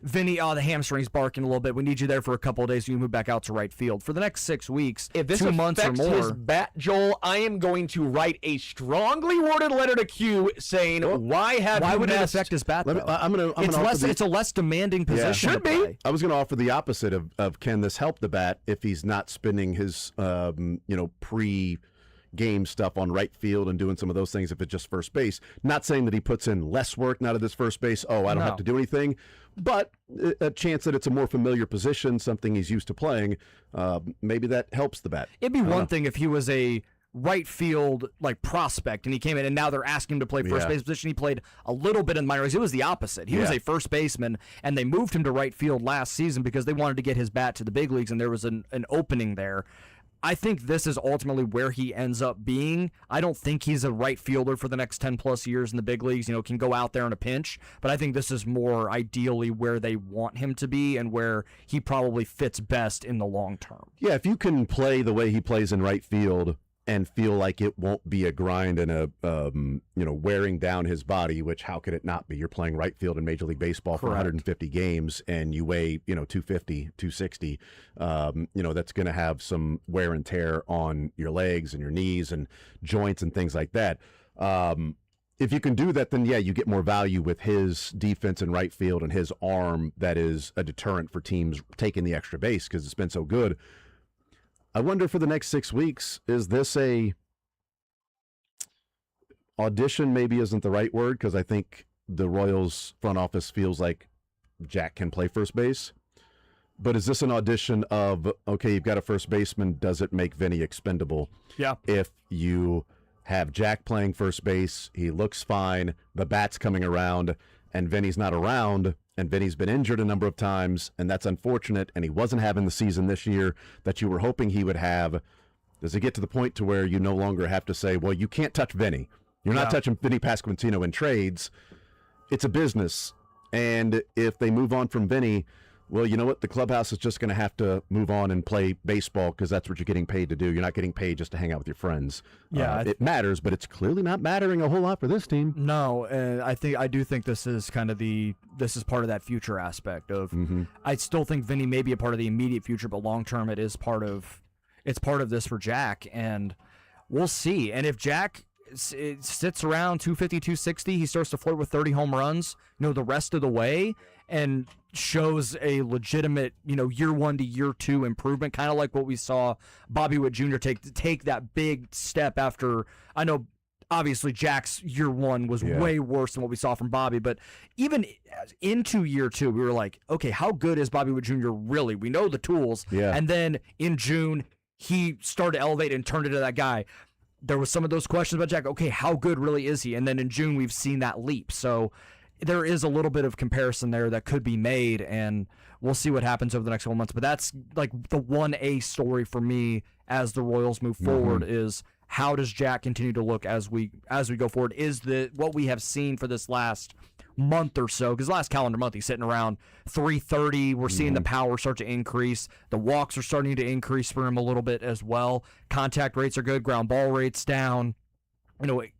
Vinny, the hamstring's barking a little bit. We need you there for a couple of days. You move back out to right field for the next 6 weeks. If this 2 months or affects more, his bat, Joel, I am going to write a strongly worded letter to Q saying, why would it affect his bat? It's a less demanding position. Should be. I was going to offer the opposite of can this help the bat if he's not spending his pre-game stuff on right field and doing some of those things if it's just first base. Not saying that he puts in less work now to this first base. I don't have to do anything. But a chance that it's a more familiar position, something he's used to playing, maybe that helps the bat. It'd be one thing if he was a right field prospect and he came in and now they're asking him to play first base position. He played a little bit in the minors. It was the opposite. He was a first baseman, and they moved him to right field last season because they wanted to get his bat to the big leagues, and there was an opening there. I think this is ultimately where he ends up being. I don't think he's a right fielder for the next 10-plus years in the big leagues, can go out there in a pinch. But I think this is more ideally where they want him to be and where he probably fits best in the long term. Yeah, if you can play the way he plays in right field and feel like it won't be a grind and a wearing down his body, which how could it not be? You're playing right field in Major League Baseball for 150 games and you weigh 250, 260. That's going to have some wear and tear on your legs and your knees and joints and things like that. If you can do that, then you get more value with his defense in right field and his arm that is a deterrent for teams taking the extra base because it's been so good. I wonder for the next 6 weeks, is this a audition? Maybe isn't the right word, because I think the Royals front office feels like Jack can play first base. But is this an audition of, okay, you've got a first baseman, does it make Vinny expendable? Yeah. If you have Jack playing first base, he looks fine, the bat's coming around, and Vinny's not around, and Vinny's been injured a number of times, and that's unfortunate, and he wasn't having the season this year that you were hoping he would have. Does it get to the point to where you no longer have to say, well, you can't touch Vinny. You're not touching Vinny Pasquantino in trades. It's a business. And if they move on from Vinny, well, you know what? The clubhouse is just going to have to move on and play baseball because that's what you're getting paid to do. You're not getting paid just to hang out with your friends. Yeah, it matters, but it's clearly not mattering a whole lot for this team. No, and I do think this is kind of this is part of that future aspect of. I still think Vinny may be a part of the immediate future, but long term, it's part of this for Jack, and we'll see. And if Jack sits around 250, 260, he starts to flirt with 30 home runs, the rest of the way, and shows a legitimate, year 1 to year 2 improvement, kind of like what we saw Bobby Witt Jr. take that big step after. I know, obviously, Jack's year 1 was way worse than what we saw from Bobby, but even into year 2, we were like, okay, how good is Bobby Witt Jr. really? We know the tools, and then in June, he started to elevate and turned into that guy. There was some of those questions about Jack. Okay, how good really is he? And then in June, we've seen that leap. So there is a little bit of comparison there that could be made, and we'll see what happens over the next couple months. But that's like the 1A story for me as the Royals move forward is how does Jack continue to look as we go forward? Is what we have seen for this last month or so, because last calendar month he's sitting around 330. We're seeing the power start to increase. The walks are starting to increase for him a little bit as well. Contact rates are good. Ground ball rates down.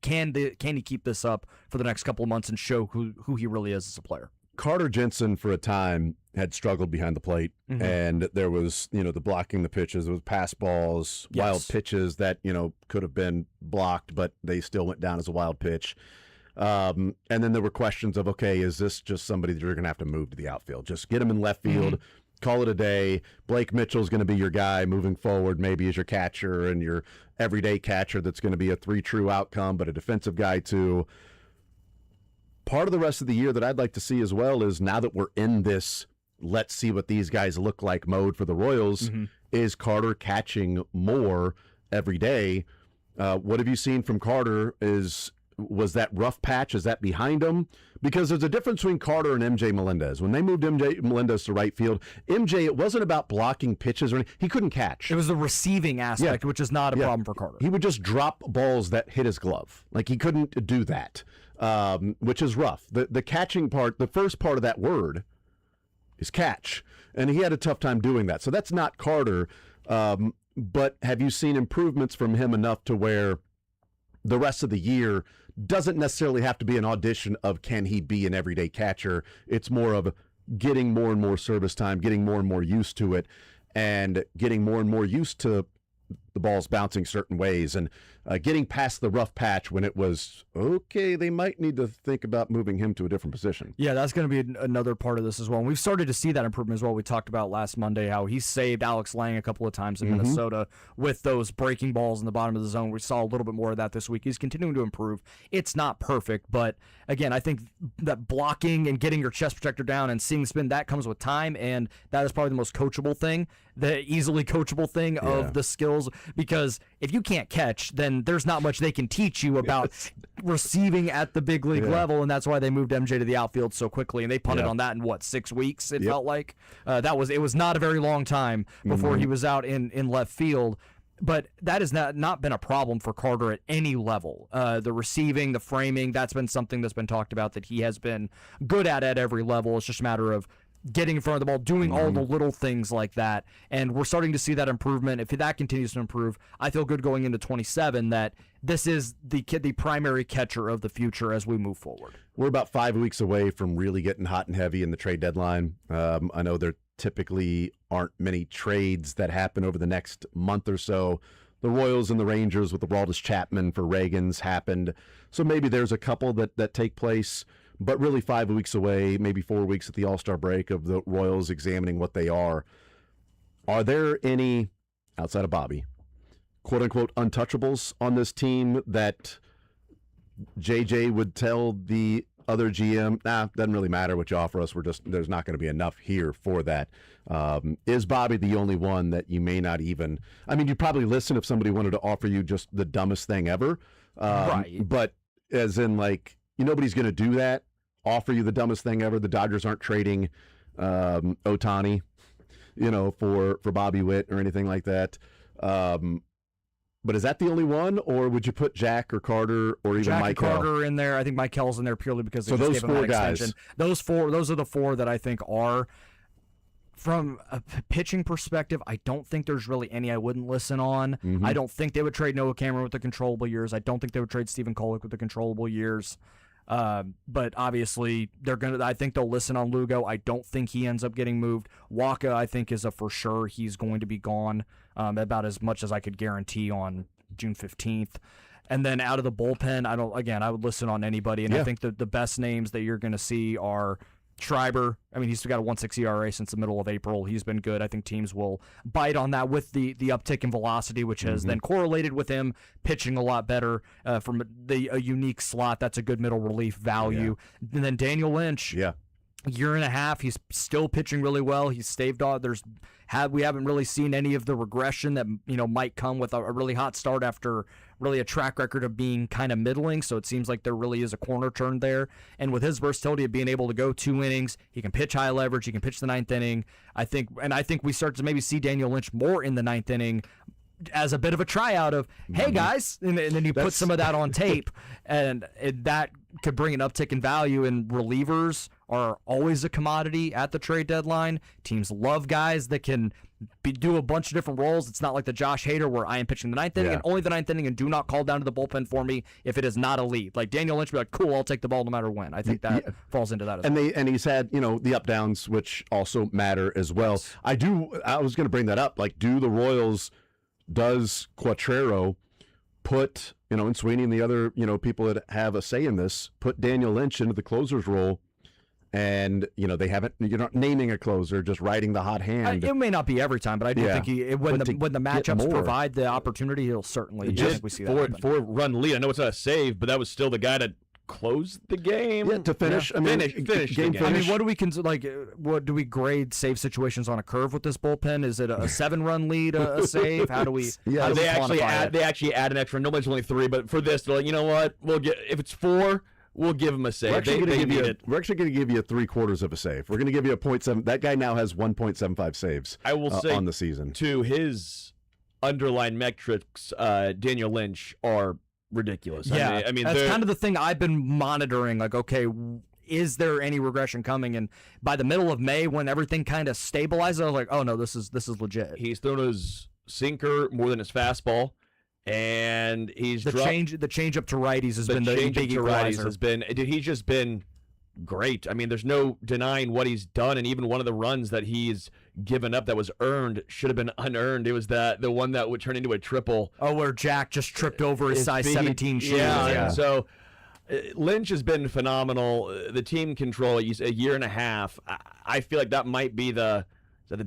Can he keep this up for the next couple of months and show who he really is as a player? Carter Jensen for a time had struggled behind the plate, and there was, the blocking the pitches. There was pass balls, wild pitches that, could have been blocked, but they still went down as a wild pitch. And then there were questions of, okay, is this just somebody that you're going to have to move to the outfield? Just get him in left field, call it a day. Blake Mitchell's going to be your guy moving forward, maybe as your catcher and your everyday catcher that's going to be a 3 true outcome, but a defensive guy too. Part of the rest of the year that I'd like to see as well is now that we're in this let's see what these guys look like mode for the Royals, is Carter catching more every day. What have you seen from Carter? Was that rough patch? Is that behind him? Because there's a difference between Carter and MJ Melendez. When they moved MJ Melendez to right field, MJ, it wasn't about blocking pitches or anything. He couldn't catch. It was the receiving aspect, which is not a problem for Carter. He would just drop balls that hit his glove. Like, he couldn't do that, which is rough. The catching part, the first part of that word is catch, and he had a tough time doing that. So that's not Carter, but have you seen improvements from him enough to where the rest of the year doesn't necessarily have to be an audition of can he be an everyday catcher? It's more of getting more and more service time, getting more and more used to it, and getting more and more used to the balls bouncing certain ways, and getting past the rough patch when it was, okay, they might need to think about moving him to a different position. Yeah, that's going to be another part of this as well. And we've started to see that improvement as well. We talked about last Monday how he saved Alex Lang a couple of times in Minnesota with those breaking balls in the bottom of the zone. We saw a little bit more of that this week. He's continuing to improve. It's not perfect, but again, I think that blocking and getting your chest protector down and seeing spin, that comes with time, and that is probably the most coachable thing, the easily coachable thing of the skills, because if you can't catch, then there's not much they can teach you about receiving at the big league level, and that's why they moved MJ to the outfield so quickly, and they punted on that in 6 weeks, it felt like. It was not a very long time before he was out in left field. But that has not been a problem for Carter at any level. The receiving, the framing, that's been something that's been talked about that he has been good at every level. It's just a matter of getting in front of the ball, doing all the little things like that. And we're starting to see that improvement. If that continues to improve, I feel good going into 27 that this is the primary catcher of the future as we move forward. We're about 5 weeks away from really getting hot and heavy in the trade deadline. I know there typically aren't many trades that happen over the next month or so. The Royals and the Rangers with the Aroldis Chapman for Reagan's happened. So maybe there's a couple that take place. But really 5 weeks away, maybe 4 weeks at the All-Star break of the Royals examining what they are. Are there any, outside of Bobby, quote-unquote untouchables on this team that JJ would tell the other GM, doesn't really matter what you offer us. There's not going to be enough here for that. Is Bobby the only one that you may not even, you'd probably listen if somebody wanted to offer you just the dumbest thing ever. Right. But as in, nobody's going to do that. Offer you the dumbest thing ever. The Dodgers aren't trading Ohtani, for Bobby Witt or anything like that. But is that the only one, or would you put Jack or Carter or even Jack Michael? and Carter in there. I think Michael's in there purely because they So just those gave him four that guys. extension. Those are the four that I think are. From a pitching perspective, I don't think there's really any I wouldn't listen on. Mm-hmm. I don't think they would trade Noah Cameron with the controllable years. I don't think they would trade Stephen Kolek with the controllable years. But obviously, I think they'll listen on Lugo. I don't think he ends up getting moved. Waka, I think, is a for sure. He's going to be gone about as much as I could guarantee on June 15th. And then out of the bullpen, I would listen on anybody. And I think the best names that you're going to see are Schreiber. I mean, he's got a 1.6 ERA since the middle of April. He's been good. I think teams will bite on that with the uptick in velocity, which has then correlated with him pitching a lot better from a unique slot. That's a good middle relief value. And then Daniel Lynch. Yeah. Year and a half, he's still pitching really well. He's staved off. We haven't really seen any of the regression that might come with a really hot start after really a track record of being kind of middling. So it seems like there really is a corner turn there. And with his versatility of being able to go 2 innings, he can pitch high leverage. He can pitch the 9th inning. I think we start to maybe see Daniel Lynch more in the 9th inning as a bit of a tryout of, hey guys, and then you put some of that on tape, and that could bring an uptick in value. And relievers are always a commodity at the trade deadline. Teams love guys that can do a bunch of different roles. It's not like the Josh Hader where I am pitching the 9th inning and only the 9th inning and do not call down to the bullpen for me if it is not a lead. Like Daniel Lynch would be like, cool, I'll take the ball no matter when. I think that falls into that as well. And he's had, the up downs, which also matter as well. I was going to bring that up. Like, does Quattrero put, and Sweeney and the other, people that have a say in this, put Daniel Lynch into the closer's role? And, you're not naming a closer, just riding the hot hand. It may not be every time, but I do think when the matchups provide the opportunity, he'll certainly. Just think we see that 4-run lead. I know it's not a save, but that was still the guy that closed the game. Yeah, to finish. I mean, finish game the game. I mean, what do we what do we grade save situations on a curve with this bullpen? Is it a 7-run lead, a save? How do we? Yeah, how do we they actually add an extra. Normally it's only 3, but for this, they're like, you know what? If it's 4. We'll give him a save. We're actually going to give you 3/4 of a save. We're going to give you a 0.7. That guy now has 1.75 saves. I will say on the season. To his underlying metrics, Daniel Lynch are ridiculous. Yeah, I mean that's kind of the thing I've been monitoring. Like, okay, is there any regression coming? And by the middle of May, when everything kind of stabilizes, I was like, oh no, this is legit. He's thrown his sinker more than his fastball. And he's the change up to righties has been the big equalizer. He's just been great. I mean, there's no denying what he's done, and even one of the runs that he's given up that was earned should have been unearned. It was the one that would turn into a triple. Oh, where Jack just tripped over his size 17 shoes. Yeah. So Lynch has been phenomenal. The team control, a year and a half. I feel like that might be the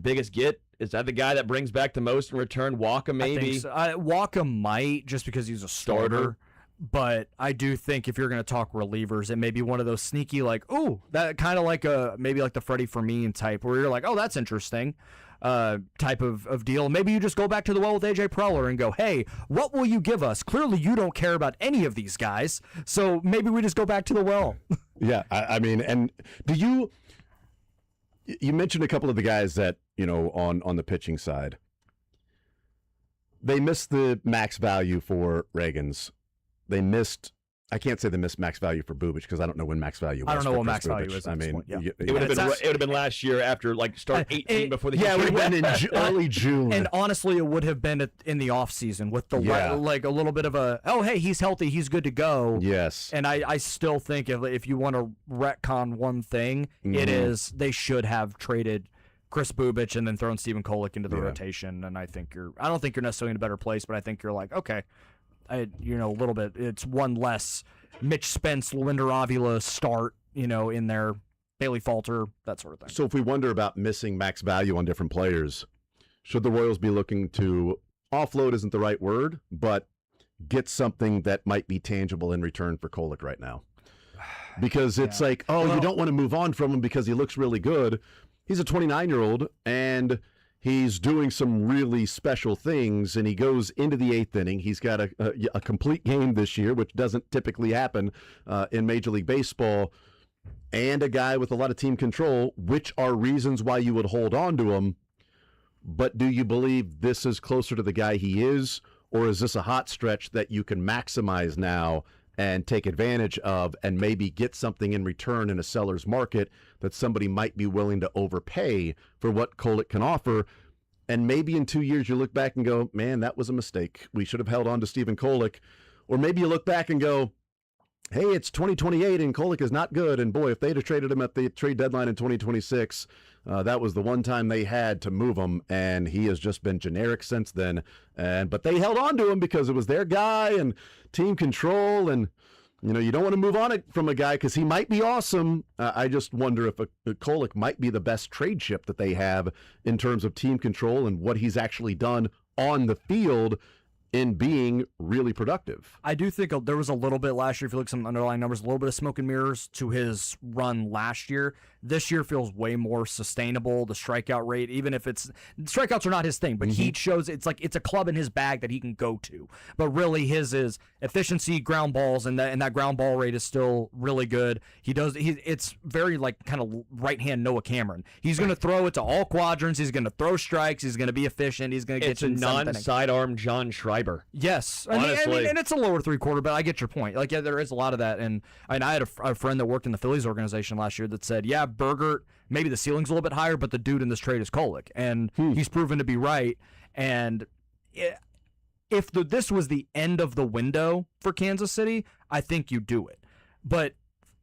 biggest get. Is that the guy that brings back the most in return? Waka, maybe? I think so. Waka might, just because he's a starter. But I do think if you're going to talk relievers, it may be one of those sneaky, like, ooh, that kind of like maybe like the Freddie Fermin type, where you're like, oh, that's interesting type of deal. Maybe you just go back to the well with AJ Preller and go, hey, what will you give us? Clearly you don't care about any of these guys, so maybe we just go back to the well. Yeah, I mean, and you mentioned a couple of the guys that, on the pitching side. They missed the max value for Reagans. They missed, I can't say they missed max value for Bubic because I don't know when max value was. I don't know for what Chris max Bubic. value is. I mean, it would have been last year after start 18 before the it would have been in early June. And honestly, it would have been in the off season with the like a little bit of a, oh hey, he's healthy, he's good to go. Yes. And I still think if you want to retcon one thing, it is they should have traded Chris Bubic and then thrown Stephen Kolek into the rotation. And I don't think you're necessarily in a better place, but I think you're like, okay, a little bit. It's one less Mitch Spence, Luinder Avila start, in there, Bailey Falter, that sort of thing. So if we wonder about missing max value on different players, should the Royals be looking to offload? Isn't the right word, but get something that might be tangible in return for Kolek right now? Because it's you don't want to move on from him because he looks really good. He's a 29-year-old, and he's doing some really special things, and he goes into the 8th inning. He's got a complete game this year, which doesn't typically happen in Major League Baseball, and a guy with a lot of team control, which are reasons why you would hold on to him. But do you believe this is closer to the guy he is, Or is this a hot stretch that you can maximize now and take advantage of and maybe get something in return in a seller's market that somebody might be willing to overpay for what Kolek can offer? And maybe in 2 years you look back and go, man, that was a mistake. We should have held on to Stephen Kolek. Or maybe you look back and go, hey, it's 2028 and Kolek is not good. And boy, if they'd have traded him at the trade deadline in 2026, that was the one time they had to move him, and he has just been generic since then. But they held on to him because it was their guy and team control, and you don't want to move on from a guy because he might be awesome. I just wonder if Kolek might be the best trade chip that they have in terms of team control and what he's actually done on the field in being really productive. I do think there was a little bit last year, if you look at some underlying numbers, a little bit of smoke and mirrors to his run last year. This year feels way more sustainable. The strikeout rate, even if strikeouts are not his thing, but he shows it's like it's a club in his bag that he can go to. But really his is efficiency, ground balls, and that ground ball rate is still really good. It's very like kind of right-hand Noah Cameron. He's going to throw it to all quadrants. He's going to throw strikes. He's going to be efficient. He's going to get you in non-sidearm John Schreiber. Yes, honestly, and it's a lower 3/4, but I get your point. Like, yeah, there is a lot of that, and I had a friend that worked in the Phillies organization last year that said, yeah, Bergert, maybe the ceiling's a little bit higher, but the dude in this trade is Kolek, and he's proven to be right. And if this was the end of the window for Kansas City, I think you do it, but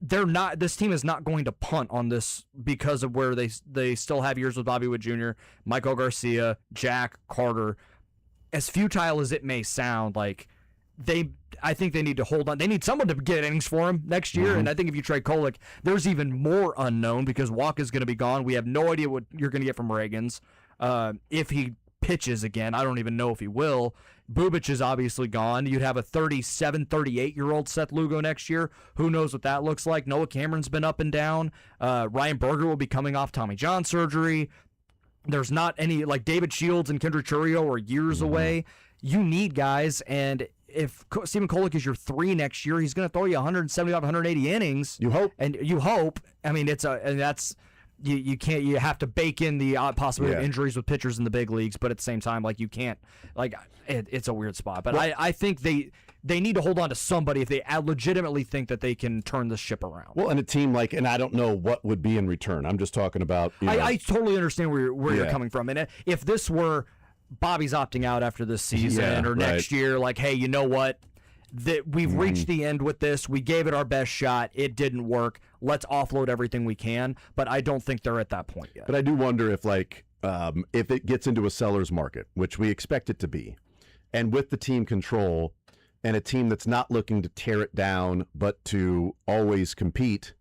they're not. This team is not going to punt on this because of where they still have years with Bobby Witt Jr., Michael Garcia, Jack Carter. As futile as it may sound, like I think they need to hold on. They need someone to get innings for him next year, and I think if you trade Kolek, there's even more unknown because Walker's going to be gone. We have no idea what you're going to get from Reagans. If he pitches again, I don't even know if he will. Bubic is obviously gone. You'd have a 37, 38-year-old Seth Lugo next year. Who knows what that looks like? Noah Cameron's been up and down. Ryan Berger will be coming off Tommy John surgery. There's not any, like David Shields and Kendrick Churio are years away. You need guys, and if Stephen Kolek is your 3 next year, he's going to throw you 175, 180 innings. You hope. And you hope. I mean, you can't. You have to bake in the possibility of injuries with pitchers in the big leagues, but at the same time, like you can't. Like it's a weird spot. But I think they need to hold on to somebody if they legitimately think that they can turn this ship around. Well, and a team and I don't know what would be in return. I'm just talking about. I totally understand where you're coming from, and if this were Bobby's opting out after this season or next year, like, hey, you know what? We've reached the end with this. We gave it our best shot. It didn't work. Let's offload everything we can. But I don't think they're at that point yet. But I do wonder if it gets into a seller's market, which we expect it to be, and with the team control and a team that's not looking to tear it down but to always compete,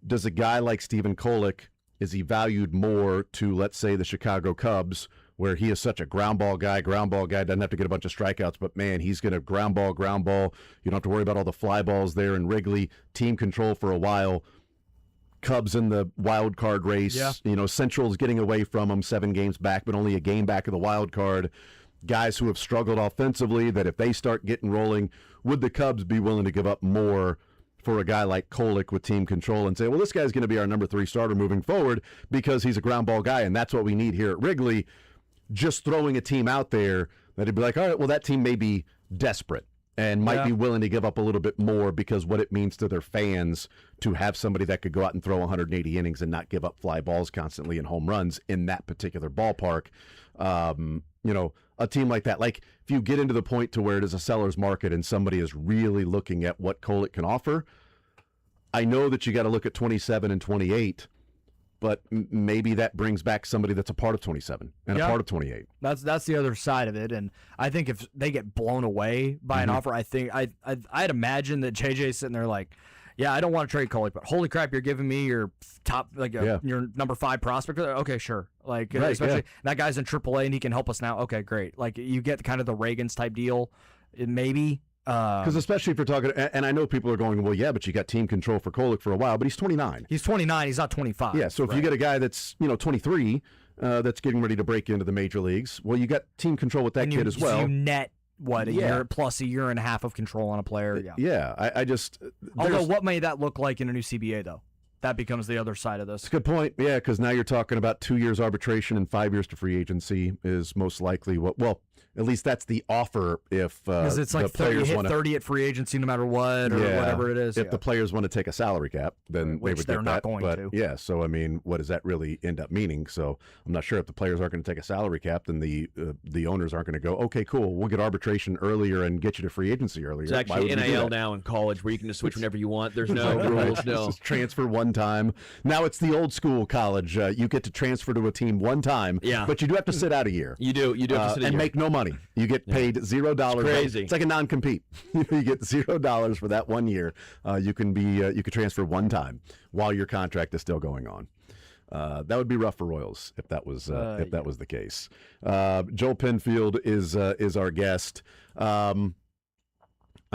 does a guy like Stephen Kolek, is he valued more to, let's say, the Chicago Cubs, where he is such a ground ball guy, doesn't have to get a bunch of strikeouts, but man, he's going to ground ball. You don't have to worry about all the fly balls there in Wrigley. Team control for a while. Cubs in the wild card race. Yeah. Central's getting away from them, 7 games back, but only a game back of the wild card. Guys who have struggled offensively, that if they start getting rolling, would the Cubs be willing to give up more for a guy like Kolek with team control and say, well, this guy's going to be our number 3 starter moving forward because he's a ground ball guy, and that's what we need here at Wrigley. Just throwing a team out there that'd be like, all right, well, that team may be desperate and might be willing to give up a little bit more because what it means to their fans to have somebody that could go out and throw 180 innings and not give up fly balls constantly and home runs in that particular ballpark. A team like that, like if you get into the point to where it is a seller's market and somebody is really looking at what Kolek can offer, I know that you got to look at 27 and 28, but maybe that brings back somebody that's a part of 27 and a part of 28. That's the other side of it, and I think if they get blown away by an offer, I think I'd imagine that JJ's sitting there like, yeah, I don't want to trade Kolek, but holy crap, you're giving me your top, your number 5 prospect. Okay, sure. Like, especially that guy's in AAA and he can help us now. Okay, great. Like, you get kind of the Reagans type deal, maybe. Because especially if we're talking, and I know people are going, well, yeah, but you got team control for Kolek for a while, but he's 29. He's 29. He's not 25. Yeah, so if you get a guy that's 23, that's getting ready to break into the major leagues, well, you got team control with that kid as well. So you net a year plus a year and a half of control on a player. Yeah, I just. Although, what may that look like in a new CBA though? that becomes the other side of this. That's a good point. Yeah, because now you're talking about 2 years arbitration and 5 years to free agency is most likely what. Well, at least that's the offer if it's like the players want 30 at free agency no matter what, or whatever it is. If the players want to take a salary cap, then Which they would they're get not that. going but, to. Yeah, so I mean, what does that really end up meaning? So I'm not sure if the players aren't going to take a salary cap, then the owners aren't going to go, okay, cool, we'll get arbitration earlier and get you to free agency earlier. It's actually NIL now in college where you can just switch whenever you want. There's no rules. No, just transfer one time. Now it's the old school college. You get to transfer to a team one time, but you do have to sit out a year. You do. You do have to sit and make no money. You get paid $0. Crazy. It's like a non-compete. You get $0 for that 1 year. You can transfer one time while your contract is still going on. That would be rough for Royals if that was the case. Joel Penfield is our guest. I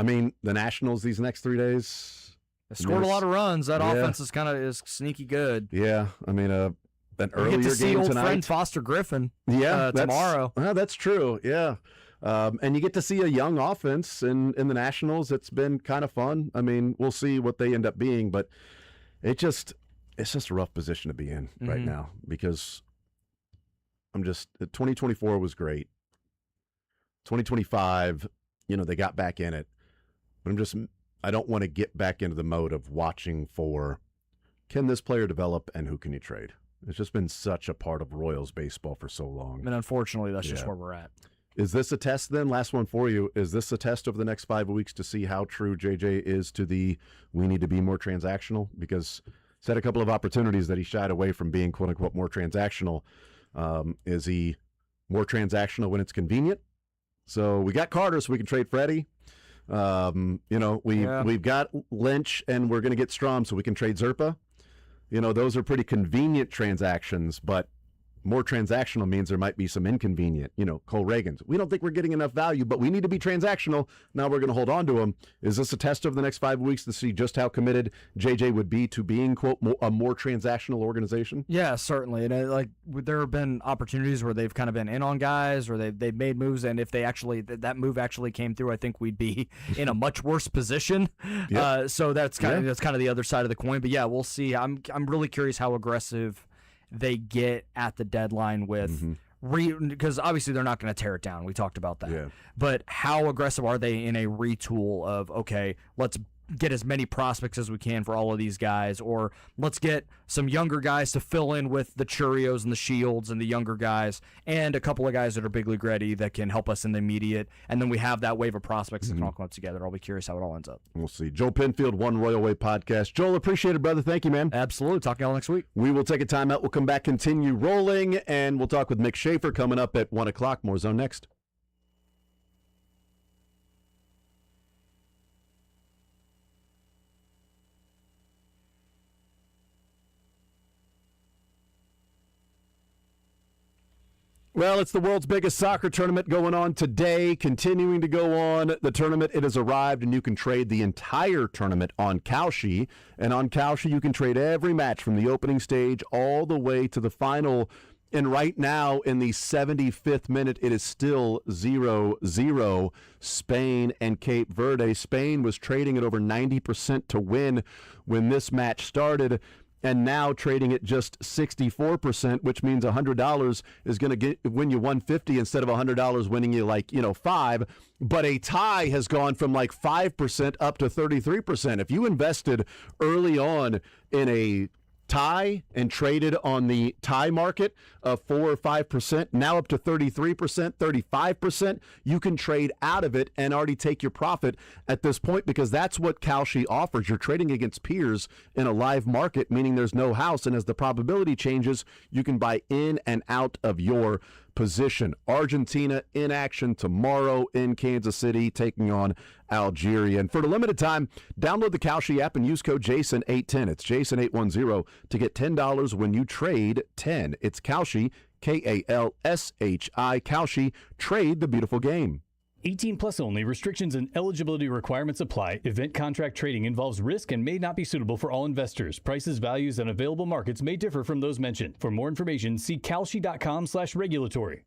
mean, the Nationals these next 3 days. They scored a lot of runs. That offense is sneaky good. Yeah, I mean, an earlier game tonight. See old friend Foster Griffin. Tomorrow. That's true. Yeah. And you get to see a young offense in the Nationals. It's been kind of fun. I mean, we'll see what they end up being, but it's just a rough position to be in right now because 2024 was great. 2025, they got back in it, but I don't want to get back into the mode of watching for, can this player develop and who can you trade? It's just been such a part of Royals baseball for so long. And unfortunately, that's just where we're at. Is this a test then? Last one for you. Is this a test over the next 5 weeks to see how true JJ is to we need to be more transactional? Because he's had a couple of opportunities that he shied away from being quote unquote more transactional. Is he more transactional when it's convenient? So we got Carter, so we can trade Freddie. We've got Lynch and we're going to get Strom, so we can trade Zerpa. Those are pretty convenient transactions, but more transactional means there might be some inconvenient. Cole Reagans. We don't think we're getting enough value, but we need to be transactional. Now we're going to hold on to him. Is this a test over the next 5 weeks to see just how committed JJ would be to being, quote, a more transactional organization? Yeah, certainly. And there have been opportunities where they've kind of been in on guys or they've made moves, and if that move actually came through, I think we'd be in a much worse position. Yep. So that's kind of the other side of the coin. But yeah, we'll see. I'm really curious how aggressive they get at the deadline with because obviously they're not going to tear it down. We talked about that. Yeah. But how aggressive are they in a retool of, okay, let's get as many prospects as we can for all of these guys, or let's get some younger guys to fill in with the Churios and the Shields and the younger guys, and a couple of guys that are big league ready that can help us in the immediate, and then we have that wave of prospects that can all come up together. I'll be curious how it all ends up. We'll see. Joel Penfield, One Royal Way Podcast. Joel, appreciate it, brother. Thank you, man. Absolutely. Talk to y'all next week. We will take a timeout. We'll come back, continue rolling, and we'll talk with Mick Schaefer coming up at 1 o'clock. More Zone next. Well, it's the world's biggest soccer tournament going on today, continuing to go on. The tournament, it has arrived, and you can trade the entire tournament on Kalshi. And on Kalshi, you can trade every match from the opening stage all the way to the final. And right now, in the 75th minute, it is still 0-0, Spain and Cape Verde. Spain was trading at over 90% to win when this match started, and now trading at just 64%, which means $100 is going to win you $150 instead of $100 winning you $5. But a tie has gone from 5% up to 33%. If you invested early on in a tie and traded on the tie market of 4 or 5%, now up to 33%, 35%, you can trade out of it and already take your profit at this point, because that's what Kalshi offers. You're trading against peers in a live market, meaning there's no house, and as the probability changes, you can buy in and out of your position. Argentina in action tomorrow in Kansas City, taking on Algeria. And for the limited time, download the Kalshi app and use code Jason810. It's Jason810 to get $10 when you trade 10. It's Kalshi, Kalshi, Kalshi. Trade the beautiful game. 18 plus only. Restrictions and eligibility requirements apply. Event contract trading involves risk and may not be suitable for all investors. Prices, values, and available markets may differ from those mentioned. For more information, see kalshi.com/regulatory.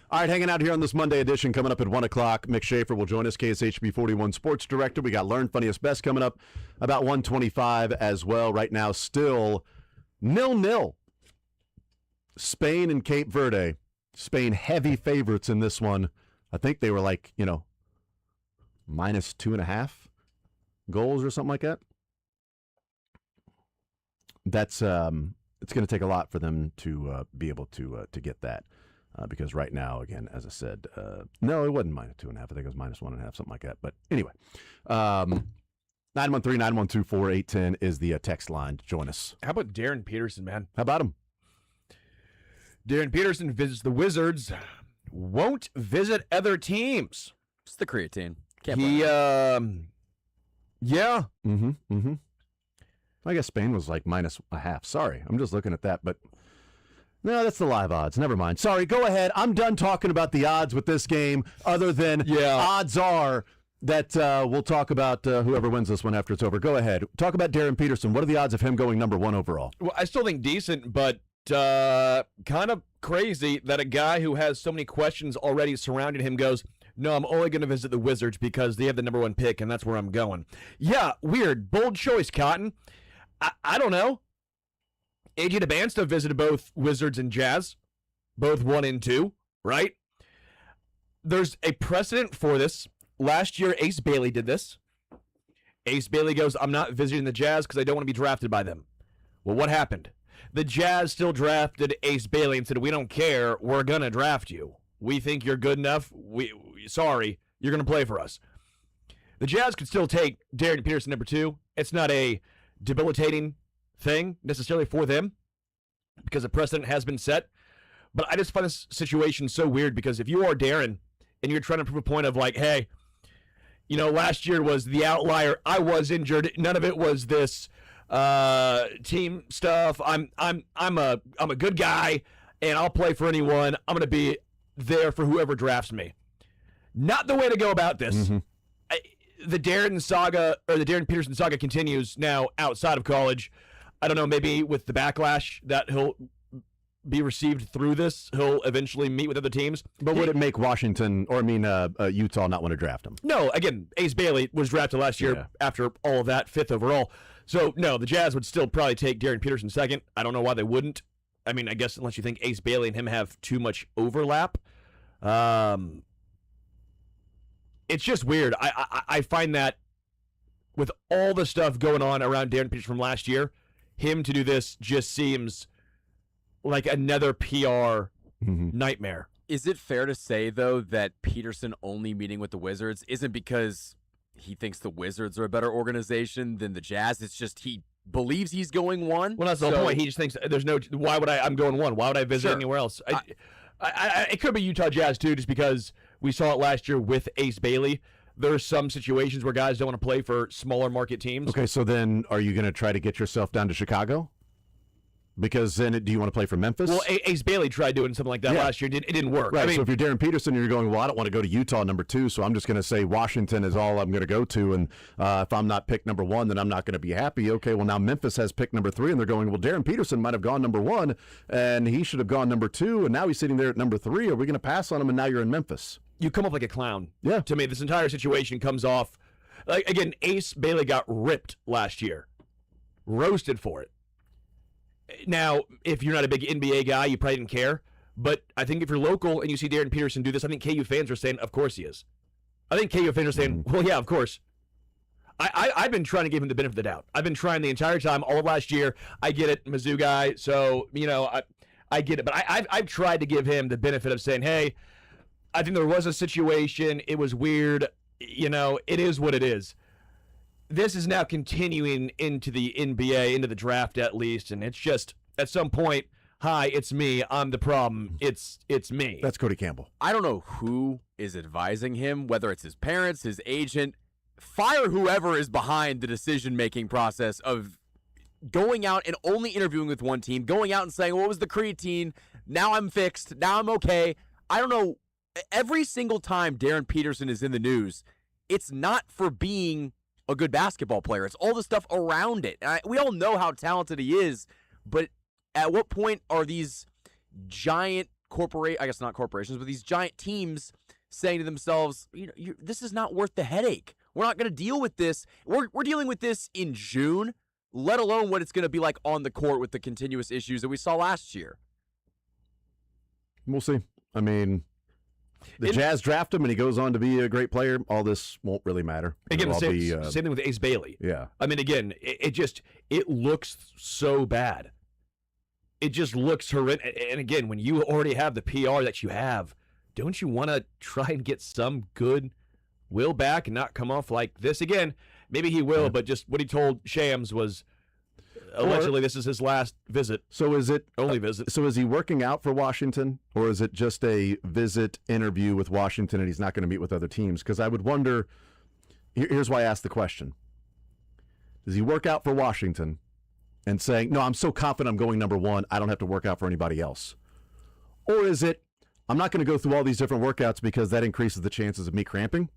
All right, hanging out here on this Monday edition coming up at 1 o'clock. Mick Schaefer will join us, KSHB 41 Sports Director. We got Learn Funniest Best coming up about 1:25 as well. Right now, still 0-0. Spain and Cape Verde. Spain heavy favorites in this one. I think they were like, minus 2.5 goals or something like that. That's it's going to take a lot for them to be able to get that. Because right now, again, as I said, no, it wasn't minus 2.5. I think it was minus 1.5, something like that. But anyway, 913-912-4810 is the text line to join us. How about Darren Peterson, man? How about him? Darren Peterson visits the Wizards, won't visit other teams. It's the creatine. Can't Yeah. Mm-hmm. I guess Spain was like minus 0.5. Sorry, I'm just looking at that, but no, that's the live odds. Never mind. Sorry, go ahead. I'm done talking about the odds with this game, other than odds are that we'll talk about whoever wins this one after it's over. Go ahead. Talk about Darren Peterson. What are the odds of him going number 1 overall? Well, I still think decent, but kind of crazy that a guy who has so many questions already surrounding him goes, no, I'm only going to visit the Wizards because they have the number 1 pick, and that's where I'm going. Yeah, weird. Bold choice, Cotton. I don't know. AJ DeBansto visited both Wizards and Jazz, both 1 and 2, right? There's a precedent for this. Last year, Ace Bailey did this. Ace Bailey goes, I'm not visiting the Jazz because I don't want to be drafted by them. Well, what happened? The Jazz still drafted Ace Bailey and said, we don't care. We're going to draft you. We think you're good enough. Sorry, you're going to play for us. The Jazz could still take Darren Peterson number 2. It's not a debilitating thing necessarily for them because a precedent has been set. But I just find this situation so weird because if you are Darren and you're trying to prove a point of like, hey, last year was the outlier. I was injured. None of it was this team stuff. I'm a good guy and I'll play for anyone. I'm going to be there for whoever drafts me. Not the way to go about this. Mm-hmm. The Darren Peterson saga continues now outside of college. I don't know, maybe with the backlash that he'll be received through this, he'll eventually meet with other teams. But would it make Washington, Utah not want to draft him? No, again, Ace Bailey was drafted last year after all of that, 5th overall. So, no, the Jazz would still probably take Darren Peterson 2nd. I don't know why they wouldn't. I mean, I guess unless you think Ace Bailey and him have too much overlap. It's just weird. I find that with all the stuff going on around Darren Peterson from last year, him to do this just seems like another PR nightmare. Is it fair to say, though, that Peterson only meeting with the Wizards isn't because he thinks the Wizards are a better organization than the Jazz? It's just he believes he's going 1? Well, that's the whole point. He just thinks there's no – why would I'm going 1? Why would I visit anywhere else? It could be Utah Jazz, too, just because we saw it last year with Ace Bailey. There are some situations where guys don't want to play for smaller market teams. Okay, so then are you going to try to get yourself down to Chicago? Because then do you want to play for Memphis? Well, Ace Bailey tried doing something like that last year. It didn't work. Right, I mean, so if you're Darren Peterson and you're going, well, I don't want to go to Utah number 2, so I'm just going to say Washington is all I'm going to go to, and if I'm not picked number 1, then I'm not going to be happy. Okay, well, now Memphis has picked number 3, and they're going, well, Darren Peterson might have gone number 1, and he should have gone number 2, and now he's sitting there at number 3. Are we going to pass on him, and now you're in Memphis? You come off like a clown. Yeah. To me, this entire situation comes off, like, again, Ace Bailey got ripped last year. Roasted for it. Now, if you're not a big NBA guy, you probably didn't care. But I think if you're local and you see Darren Peterson do this, I think KU fans are saying, of course he is. I think KU fans are saying, well, yeah, of course. I've been trying to give him the benefit of the doubt. I've been trying the entire time, all of last year. I get it, Mizzou guy, so, I get it. But I've tried to give him the benefit of saying, hey, I think there was a situation. It was weird. It is what it is. This is now continuing into the NBA, into the draft at least, and it's just, at some point, hi, it's me. I'm the problem. It's me. That's Cody Campbell. I don't know who is advising him, whether it's his parents, his agent. Fire whoever is behind the decision-making process of going out and only interviewing with one team, going out and saying, what was the creatine? Now I'm fixed. Now I'm okay. I don't know. Every single time Darren Peterson is in the news, it's not for being a good basketball player. It's all the stuff around it. We all know how talented he is, but at what point are these giant I guess not corporations, but these giant teams saying to themselves, this is not worth the headache. We're not going to deal with this. We're dealing with this in June, let alone what it's going to be like on the court with the continuous issues that we saw last year. We'll see. I mean, the Jazz draft him and he goes on to be a great player. All this won't really matter. Again, same thing with Ace Bailey. Yeah. I mean, again, it looks so bad. It just looks horrendous. And again, when you already have the PR that you have, don't you want to try and get some good will back and not come off like this again? Maybe he will, but just what he told Shams was allegedly this is his last visit. So is it only visit? So is he working out for Washington, or is it just a visit interview with Washington and he's not going to meet with other teams? Because I would wonder. Here's why I asked the question: does he work out for Washington and saying, "No, I'm so confident I'm going number one, I don't have to work out for anybody else," or is it, I'm not going to go through all these different workouts because that increases the chances of me cramping,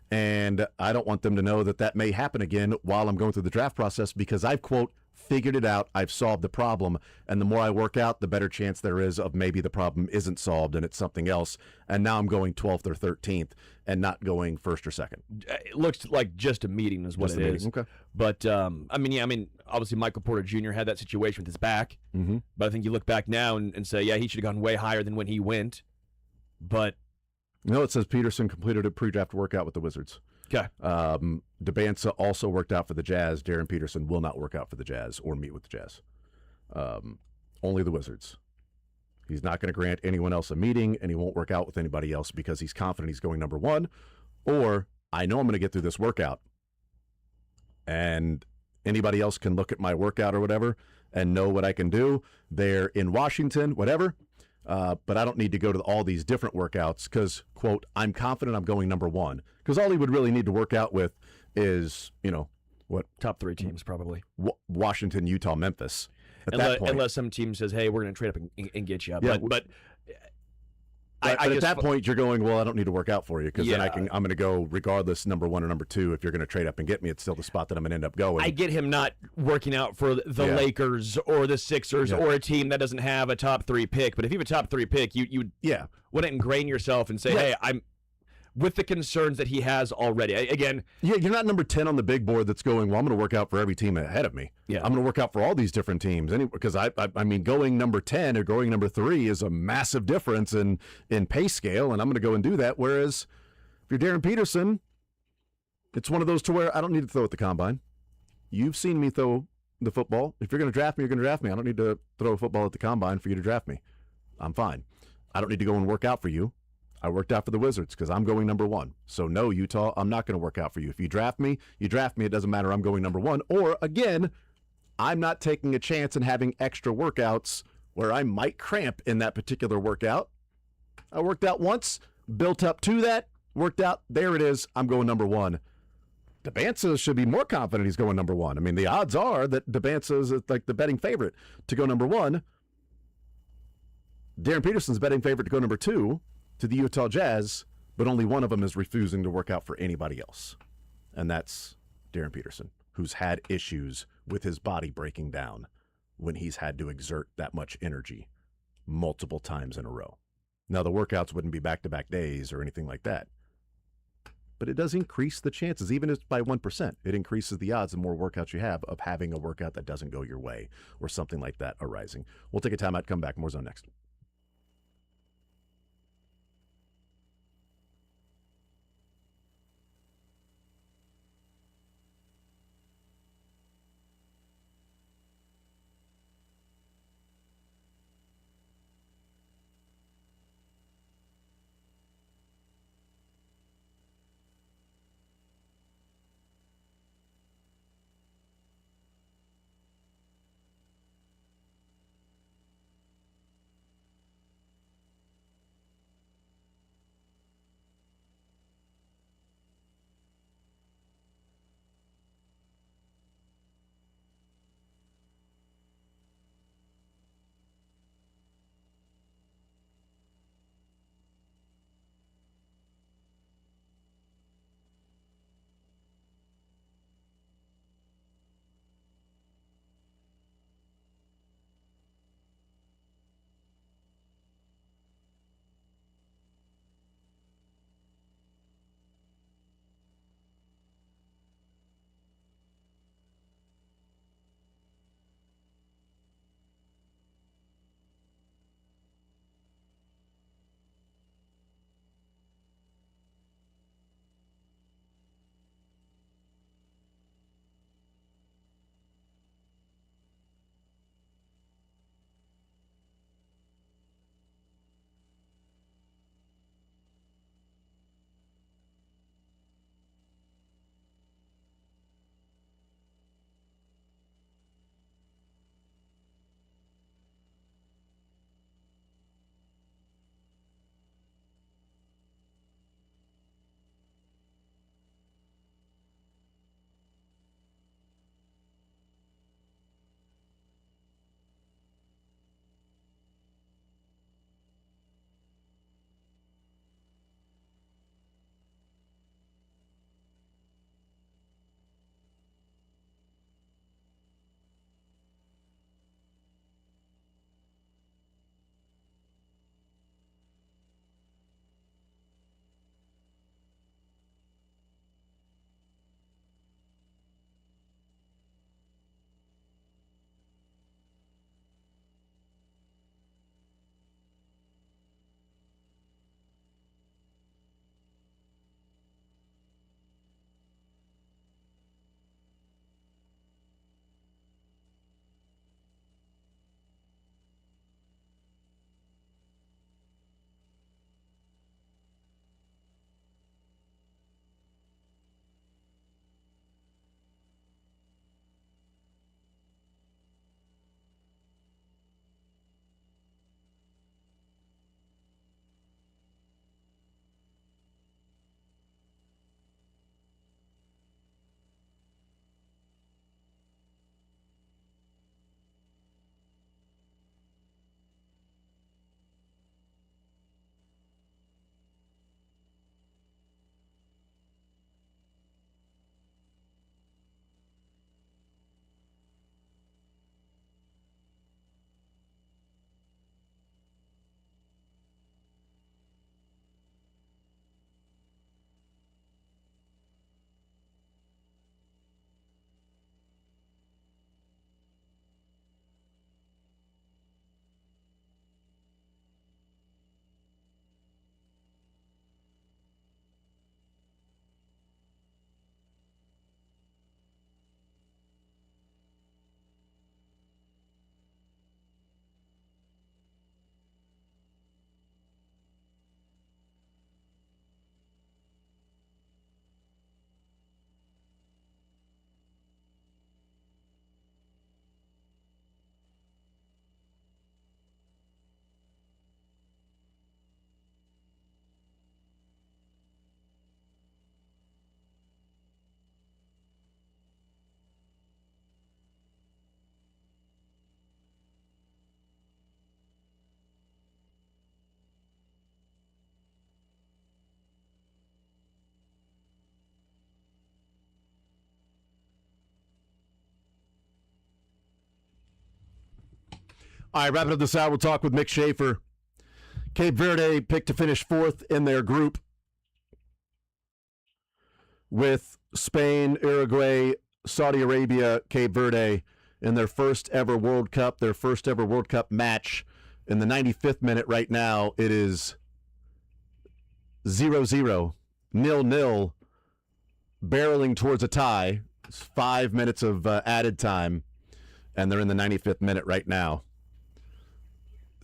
and I don't want them to know that may happen again while I'm going through the draft process because I've, quote, figured it out, I've solved the problem, and the more I work out, the better chance there is of maybe the problem isn't solved and it's something else, and now I'm going 12th or 13th and not going first or second. It looks like just a meeting is what it is. Okay. But, obviously Michael Porter Jr. had that situation with his back, but I think you look back now and say, yeah, he should have gone way higher than when he went. But no, it says Peterson completed a pre-draft workout with the Wizards. Okay. DeBanza also worked out for the Jazz. Darren Peterson will not work out for the Jazz or meet with the Jazz. Only the Wizards. He's not going to grant anyone else a meeting, and he won't work out with anybody else because he's confident he's going number one. Or, I know I'm going to get through this workout, and anybody else can look at my workout or whatever and know what I can do. They're in Washington, whatever. But I don't need to go to all these different workouts because, quote, I'm confident I'm going number one. Because all he would really need to work out with is, what? Top three teams, probably. Washington, Utah, Memphis. At that point. Unless some team says, hey, we're going to trade up and get you. Yeah, but at that point, you're going, well, I don't need to work out for you because then I'm going to go regardless number one or number two. If you're going to trade up and get me, it's still the spot that I'm going to end up going. I get him not working out for the Lakers or the Sixers or a team that doesn't have a top three pick. But if you have a top three pick, you wouldn't ingrain yourself and say, hey, I'm with the concerns that he has already. Again, you're not number 10 on the big board that's going, well, I'm going to work out for every team ahead of me. Yeah. I'm going to work out for all these different teams. Because I mean, going number 10 or going number 3 is a massive difference in pay scale, and I'm going to go and do that. Whereas if you're Darren Peterson, it's one of those to where I don't need to throw at the combine. You've seen me throw the football. If you're going to draft me, you're going to draft me. I don't need to throw a football at the combine for you to draft me. I'm fine. I don't need to go and work out for you. I worked out for the Wizards because I'm going number one. So no, Utah, I'm not going to work out for you. If you draft me, you draft me. It doesn't matter. I'm going number one. Or again, I'm not taking a chance in having extra workouts where I might cramp in that particular workout. I worked out once, built up to that, worked out. There it is. I'm going number one. DeBanza should be more confident he's going number one. I mean, the odds are that DeBanza is like the betting favorite to go number one. Darren Peterson's betting favorite to go number two to the Utah Jazz, but only one of them is refusing to work out for anybody else. And that's Darren Peterson, who's had issues with his body breaking down when he's had to exert that much energy multiple times in a row. Now, the workouts wouldn't be back-to-back days or anything like that, but it does increase the chances, even if it's by 1%. It increases the odds the more workouts you have of having a workout that doesn't go your way or something like that arising. We'll take a timeout, come back, more Zone next. All right, wrapping up this hour, we'll talk with Mick Schaefer. Cape Verde picked to finish 4th in their group with Spain, Uruguay, Saudi Arabia, Cape Verde in their first ever World Cup match. In the 95th minute right now, it is 0-0, 0-0, barreling towards a tie. It's 5 minutes of added time, and they're in the 95th minute right now.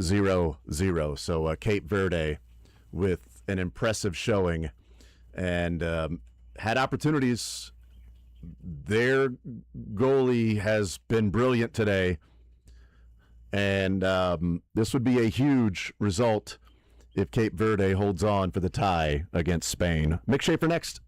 0-0. So Cape Verde with an impressive showing and had opportunities. Their goalie has been brilliant today, and this would be a huge result if Cape Verde holds on for the tie against Spain. Mick Schaefer next.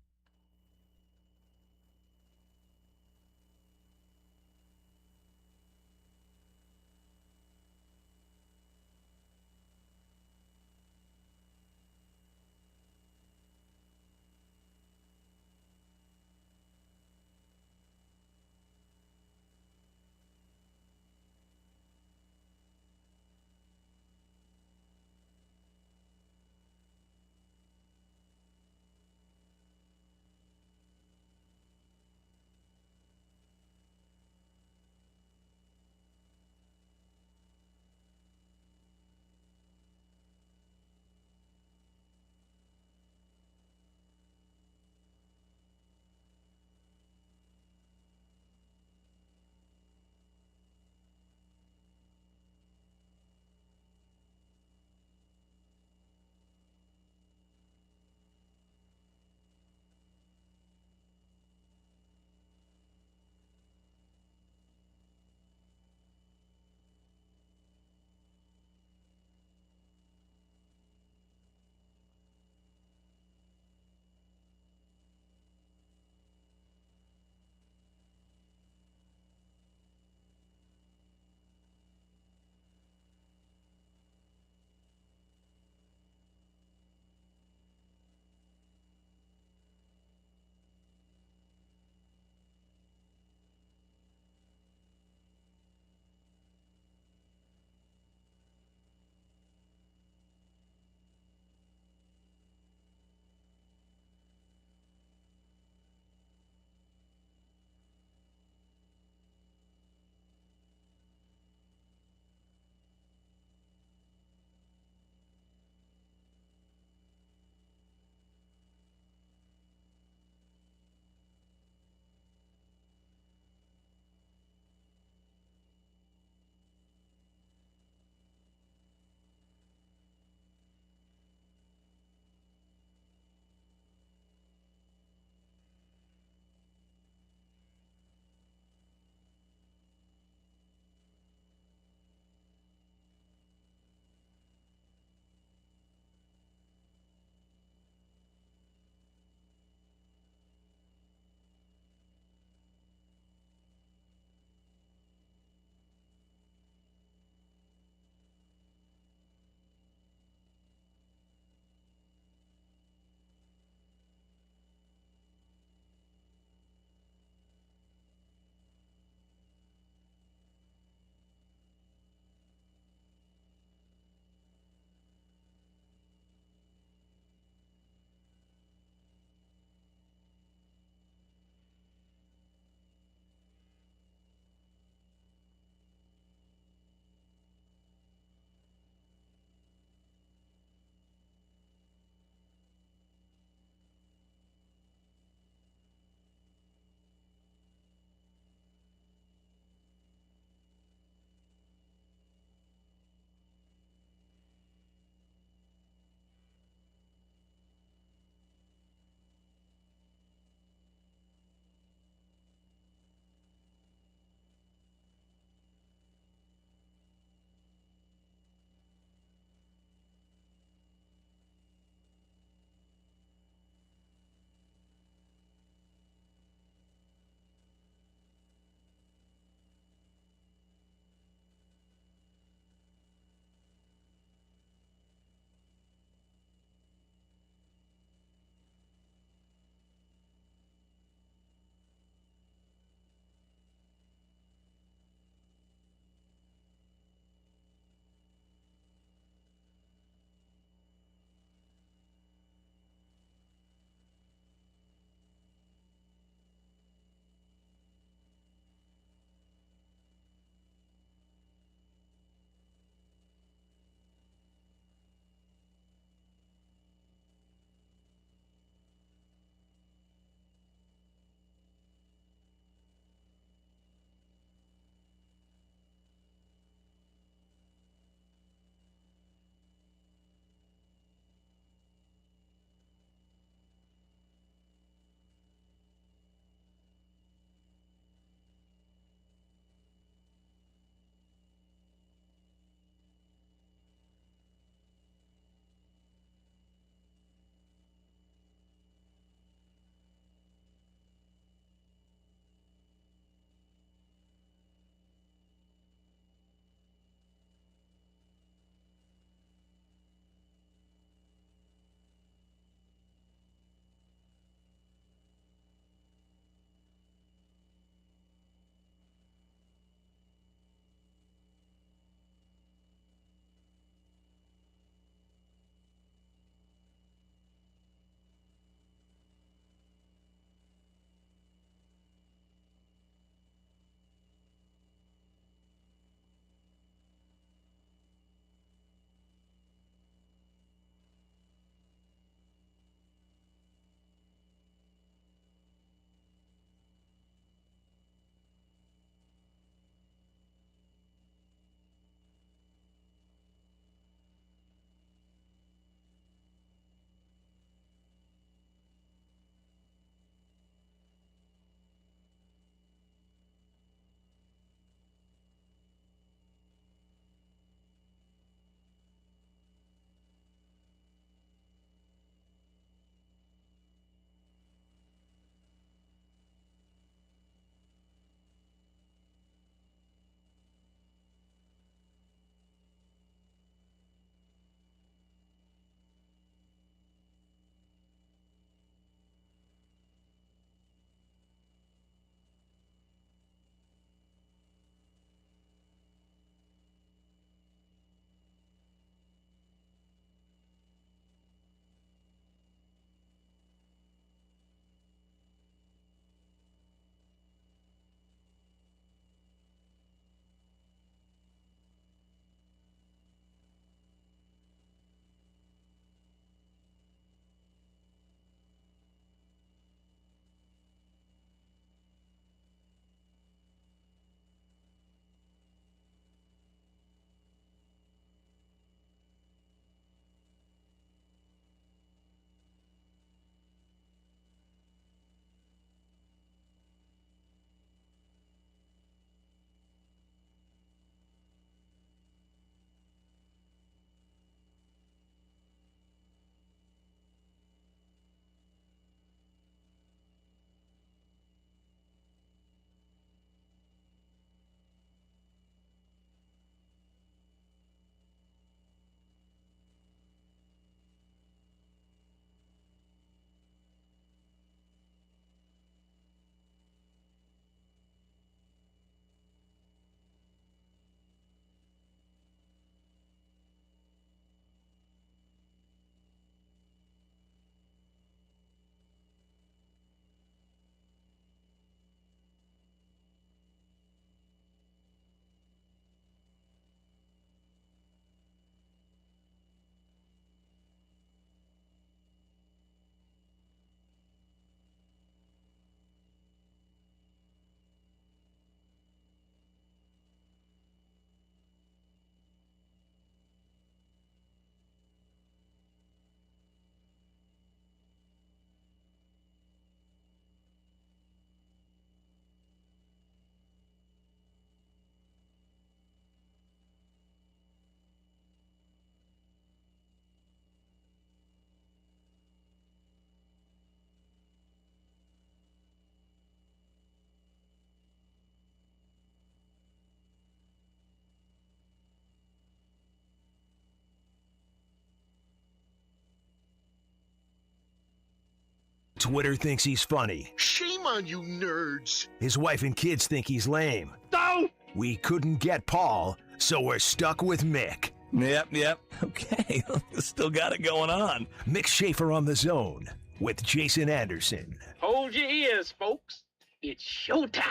Twitter thinks he's funny. Shame on you nerds. His wife and kids think he's lame. No! We couldn't get Paul, so we're stuck with Mick. Yep. Okay, still got it going on. Mick Schaefer on The Zone with Jason Anderson. Hold your ears, folks. It's showtime.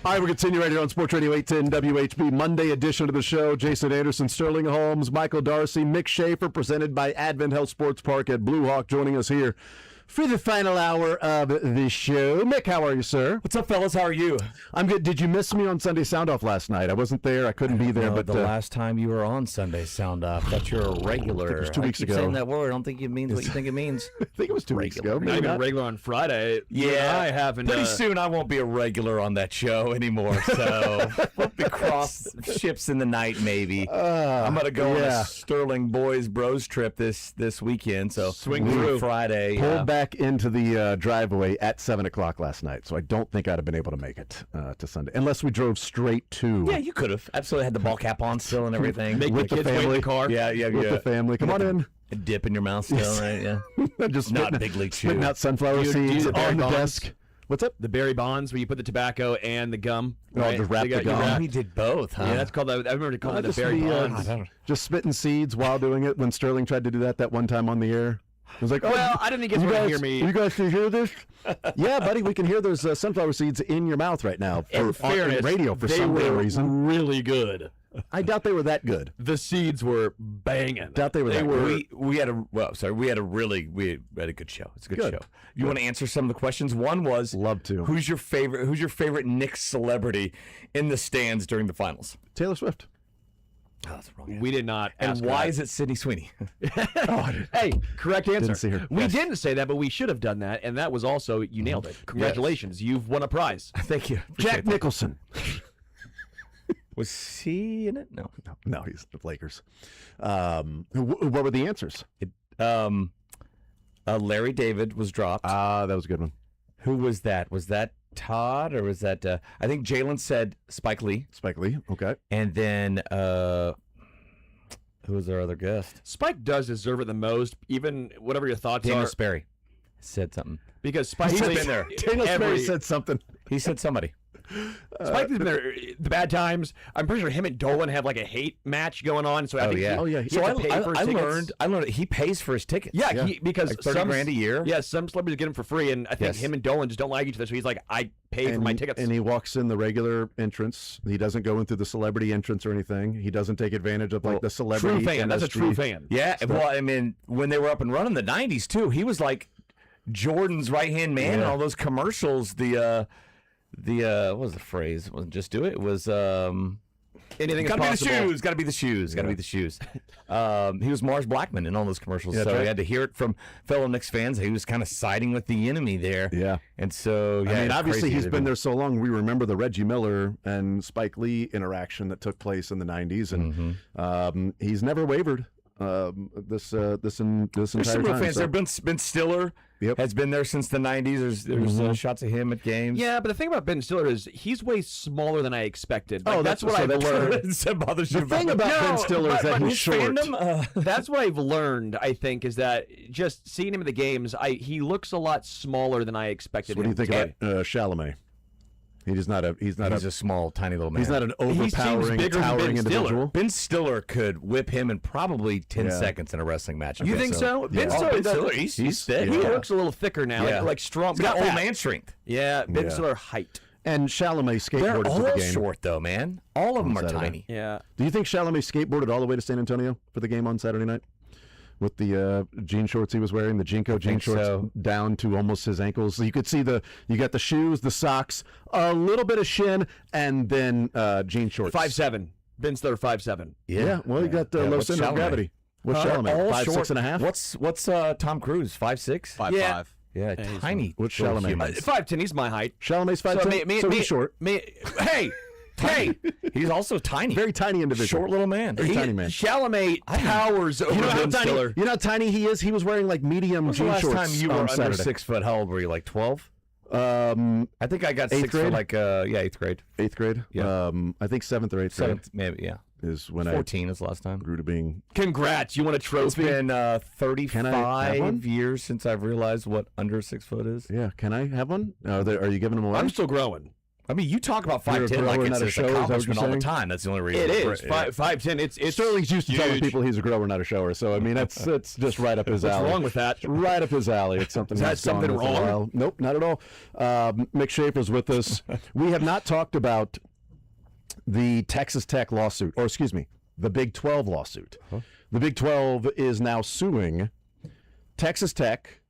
All right, we continue right here on Sports Radio 810 WHB, Monday edition of the show. Jason Anderson, Sterling Holmes, Michael Darcy, Mick Schaefer, presented by Advent Health Sports Park at Blue Hawk, joining us here for the final hour of the show. Mick, how are you, sir? What's up, fellas? How are you? I'm good. Did you miss me on Sunday Sound Off last night? I wasn't there. I couldn't be there. But the last time you were on Sunday Sound Off, that you're a regular. I think it was 2 weeks ago. Saying that word, I don't think it means what you think it means. I think it was 2 weeks ago. Not even regular on Friday. Yeah, I haven't. Pretty soon I won't be a regular on that show anymore. So we'll be cross ships in the night, maybe. I'm gonna go on a Sterling Boys Bros trip this weekend. So swing through Friday. Pulled back into the driveway at 7 o'clock last night, so I don't think I'd have been able to make it to Sunday, unless we drove straight to. Yeah, you could have absolutely had the ball cap on still and everything. Make with the kids wait in the car. Yeah. With the family. Come on in. A dip in your mouth still, right? Yeah. Just not big league chew. Spitting out sunflower seeds on the desk. What's up? The Barry Bonds, where you put the tobacco and the gum. Right? Just wrap the gum. We did both, huh? Yeah, that's called. I remember they called it the Barry Bonds. Just spitting seeds while doing it. When Sterling tried to do that one time on the air, I was like, well, I didn't get to hear me. You guys can hear this? Yeah, buddy, we can hear those sunflower seeds in your mouth right now. In fairness, on radio for some damn reason. Really good. I doubt they were that good. The seeds were banging. Doubt they were that good. We had a good show. It's a good show. You want to answer some of the questions? One was, love to. Who's your favorite Knicks celebrity in the stands during the finals? Taylor Swift. Oh, that's wrong. We did not. And why is it Sydney Sweeney? Hey, correct answer. Didn't see her. We didn't say that, but we should have done that, and that was also, you nailed it. Congratulations. You've won a prize. Thank you. Jack Nicholson. Was he in it? No, he's the Lakers. What were the answers? Larry David was dropped. That was a good one. Who was that? Was that Todd or was that? I think Jalen said Spike Lee. Spike Lee. Okay. And then who was our other guest? Spike does deserve it the most, even whatever your thoughts Daniel are. Sperry said something. Because Spike's been there. Daniel Sperry said something. He said somebody. Spike has been there. The bad times. I'm pretty sure him and Dolan have like a hate match going on. So I think So I learned he pays for his tickets. Yeah. Because like $30,000 a year. Yeah, some celebrities get him for free, and I think him and Dolan just don't like each other. So he's like, I paid for my tickets. And he walks in the regular entrance. He doesn't go in through the celebrity entrance or anything. He doesn't take advantage of the celebrity. True fan. That's a true fan. Yeah. Well, I mean, when they were up and running in the '90s too, he was like Jordan's right hand man in all those commercials. What was the phrase? It wasn't just do it. It was anything. Gotta be the shoes. Got to be the shoes. Got to be the shoes. He was Mars Blackman in all those commercials, so he had to hear it from fellow Knicks fans. He was kind of siding with the enemy there. Yeah, and so I mean, obviously he's been there so long. We remember the Reggie Miller and Spike Lee interaction that took place in the '90s, and he's never wavered. This entire time. Fans. There have been Stiller. Has been there since the '90s. There's shots of him at games. Yeah, but the thing about Ben Stiller is he's way smaller than I expected. Like, that's what I've learned. The thing about Ben Stiller is that he's short. That's what I've learned. I think is that just seeing him in the games, he looks a lot smaller than I expected. So what do you think about Chalamet? He's a small, tiny little man. He's not an overpowering, towering individual. Ben Stiller could whip him in probably 10 seconds in a wrestling match. You think so? Ben Stiller, he's thick. He looks a little thicker now, like strong. He's got old man strength. Yeah, Ben Stiller height. And Chalamet skateboarded to the game. They're all short, though, man. All of them are tiny. Yeah. Do you think Chalamet skateboarded all the way to San Antonio for the game on Saturday night? With the jean shorts he was wearing, the Jinko jean shorts down to almost his ankles. So you could see you got the shoes, the socks, a little bit of shin, and then jean shorts. 5'7". Ben Stiller 5'7". Yeah. Well, you got low center of gravity. What's Chalamet? 5'6.5". What's Tom Cruise? 5'6"? 5'5". Yeah, tiny. What's Chalamet? 5'10". He's my height. Chalamet's 5'10". So he's short. Hey, he's also tiny. Very tiny individual. Short little man. Very tiny man. Chalamet towers over Ben Stiller. You know how tiny he is? He was wearing like medium jean shorts. Last time you were under Saturday. 6 foot, how old were you? Like 12? I think I got 8th 6 grade? for like 8th grade. 8th grade. Yeah. I think 7th or 8th grade. 7th, maybe. Yeah. is when 14 is the last time. grew to being. Congrats. You want a It's trophy? been Can I have 35 one? years since I've realized what under 6 foot is. Yeah, can I have one? Are you giving them away? I'm still growing. I mean, you talk about You're a 5'10" like grower, it's not a this shower, is that what accomplishment you're all the saying? time. That's the only reason. It is. Yeah. 5'10". It's Sterling's used to telling Huge. people he's a grower, not a shower. So I mean, that's just right up his What's alley. wrong with that? Right up his alley. It's something. Is that he's gone something with for a wrong? while. Nope, not at all. Mick Schaefer's with us. We have not talked about the Texas Tech lawsuit, or excuse me, the Big 12 lawsuit. The Big 12 is now suing Texas Tech,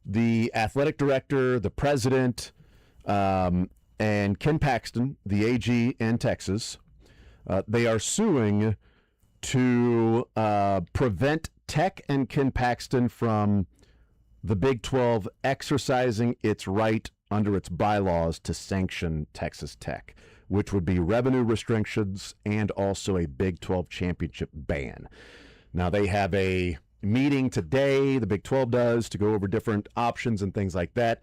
the athletic director, the president, and Ken Paxton, the AG in Texas. They are suing to prevent Tech and Ken Paxton from the Big 12 exercising its right under its bylaws to sanction Texas Tech, which would be revenue restrictions and also a Big 12 championship ban. Now, they have a meeting today, the Big 12 does, to go over different options and things like that.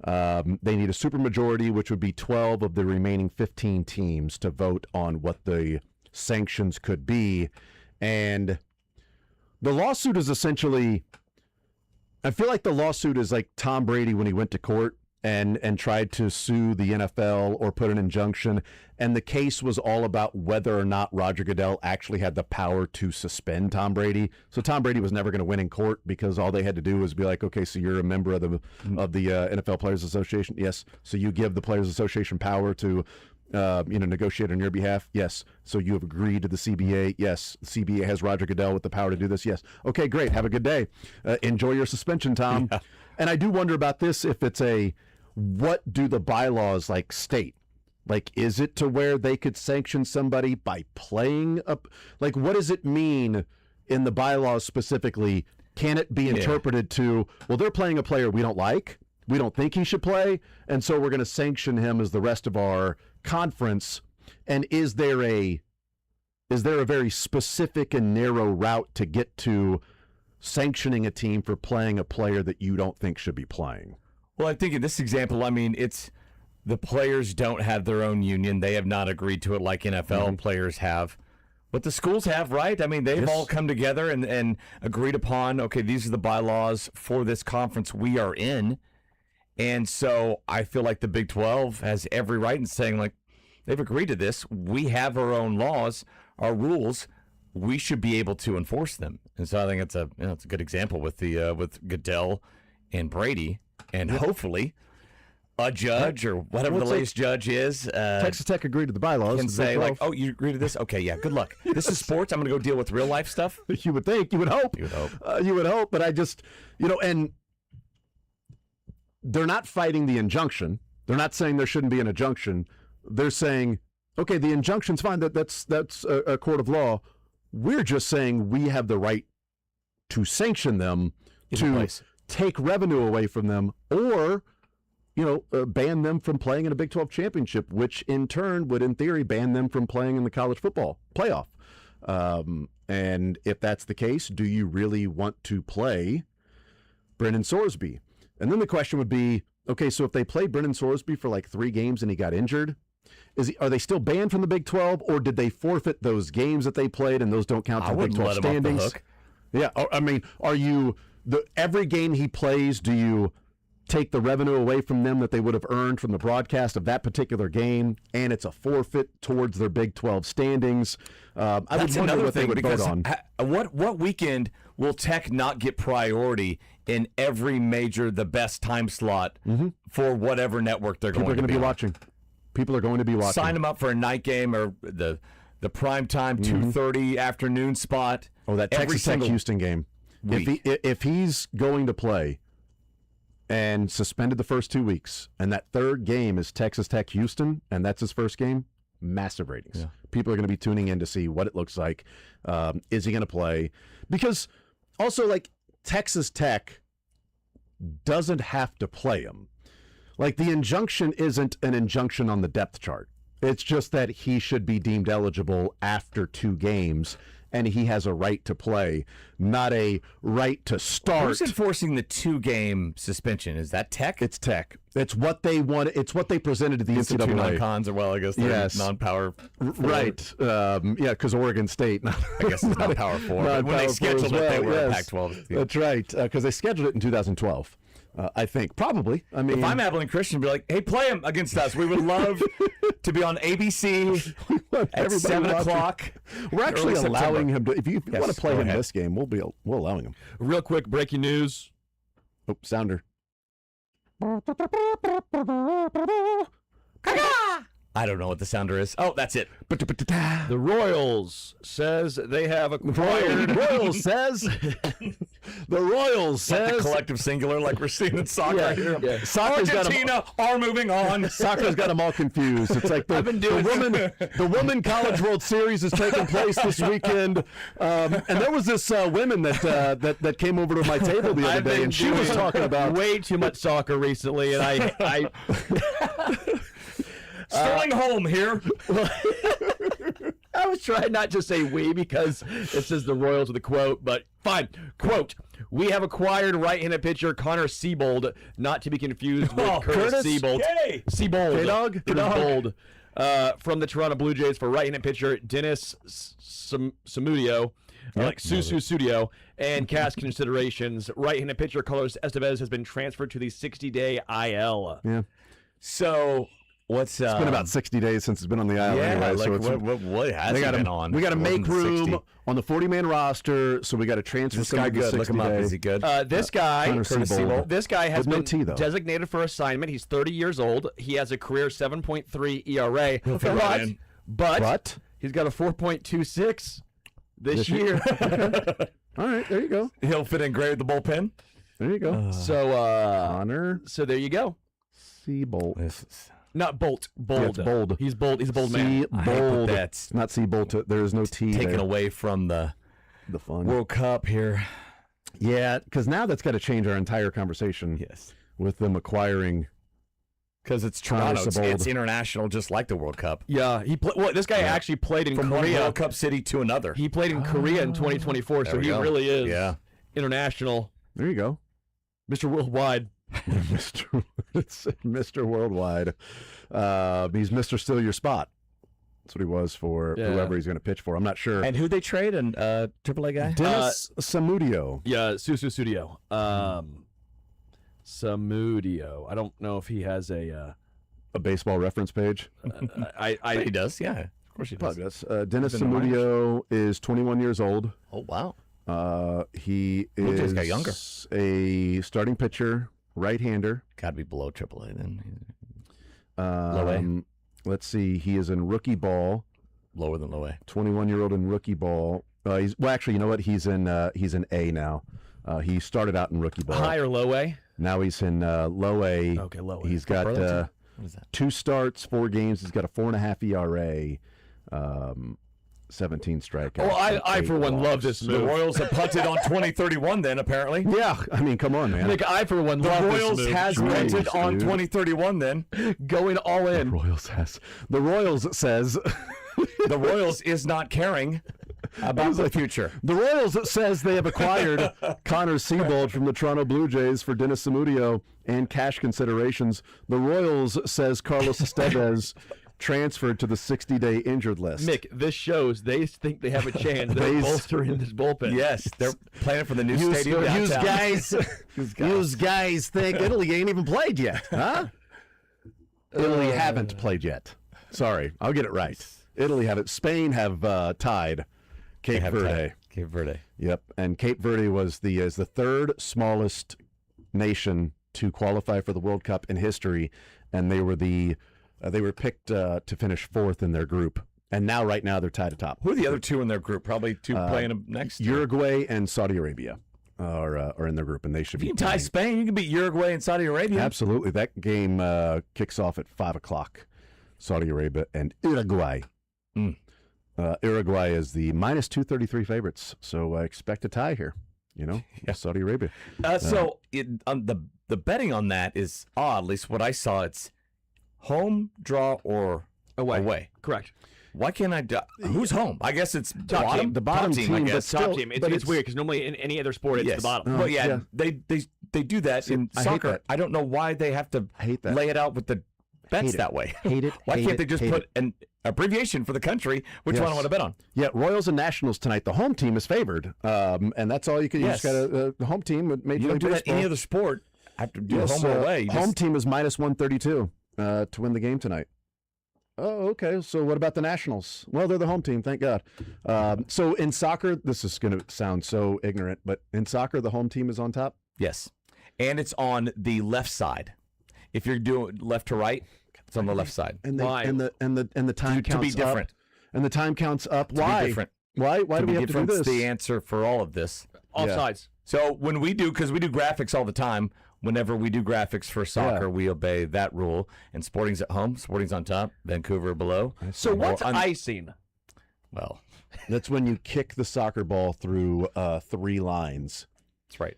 They need a supermajority, which would be 12 of the remaining 15 teams to vote on what the sanctions could be. And the lawsuit is essentially, I feel like the lawsuit is like Tom Brady when he went to court and tried to sue the NFL or put an injunction. And the case was all about whether or not Roger Goodell actually had the power to suspend Tom Brady. So Tom Brady was never going to win in court because all they had to do was be like, okay, so you're a member of the NFL Players Association. Yes. So you give the Players Association power to negotiate on your behalf. Yes. So you have agreed to the CBA. Yes. The CBA has Roger Goodell with the power to do this. Yes. Okay, great. Have a good day. Enjoy your suspension, Tom. Yeah. And I do wonder about this, if it's what do the bylaws state? Like, is it to where they could sanction somebody by playing up? Like, what does it mean in the bylaws specifically? Can it be interpreted to, well, they're playing a player we don't like, we don't think he should play, and so we're going to sanction him as the rest of our conference? And is there a very specific and narrow route to get to sanctioning a team for playing a player that you don't think should be playing? Well, I think in this example, I mean, it's the players don't have their own union. They have not agreed to it like NFL players have. But the schools have, right? I mean, they've all come together and agreed upon, okay, these are the bylaws for this conference we are in. And so I feel like the Big 12 has every right in saying, like, they've agreed to this. We have our own laws, our rules. We should be able to enforce them. And so I think it's a good example with with Goodell and Brady. And hopefully a judge or whatever the latest judge is. Texas Tech agreed to the bylaws. Can say, like, oh, you agree to this? Okay, yeah, good luck. This is sports. I'm going to go deal with real life stuff. You would think. You would hope. You would hope. But I just, and they're not fighting the injunction. They're not saying there shouldn't be an injunction. They're saying, okay, the injunction's fine. That's a court of law. We're just saying we have the right to sanction them, to take revenue away from them, or ban them from playing in a Big 12 championship, which in turn would, in theory, ban them from playing in the college football playoff. And if that's the case, do you really want to play Brennan Sorsby? And then the question would be, okay, so if they played Brennan Sorsby for 3 games and he got injured, are they still banned from the Big 12, or did they forfeit those games that they played and those don't count to the Big 12 standings? Yeah, I mean, are you every game he plays, do you take the revenue away from them that they would have earned from the broadcast of that particular game, and it's a forfeit towards their Big 12 standings? I would wonder what they would vote on. What weekend will Tech not get priority in every major, the best time slot for whatever network they're People going to be watching? People are going to be watching. Sign them up for a night game or the prime time 2:30 afternoon spot. Oh, that Texas Tech Houston game. If he's going to play and suspended the first 2 weeks, and that third game is Texas Tech Houston, and that's his first game, massive ratings. Yeah. People are going to be tuning in to see what it looks like. Is he going to play? Because also, Texas Tech doesn't have to play him. The injunction isn't an injunction on the depth chart. It's just that he should be deemed eligible after 2 games. and he has a right to play, not a right to start. Who's enforcing the 2-game suspension? Is that Tech? It's Tech. It's what they want. It's what they presented to the It's the two NCAA. non-cons, or well, I guess they're non-power. Right. Yeah, because Oregon State. I guess it's not Power 4. But when they scheduled it, they were Pac-12. That's right, because they scheduled it in 2012. I think probably. I mean, if I'm Abilene Christian, I'd be like, "Hey, play him against us. We would love to be on ABC at 7 o'clock." We're actually allowing him to. If you want to play him this game, we're allowing him. Real quick, breaking news. Oh, sounder. I don't know what the sounder is. Oh, that's it. The Royals says they have acquired. Royals says. The Royals says. Like the collective singular, like we're seeing in soccer here. Yeah. Argentina are moving on. Soccer's got them all confused. It's like the Women College World Series is taking place this weekend, and there was this woman that came over to my table the other day, and she was talking about way too much soccer recently, and I Sterling Holmes here. I was trying not to say we because it says the Royals with a quote, but fine. Quote, we have acquired right-handed pitcher Connor Seabold, not to be confused with Curtis Seabold. Seabold. K-Dog? From the Toronto Blue Jays for right-handed pitcher Dennis Samudio. Like Susu Studio and cash considerations. Right-handed pitcher Carlos Estevez has been transferred to the 60-day IL. Yeah. So... it's been about 60 days since it's been on the island anyway. Like so what has it been on? We got to make room on the 40-man roster, so we got to transfer this guy good. Look him up. Is he good? This guy has been T, designated for assignment. He's 30 years old. He has a career 7.3 ERA. But he's got a 4.26 this year. All right, there you go. He'll fit in great with the bullpen. There you go. Connor. So there you go. Seabold. Not Bolt. Bold. Yeah, it's bold. He's bold. He's a bold man. Bold. That's not Seabold. There is no T. Taken away from the fun World Cup here. Yeah, because now that's got to change our entire conversation. Yes, with them acquiring. Because it's Toronto. It's international, just like the World Cup. Yeah, this guy actually played in from Korea. From one World Cup city to another. He played in Korea in 2024, so he really is international. There you go, Mr. Worldwide. Mr. Worldwide. He's Mr. Steal Your Spot. That's what he was for whoever he's going to pitch for. I'm not sure. And who'd they trade? And AAA guy? Dennis Samudio. Yeah, Susu Studio. Samudio. I don't know if he has a baseball reference page. He does. Yeah, of course he does. Dennis Samudio is 21 years old. Oh wow. He is got younger. A starting pitcher. Right-hander. Got to be below AAA then. Low A. Let's see. He is in rookie ball. Lower than low A. 21-year-old in rookie ball. Actually, you know what? He's in A now. He started out in rookie ball. High or low A? Now he's in low A. Okay, low A. He's got what is that? 2 starts, 4 games. He's got a 4.5 ERA. 17 strikeouts. Well, I for one love this move. The Royals have punted on 2031 then, apparently. Yeah, I mean, come on, man. Nick, I for one love this move. The Royals has punted on 2031 then. Going all in. The Royals says. The Royals is not caring about the future. The Royals says they have acquired Connor Seabold from the Toronto Blue Jays for Dennis Samudio and cash considerations. The Royals says Carlos Estevez transferred to the 60-day injured list. Mick, this shows they think they have a chance. They're bolstering this bullpen. Yes, they're planning for the new stadium downtown. You guys think Italy ain't even played yet, huh? Italy haven't played yet. Sorry, I'll get it right. Italy haven't. Spain have tied Cape Verde. Cape Verde. Yep, and Cape Verde is the third smallest nation to qualify for the World Cup in history, and they were picked to finish 4th in their group, and right now they're tied atop. Who are the other 2 in their group? Probably 2 playing next. Uruguay and Saudi Arabia are in their group, and they should be. You can tie Spain. You can beat Uruguay and Saudi Arabia. Absolutely, that game kicks off at 5:00. Saudi Arabia and Uruguay. Uruguay is the -233 favorites, so I expect a tie here. Saudi Arabia. So the betting on that is odd. At least what I saw, it's home, draw, or away. Correct. Why can't I? Who's home? I guess it's The bottom team, I but guess. still, Top team. It's weird because normally in any other sport it's Yes. the bottom. Well, yeah, they do that in I hate soccer. that. I don't know why they have to hate that. lay it out with the bets that way. Hate it. Why hate can't it, they just hate put it. an abbreviation for the country? Which one I want to bet on? Yeah, Royals and Nationals tonight. The home team is favored, and that's all you can. You Yes. just got the home team with Major You don't League do that in Baseball. any other sport. I have to do Yes, home or away. You home just- team is minus 132 to win the game tonight. Oh, okay. So what about the Nationals? Well, they're the home team, thank God. So in soccer, this is going to sound so ignorant, but in soccer, the home team is on top. Yes, and it's on the left side. If you're doing left to right, it's on the left side. And the time To counts be different. up. And the time counts up. To be Why? different. Why To do be we have to do different is this? the answer for all of this. Offsides. So when we do, because we do graphics all the time, whenever we do graphics for soccer, we obey that rule. And Sporting's at home, Sporting's on top, Vancouver below. So what's icing? Well, That's when you kick the soccer ball through 3 lines. that's right.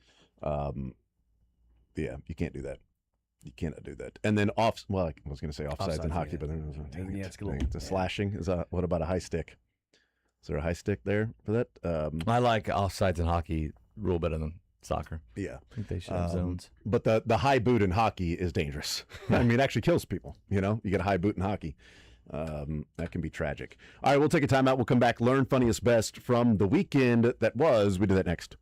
Yeah, you can't do that. You cannot do that. And then I was going to say offsides in Offsides, hockey, yeah. but then Yeah, it's a little- it's a slashing. What about a high stick? Is there a high stick there for that? I like offsides in hockey rule better than soccer. Yeah. I think they should have zones. But the high boot in hockey is dangerous. I mean, it actually kills people. You get a high boot in hockey. That can be tragic. All right, we'll take a timeout. We'll come back. Learn funniest best from the weekend that was. We do that next.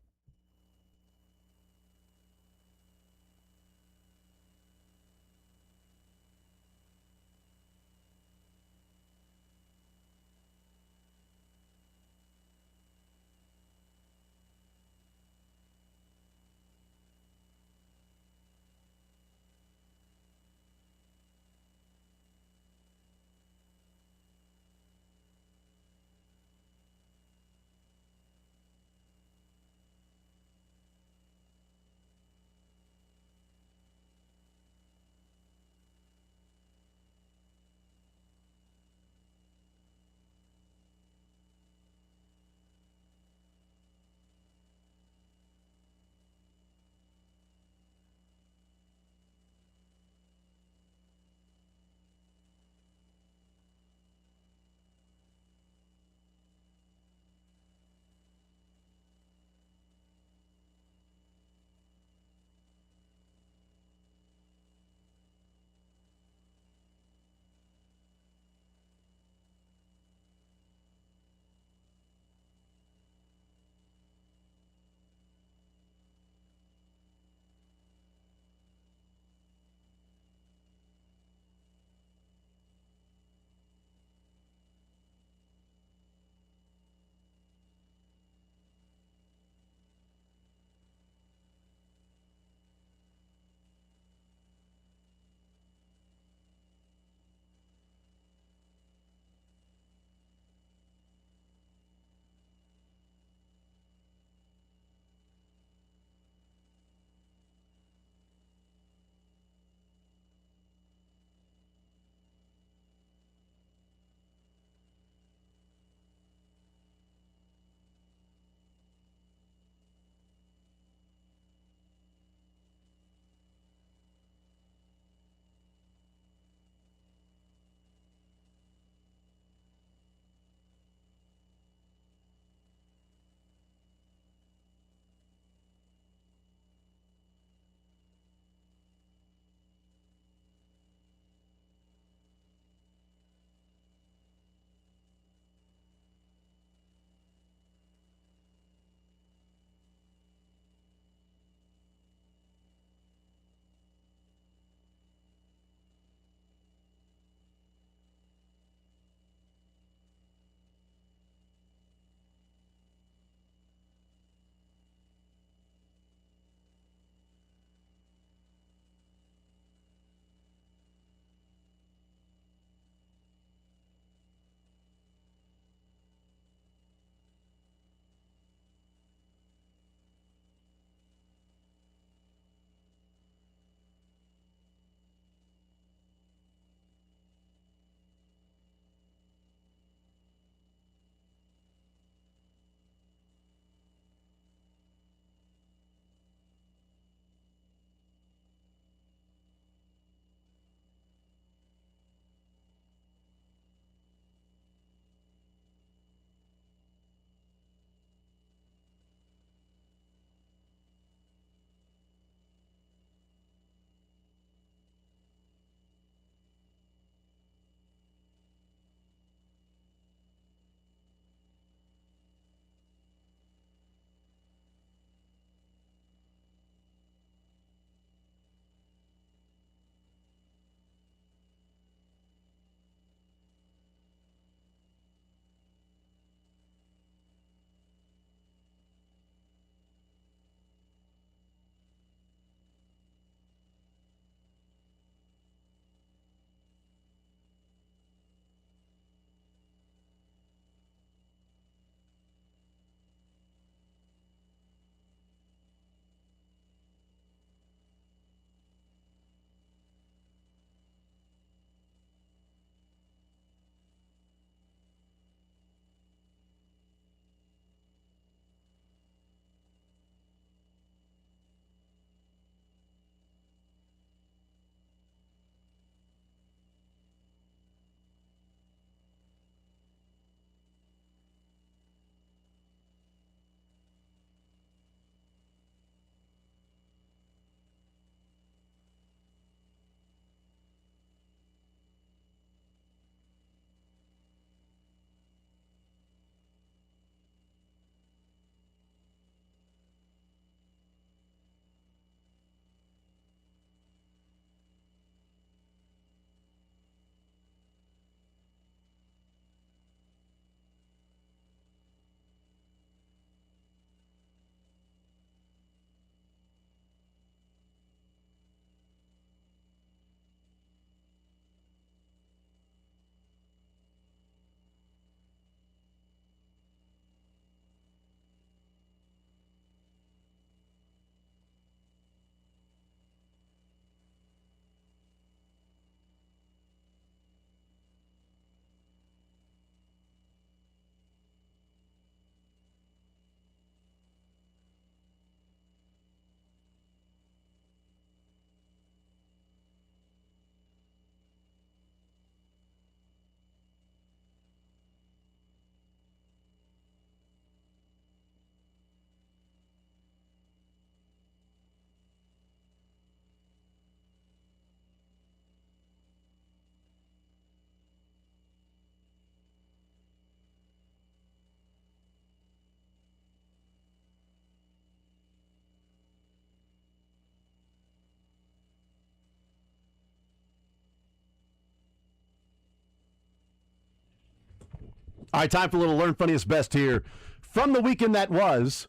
All right, time for a little Learn Funniest Best here. From the weekend that was,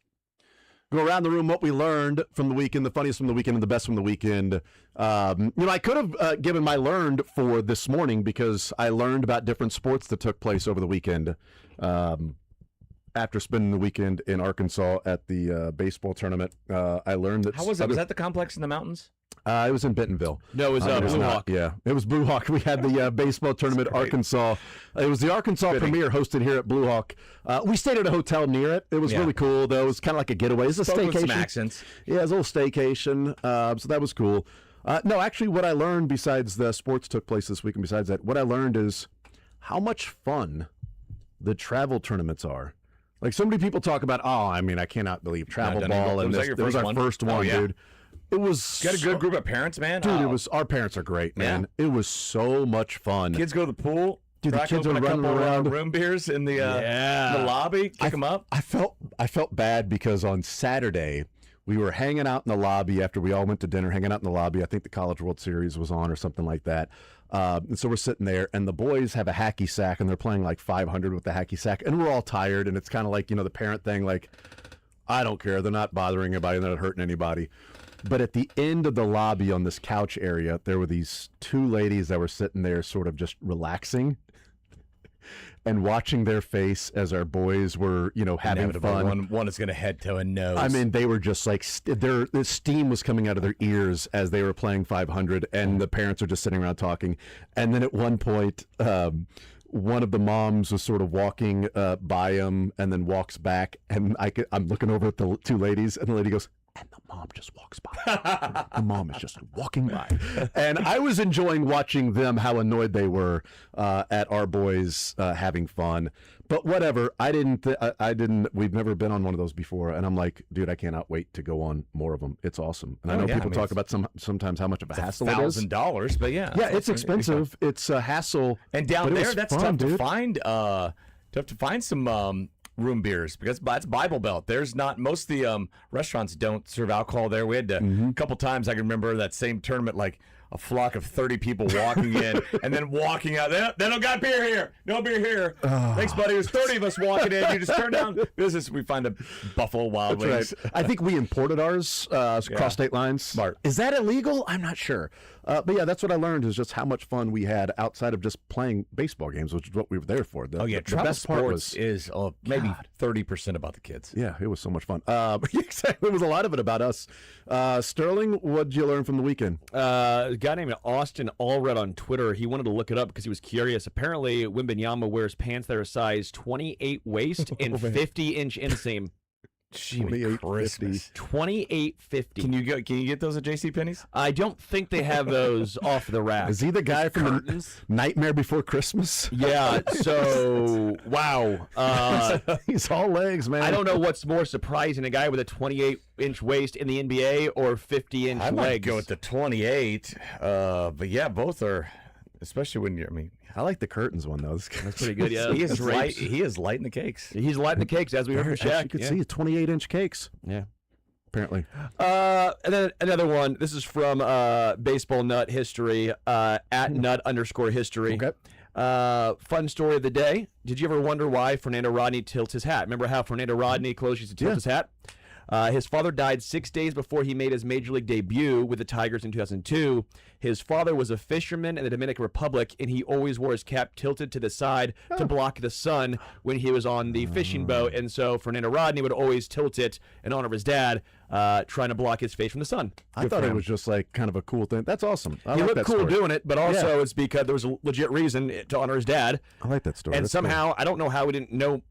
go around the room what we learned from the weekend, the funniest from the weekend, and the best from the weekend. I could have given my learned for this morning because I learned about different sports that took place over the weekend. After spending the weekend in Arkansas at the baseball tournament, I learned that. How was it? Was that the complex in the mountains? It was in Bentonville. No, it was Blue Hawk. Yeah, it was Blue Hawk. We had the baseball tournament, Arkansas. It was the Arkansas premiere hosted here at Blue Hawk. We stayed at a hotel near it. It was really cool, though. It was kind of like a getaway. It was a staycation. With some accents. Yeah, it was a little staycation. So that was cool. No, actually, what I learned besides the sports took place this week, and besides that, what I learned is how much fun the travel tournaments are. Like, so many people talk about, I cannot believe travel ball. And it was our first one, dude. It was got a good group of parents, man. Dude, it was. Our parents are great, man. Yeah. It was so much fun. Kids go to the pool. Dude, the kids are running around. Room beers in the lobby. Kick them up. I felt bad because on Saturday we were hanging out in the lobby after we all went to dinner. Hanging out in the lobby. I think the College World Series was on or something like that. And so we're sitting there, and the boys have a hacky sack, and they're playing like 500 with the hacky sack, and we're all tired, and it's kind of like the parent thing, like, I don't care. They're not bothering anybody. They're not hurting anybody. But at the end of the lobby on this couch area, there were these two ladies that were sitting there sort of just relaxing and watching their face as our boys were, having fun. One is going to head to a nose. I mean, they were just like, the steam was coming out of their ears as they were playing 500, and the parents are just sitting around talking. And then at one point, one of the moms was sort of walking by him and then walks back, and I'm looking over at the two ladies, and the lady goes, and the mom just walks by. The mom is just walking by. And I was enjoying watching them, how annoyed they were at our boys having fun. But whatever, I didn't, we've never been on one of those before. And I'm like, dude, I cannot wait to go on more of them. It's awesome. And I know people talk about sometimes how much of a hassle it is. $1,000, but yeah. Yeah, it's expensive. It's a hassle. And down there, that's fun, tough to find. Tough to find some room beers because it's Bible Belt. There's not, most of the restaurants don't serve alcohol there. We had to a couple times. I can remember that same tournament, like a flock of 30 people walking in and then walking out. They don't got beer here. No beer here. Thanks, buddy. There's 30 of us walking in. You just turn down business. We find a Buffalo Wild Wings. Right. I think we imported ours across state lines. Smart. Is that illegal? I'm not sure. But yeah, that's what I learned is just how much fun we had outside of just playing baseball games, which is what we were there for. The best part was maybe 30% about the kids. Yeah, it was so much fun. Exactly, it was a lot of it about us. Sterling, what did you learn from the weekend? A guy named Austin Allred on Twitter. He wanted to look it up because he was curious. Apparently, Wembanyama wears pants that are size 28 waist and 50-inch inseam. 28.50. 28.50. Can you get those at JCPenney's? I don't think they have those off the rack. Is he the guy from the Nightmare Before Christmas? Yeah. So wow. He's all legs, man. I don't know what's more surprising: a guy with a 28-inch waist in the NBA or 50-inch legs. I might go with the 28. But yeah, both are. Especially when you're. I mean, I like the curtains one though. That's pretty good. Yeah, he is light. He is lighting the cakes. He's lighting the cakes, as we heard from Shaq. You could see 28-inch cakes. Yeah, apparently. And then another one. This is from Baseball Nut History at @nut_history. Okay. Fun story of the day. Did you ever wonder why Fernando Rodney tilts his hat? Remember how Fernando Rodney close used to tilt his hat? His father died 6 days before he made his major league debut with the Tigers in 2002. His father was a fisherman in the Dominican Republic, and he always wore his cap tilted to the side to block the sun when he was on the fishing boat. And so Fernando Rodney would always tilt it in honor of his dad, trying to block his face from the sun. I thought it was just like kind of a cool thing. That's awesome. He looked cool doing it, but also it's because there was a legit reason to honor his dad. I like that story. And somehow, I don't know how we didn't know.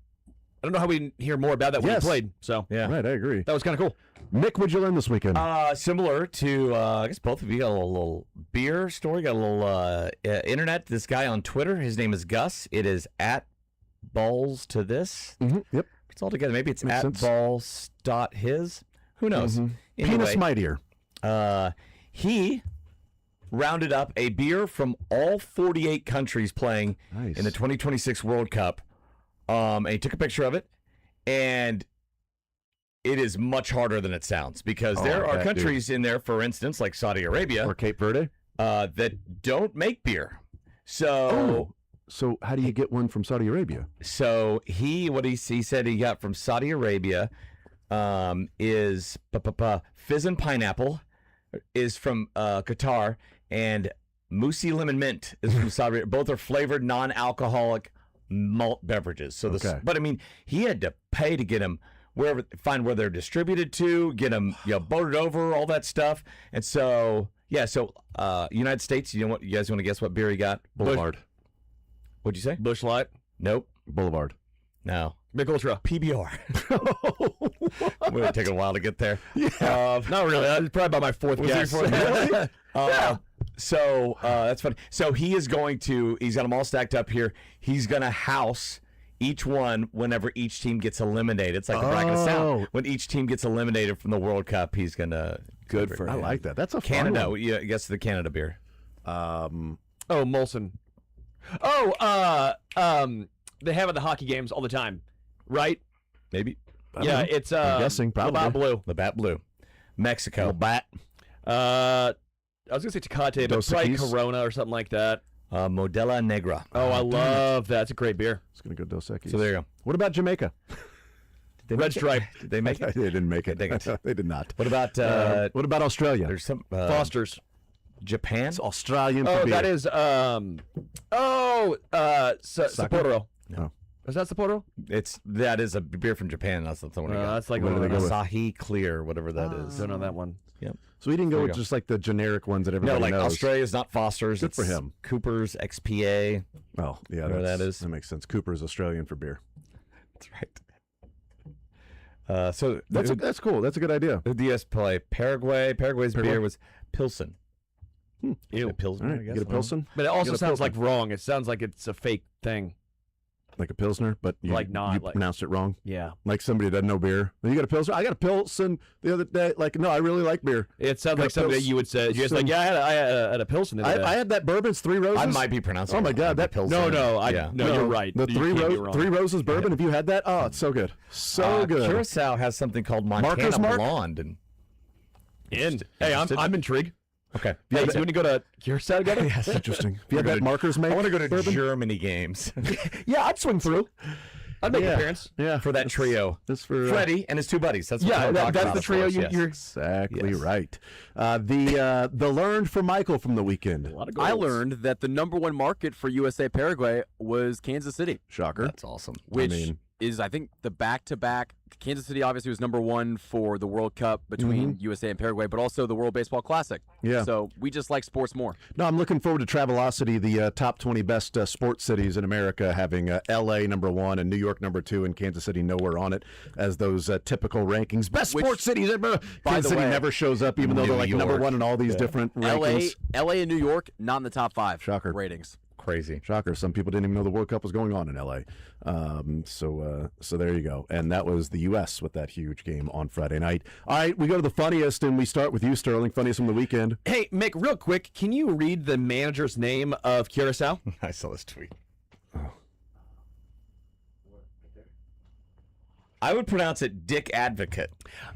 I don't know how we didn't hear more about that when he played. So yeah, right. I agree. That was kind of cool. Nick, what'd you learn this weekend? Similar to I guess both of you got a little beer story. Got a little internet. This guy on Twitter. His name is Gus. It is @balls to this. Yep. It's all together. Maybe it's @balls.his. Who knows? Anyway, Penis mightier. He rounded up a beer from all 48 countries playing in the 2026 World Cup. And he took a picture of it, and it is much harder than it sounds because there are countries in there, for instance, like Saudi Arabia or Cape Verde, that don't make beer. So So how do you get one from Saudi Arabia? So he said he got from Saudi Arabia is fizz and pineapple is from Qatar, and Musi lemon mint is from Saudi Arabia. Both are flavored non-alcoholic malt beverages. So but I mean, he had to pay to get them find where they're distributed to, get them boated over, all that stuff. And so United States, you guys want to guess what beer he got? Boulevard. What'd you say? Busch Light. Nope. Boulevard. No. Mick Ultra. PBR. Would take a while to get there. Yeah. Not really. That was probably about my fourth guess. Yeah. So that's funny. So he's got them all stacked up here. He's going to house each one whenever each team gets eliminated. It's like the bracket of sound. When each team gets eliminated from the World Cup, he's going to... Good for him. I like that. That's a Canada. fun one. Yeah, guess the Canada beer. Molson. They have it at the hockey games all the time, right? Maybe. It's I'm guessing probably. Labatt Blue. Labatt Blue. Mexico. Labatt. I was gonna say Tecate, but probably Corona or something like that. Modelo Negra. Oh, I love that. It's a great beer. It's gonna go Dos Equis. So there you go. What about Jamaica? Red Stripe. Did they make it? They didn't make it. They did not. What about Australia? There's some Foster's. Japan. It's Australian. Oh, beer. that is Sapporo. No. Is that Sapporo? That is a beer from Japan. That's the one. That's like Asahi Clear, whatever that is. Don't know that one. Yep. So he didn't go with just like the generic ones that everybody knows. Australia's not Foster's. Good for him. Cooper's XPA. Oh, yeah, whatever that is. That makes sense. Cooper's Australian for beer. That's right. So that's cool. That's a good idea. Who did US play? Paraguay. Paraguay's beer was Pilsen. Ew. Pilsen. Right, you get a Pilsen? But it also sounds like wrong. It sounds like it's a fake thing. Like a Pilsner, but you pronounced it wrong? Yeah. Like somebody that doesn't know beer. You got a Pilsner? I got a Pilsen the other day. Like, no, I really like beer. It sounds like something that you would say. You're just like, yeah, I had a Pilsen the other day. I had that bourbon. It's Three Roses. I might be pronouncing it. Oh, my God. That Pilsen. No, you're right. The Three Roses bourbon, have you had that? Oh, it's so good. So good. Curacao has something called Montana Blonde. Hey, I'm intrigued. Okay. Hey, do you want to go to Curacao together? Yes, interesting. If you had that Markers make, I want to go to Germany games. Yeah, I'd swing through. I'd make an appearance. Yeah, for that trio. That's for Freddie and his two buddies. That's that's the trio. You're exactly right. The learned for Michael from the weekend. I learned that the number one market for USA Paraguay was Kansas City. Shocker. That's awesome. Which is, I think, the back-to-back. Kansas City obviously was number one for the World Cup between USA and Paraguay, but also the World Baseball Classic. Yeah. So we just like sports more. No, I'm looking forward to Travelocity, the top 20 best sports cities in America, having L.A. number one and New York number two and Kansas City nowhere on it as those typical rankings. Best sports cities. Kansas City never shows up, even though they're like number one in all these different rankings. L.A. and New York, not in the top five. Shocker. Ratings. Crazy. Shocker. Some people didn't even know the World Cup was going on in L.A. So there you go. And that was the U.S. with that huge game on Friday night. All right, we go to the funniest, and we start with you, Sterling. Funniest from the weekend. Hey, Mick, real quick, can you read the manager's name of Curacao? I saw this tweet. Oh. I would pronounce it Dick Advocate.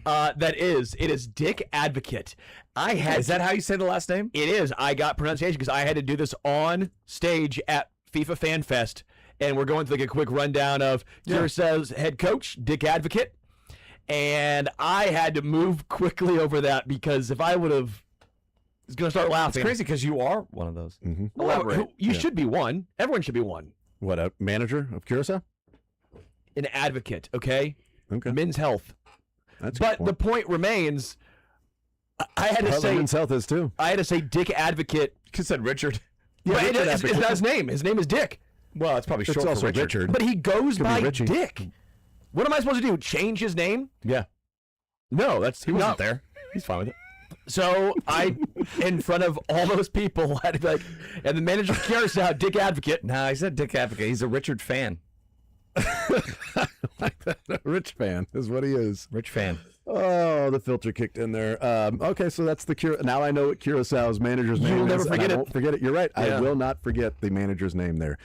It is Dick Advocate. Is that how you say the last name? It is. I got pronunciation because I had to do this on stage at FIFA Fan Fest, and we're going through like a quick rundown of Curaçao's head coach, Dick Advocate, and I had to move quickly over that because if I would have, I was going to start laughing. It's crazy because you are one of those. Mm-hmm. Well, you should be one. Everyone should be one. What, a manager of Curaçao? An advocate, okay? Okay. Men's health. That's but the point remains, I had to say men's health is too. I had to say Dick Advocate. You could said Richard. Yeah, but it's not his name. His name is Dick. Well, it's probably short for Richard. But he goes by Richie. Dick. What am I supposed to do? Change his name? Yeah. No, he wasn't there. He's fine with it. So I, in front of all those people, had to be like, and the manager of Curaçao, Dick Advocate. Nah, he said Dick Advocate. He's a Richard fan. Like that. A rich fan is what he is. Rich fan. Oh, the filter kicked in there. Okay, so that's the now I know what Curaçao's manager's name is. You'll never forget I it. won't forget it. You're right. Yeah. I will not forget the manager's name there.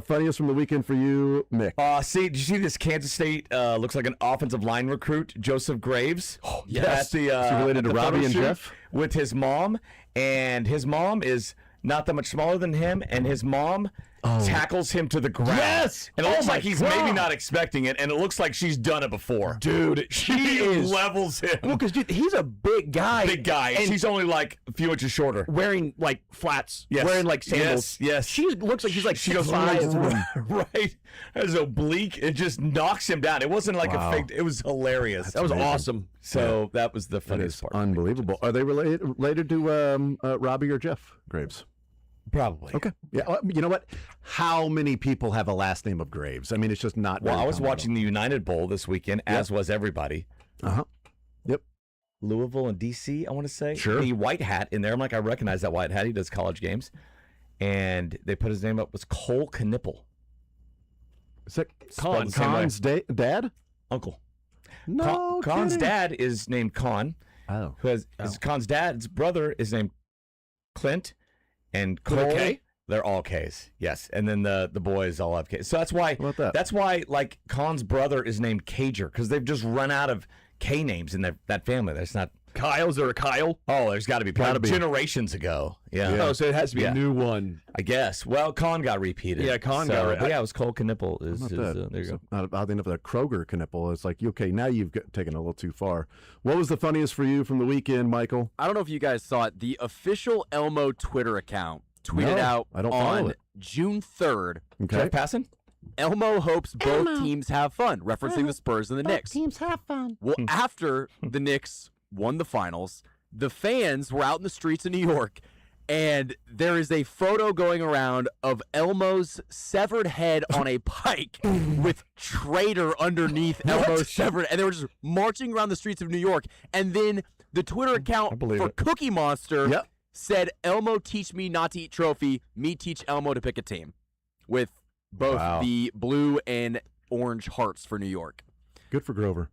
Funniest from the weekend for you, Mick. Did you see this Kansas State looks like an offensive line recruit, Joseph Graves? Oh, yes. Is he related to Robbie and Jeff? With his mom, and his mom is not that much smaller than him, and his mom tackles him to the ground. Yes! And it looks Oh, like he's my maybe God. not expecting it, and it looks like she's done it before. Dude, She levels him. Well, because he's a big guy. Big guy. And She's only like a few inches shorter. wearing like flats. Yes. Wearing like sandals. Yes. She looks like she's like She goes 6'5". right as oblique. It just knocks him down. It wasn't like Wow. a fake. It was hilarious. That was amazing. awesome. So that was the That funniest is part. unbelievable. Are they related to Robbie or Jeff Graves? Probably. Okay. Yeah. You know what? How many people have a last name of Graves? I mean, it's just not. Well, very I was common at watching the United Bowl this weekend, as was everybody. all. Uh-huh. Yep. Louisville and D.C., I want to say. Sure. The white hat in there. I'm like, I recognize that white hat. He does college games. And they put his name up. It was Cole Knipple. Is that Con, same Con's dad? Uncle. No. Con's kidding. dad is named Con. Oh. Who has Con's dad's brother is named Clint, and Cole. K? They're all K's, yes. And then the boys all have K's. So that's why. How about that? That's why like Con's brother is named Cager, because they've just run out of K names in that family. There's not. Kyle's or a Kyle? Oh, there's got to be. Gotta be. Generations ago. Yeah. Oh, so it has to be Yeah. a new one. I guess. Well, Con got repeated. Yeah, Con so, got but yeah, it was Cole Knipple. How about that? There you go. Not oddly enough, that Kroger Knipple. It's like, okay, now you've taken a little too far. What was the funniest for you from the weekend, Michael? I don't know if you guys saw it. The official Elmo Twitter account tweeted No, out I don't follow on it. June 3rd. Okay. Jeff Passan? Elmo hopes both teams have fun, referencing the Spurs and the Knicks. Teams have fun. Well, after the Knicks won the finals, the fans were out in the streets of New York, and there is a photo going around of Elmo's severed head on a pike with traitor underneath Elmo's severed, and they were just marching around the streets of New York. And then the Twitter account for Cookie Monster said, "Elmo teach me not to eat trophy, me teach Elmo to pick a team," with both the blue and orange hearts for New York. Good for Grover.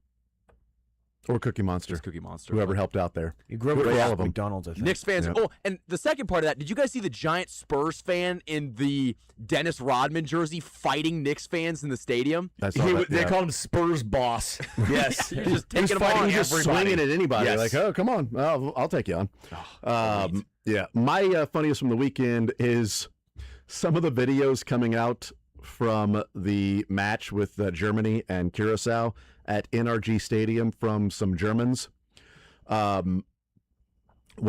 Or Cookie Monster. Just Cookie Monster. Whoever helped out there. Grover Good for all of them. McDonald's, I think. Knicks fans. Yeah. Oh, and the second part of that, did you guys see the giant Spurs fan in the Dennis Rodman jersey fighting Knicks fans in the stadium? I saw that, They yeah. called him Spurs boss. Yes. He was just He was taking them on. fighting, just everybody. swinging at anybody. Yes. Like, oh, come on. I'll take you on. Yeah. My funniest from the weekend is some of the videos coming out from the match with Germany and Curacao at NRG Stadium from some Germans. One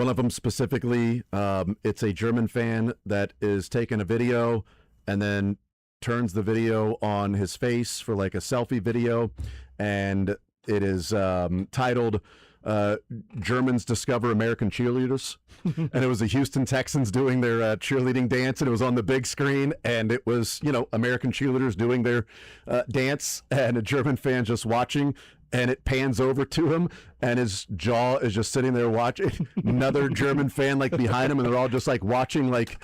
of them specifically, it's a German fan that is taking a video and then turns the video on his face for like a selfie video, and it is titled Germans Discover American Cheerleaders. And it was the Houston Texans doing their cheerleading dance, and it was on the big screen, and it was, American cheerleaders doing their dance, and a German fan just watching, and it pans over to him, and his jaw is just sitting there watching. Another German fan like behind him, and they're all just like watching, like,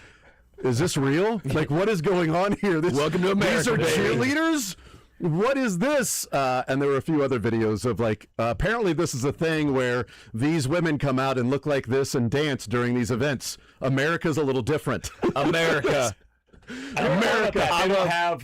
is this real? Like, what is going on here? Welcome to America, These are baby. cheerleaders? What is this? And there were a few other videos of like, apparently this is a thing where these women come out and look like this and dance during these events. America's a little different. America. America. I don't have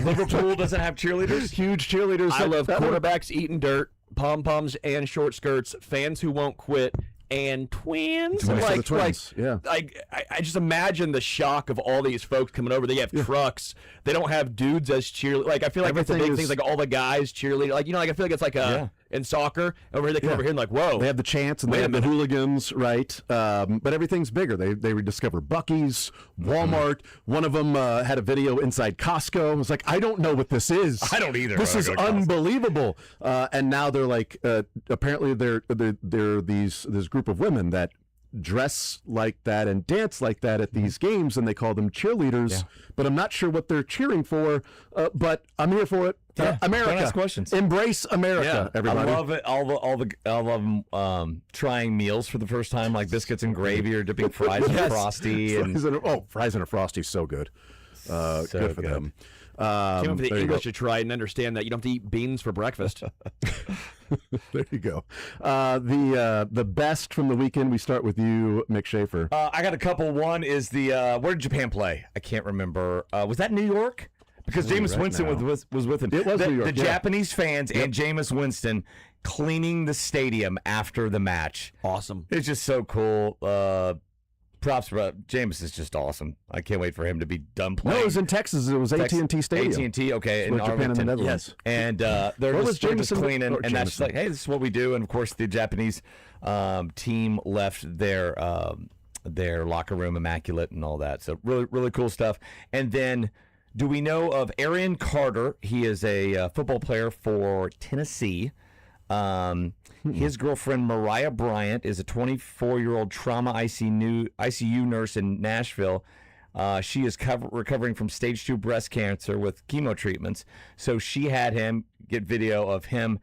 Liverpool doesn't have cheerleaders. Huge cheerleaders. I love that quarterbacks eating dirt, pom-poms and short skirts, fans who won't quit, and twins. Twins for the Like, twins, yeah. I just imagine the shock of all these folks coming over. They have trucks. They don't have dudes as cheerleaders. Like, I feel like it's a Everything big is- thing. Like all the guys cheerleading. Like, I feel like it's like in soccer. Over here, they come Yeah. over here and like, whoa. They have the chants and Wait they a have the minute. hooligans, right? But everything's bigger. They rediscover Buc-ee's, Walmart. One of them had a video inside Costco. I was like, I don't know what this is. I don't either. This when I is go to Costco. unbelievable. And now they're like, apparently they're this group of women that dress like that and dance like that at these games, and they call them cheerleaders. But I'm not sure what they're cheering for. But I'm here for it. America. Don't ask questions. Embrace America, everybody. I love it. All of them trying meals for the first time, like biscuits and gravy or dipping fries in Frosty. And Fries in a Frosty, so good. Good for them. Came up for the there you English go. to try and understand that you don't have to eat beans for breakfast. There you go. The best from the weekend. We start with you, Mick Schaefer. I got a couple. One is where did Japan play? I can't remember. Was that New York? Because Jameis right Winston now. was with him. It was the, New York, The yeah. Japanese fans and Jameis Winston cleaning the stadium after the match. Awesome. It's just so cool. props, bro. Jameis is just awesome. I can't wait for him to be done playing. No, it was in Texas. It was AT&T Stadium. AT&T, okay, in Japan and the Arlington. Netherlands. Yes. And they're What just cleaning, and that's like, hey, this is what we do. And of course, the Japanese team left their locker room immaculate and all that. So really, really cool stuff. And then, do we know of Arian Carter? He is a football player for Tennessee. His girlfriend, Mariah Bryant, is a 24-year-old trauma ICU nurse in Nashville. She is recovering from stage 2 breast cancer with chemo treatments. So she had him get video of him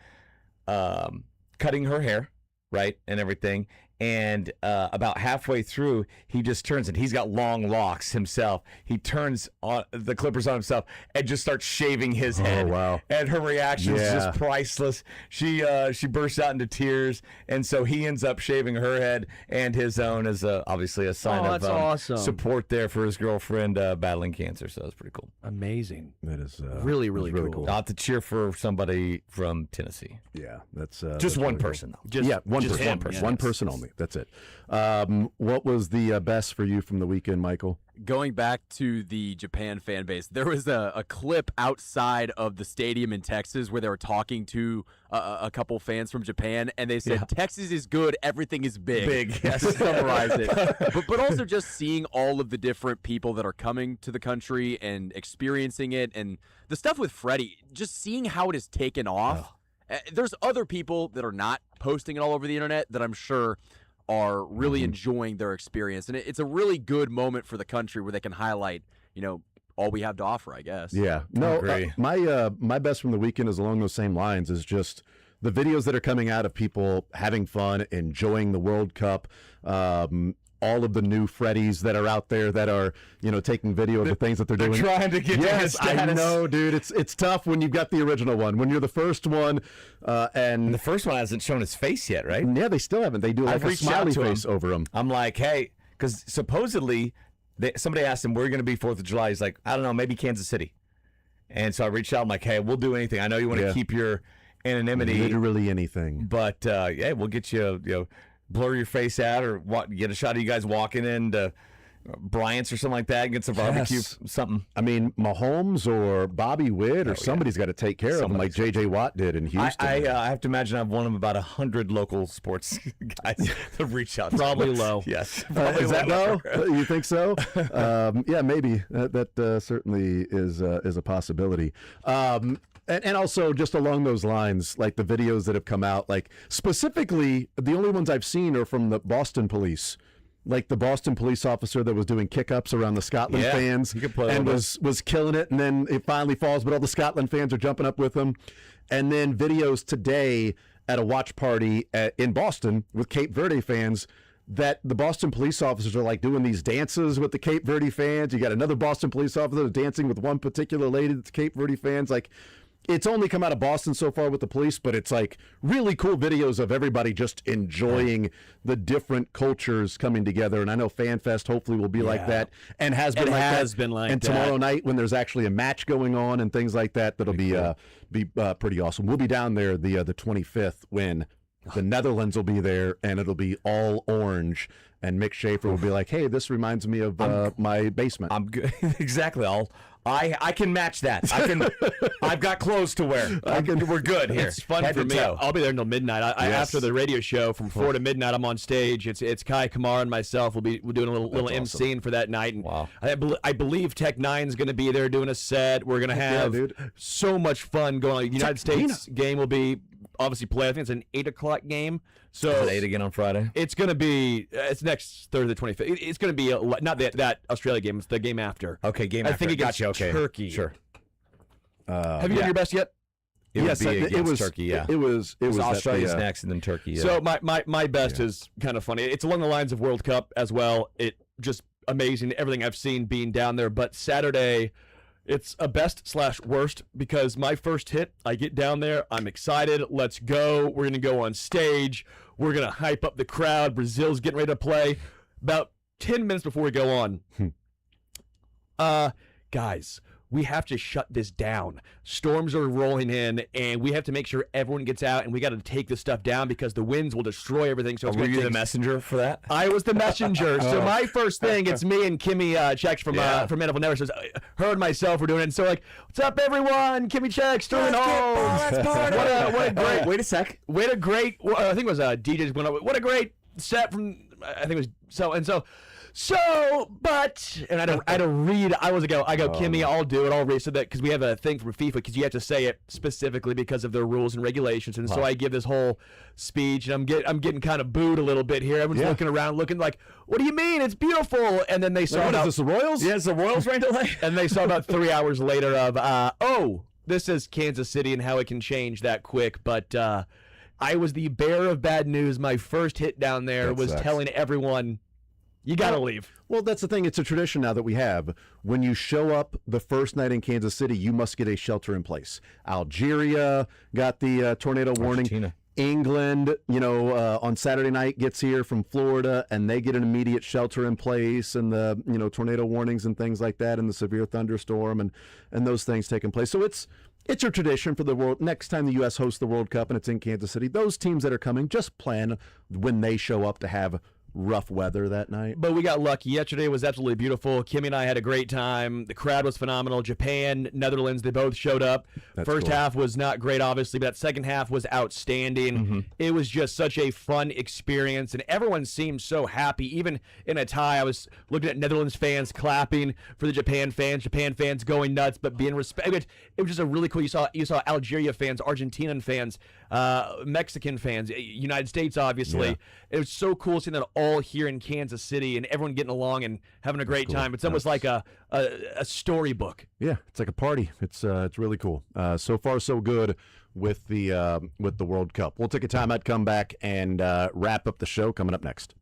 cutting her hair, right, and everything. And about halfway through, he just turns, and he's got long locks himself. He turns on the clippers on himself and just starts shaving his head. Oh, wow. And her reaction is just priceless. She bursts out into tears, and so he ends up shaving her head and his own as obviously a sign of awesome. support there for his girlfriend battling cancer. So it's pretty cool. Amazing. That is really, really cool. Not to cheer for somebody from Tennessee. Yeah, that's just that's one really person, cool. though. One just person. one person. One person only. That's it. What was the best for you from the weekend, Michael? Going back to the Japan fan base, there was a clip outside of the stadium in Texas where they were talking to a couple fans from Japan, and they said, Texas is good, everything is big. Big, yes. To summarize it. But also just seeing all of the different people that are coming to the country and experiencing it, and the stuff with Freddie, just seeing how it has taken off. There's other people that are not posting it all over the internet that I'm sure are really enjoying their experience. And it's a really good moment for the country where they can highlight, all we have to offer, I guess. Yeah. No, my best from the weekend is along those same lines, is just the videos that are coming out of people having fun, enjoying the World Cup, all of the new Freddies that are out there that are, taking video of the things that they're doing. Trying to get to his status. I know, dude. It's tough when you've got the original one. When you're the first one, and the first one hasn't shown his face yet, right? Yeah, they still haven't. They do like a smiley face over him. I'm like, hey, because supposedly somebody asked him, where are you going to be 4th of July? He's like, I don't know, maybe Kansas City. And so I reached out. I'm like, hey, we'll do anything. I know you want to keep your anonymity. Literally anything. But, yeah, we'll get you, blur your face out, or get a shot of you guys walking into Bryant's or something like that, get some barbecue, something. I mean, Mahomes or Bobby Witt or somebody's got to take care of him, like J.J. Watt did in Houston. I have to imagine I've one of about 100 local sports guys to reach out. Probably to. low. Yes. Is that low? You think so? Yeah, maybe. That certainly is a possibility. And also, just along those lines, like the videos that have come out, like specifically, the only ones I've seen are from the Boston police. Like the Boston police officer that was doing kick-ups around the Scotland fans and was killing it, and then it finally falls, but all the Scotland fans are jumping up with him. And then videos today at a watch party in Boston with Cape Verde fans that the Boston police officers are like doing these dances with the Cape Verde fans. You got another Boston police officer dancing with one particular lady that's Cape Verde fans. Like, it's only come out of Boston so far with the police, but it's like really cool videos of everybody just enjoying the different cultures coming together. And I know FanFest hopefully will be like that, and has been like that. And tomorrow night when there's actually a match going on and things like that, that'll be pretty awesome. We'll be down there the 25th when the Netherlands will be there, and it'll be all orange. And Mick Schaefer will be like, "Hey, this reminds me of my basement." I'm good. Exactly. I can match that. I've got clothes to wear. We're good here. It's fun for me. I'll be there until midnight. After the radio show from 4 to midnight, I'm on stage. It's Kai Kamara and myself. We're doing a little emceeing for that night. And wow. I believe Tech Nine's going to be there doing a set. We're going to have so much fun going on. The United States game will be obviously played. I think it's an 8 o'clock game. So is it 8 again on Friday? It's going to be it's next Thursday, the 25th. It's going to be not that Australia game. It's the game after. Okay, game after. I think it gets Turkey. Sure. Have you done your best yet? It was Turkey. Yeah, it was Australia's next, and then Turkey. Yeah. So my best is kind of funny. It's along the lines of World Cup as well. It just amazing everything I've seen being down there. But Saturday, it's a best/worst because my first hit, I get down there, I'm excited, let's go. We're going to go on stage. We're going to hype up the crowd. Brazil's getting ready to play. About 10 minutes before we go on, guys, we have to shut this down. Storms are rolling in, and we have to make sure everyone gets out, and we got to take this stuff down because the winds will destroy everything. So were you the messenger for that? I was the messenger. So my first thing, it's me and Kimmy Checks from NFL Network says, her and myself were doing it. And so like, what's up, everyone? Kimmy Checks, Sterling Holmes. What a great. Wait a sec. What a great. I think it was DJ's going up. What a great set from. I think it was but I had to read. I go, Kimmy, I'll do it. I'll read so that because we have a thing from FIFA because you have to say it specifically because of their rules and regulations. And so I give this whole speech, and I'm getting kind of booed a little bit here. Everyone's looking around, looking like, what do you mean? It's beautiful. And then they saw What is this, the Royals? Yeah, it's the Royals rain delay. And they saw about 3 hours later of this is Kansas City and how it can change that quick. But I was the bearer of bad news. My first hit down there was telling everyone, you got to leave. Well, that's the thing. It's a tradition now that we have. When you show up the first night in Kansas City, you must get a shelter in place. Algeria got the tornado warning. Argentina. England, on Saturday night gets here from Florida, and they get an immediate shelter in place, and the tornado warnings and things like that, and the severe thunderstorm and those things taking place. So it's a tradition for the world. Next time the U.S. hosts the World Cup and it's in Kansas City, those teams that are coming just plan when they show up to have rough weather that night. But we got lucky. Yesterday was absolutely beautiful. Kimmy and I had a great time. The crowd was phenomenal. Japan, Netherlands, they both showed up. First half was not great, obviously, but that second half was outstanding. Mm-hmm. It was just such a fun experience, and everyone seemed so happy. Even in a tie, I was looking at Netherlands fans clapping for the Japan fans going nuts, but being respected. It was just a really cool. You saw Algeria fans, Argentinian fans, Mexican fans, United States, obviously. Yeah. It was so cool seeing that all here in Kansas City and everyone getting along and having a great time. It's almost like a storybook. Yeah, it's like a party. It's really cool. So far, so good with the World Cup. We'll take a timeout, come back, and wrap up the show. Coming up next.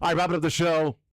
All right, wrapping up the show.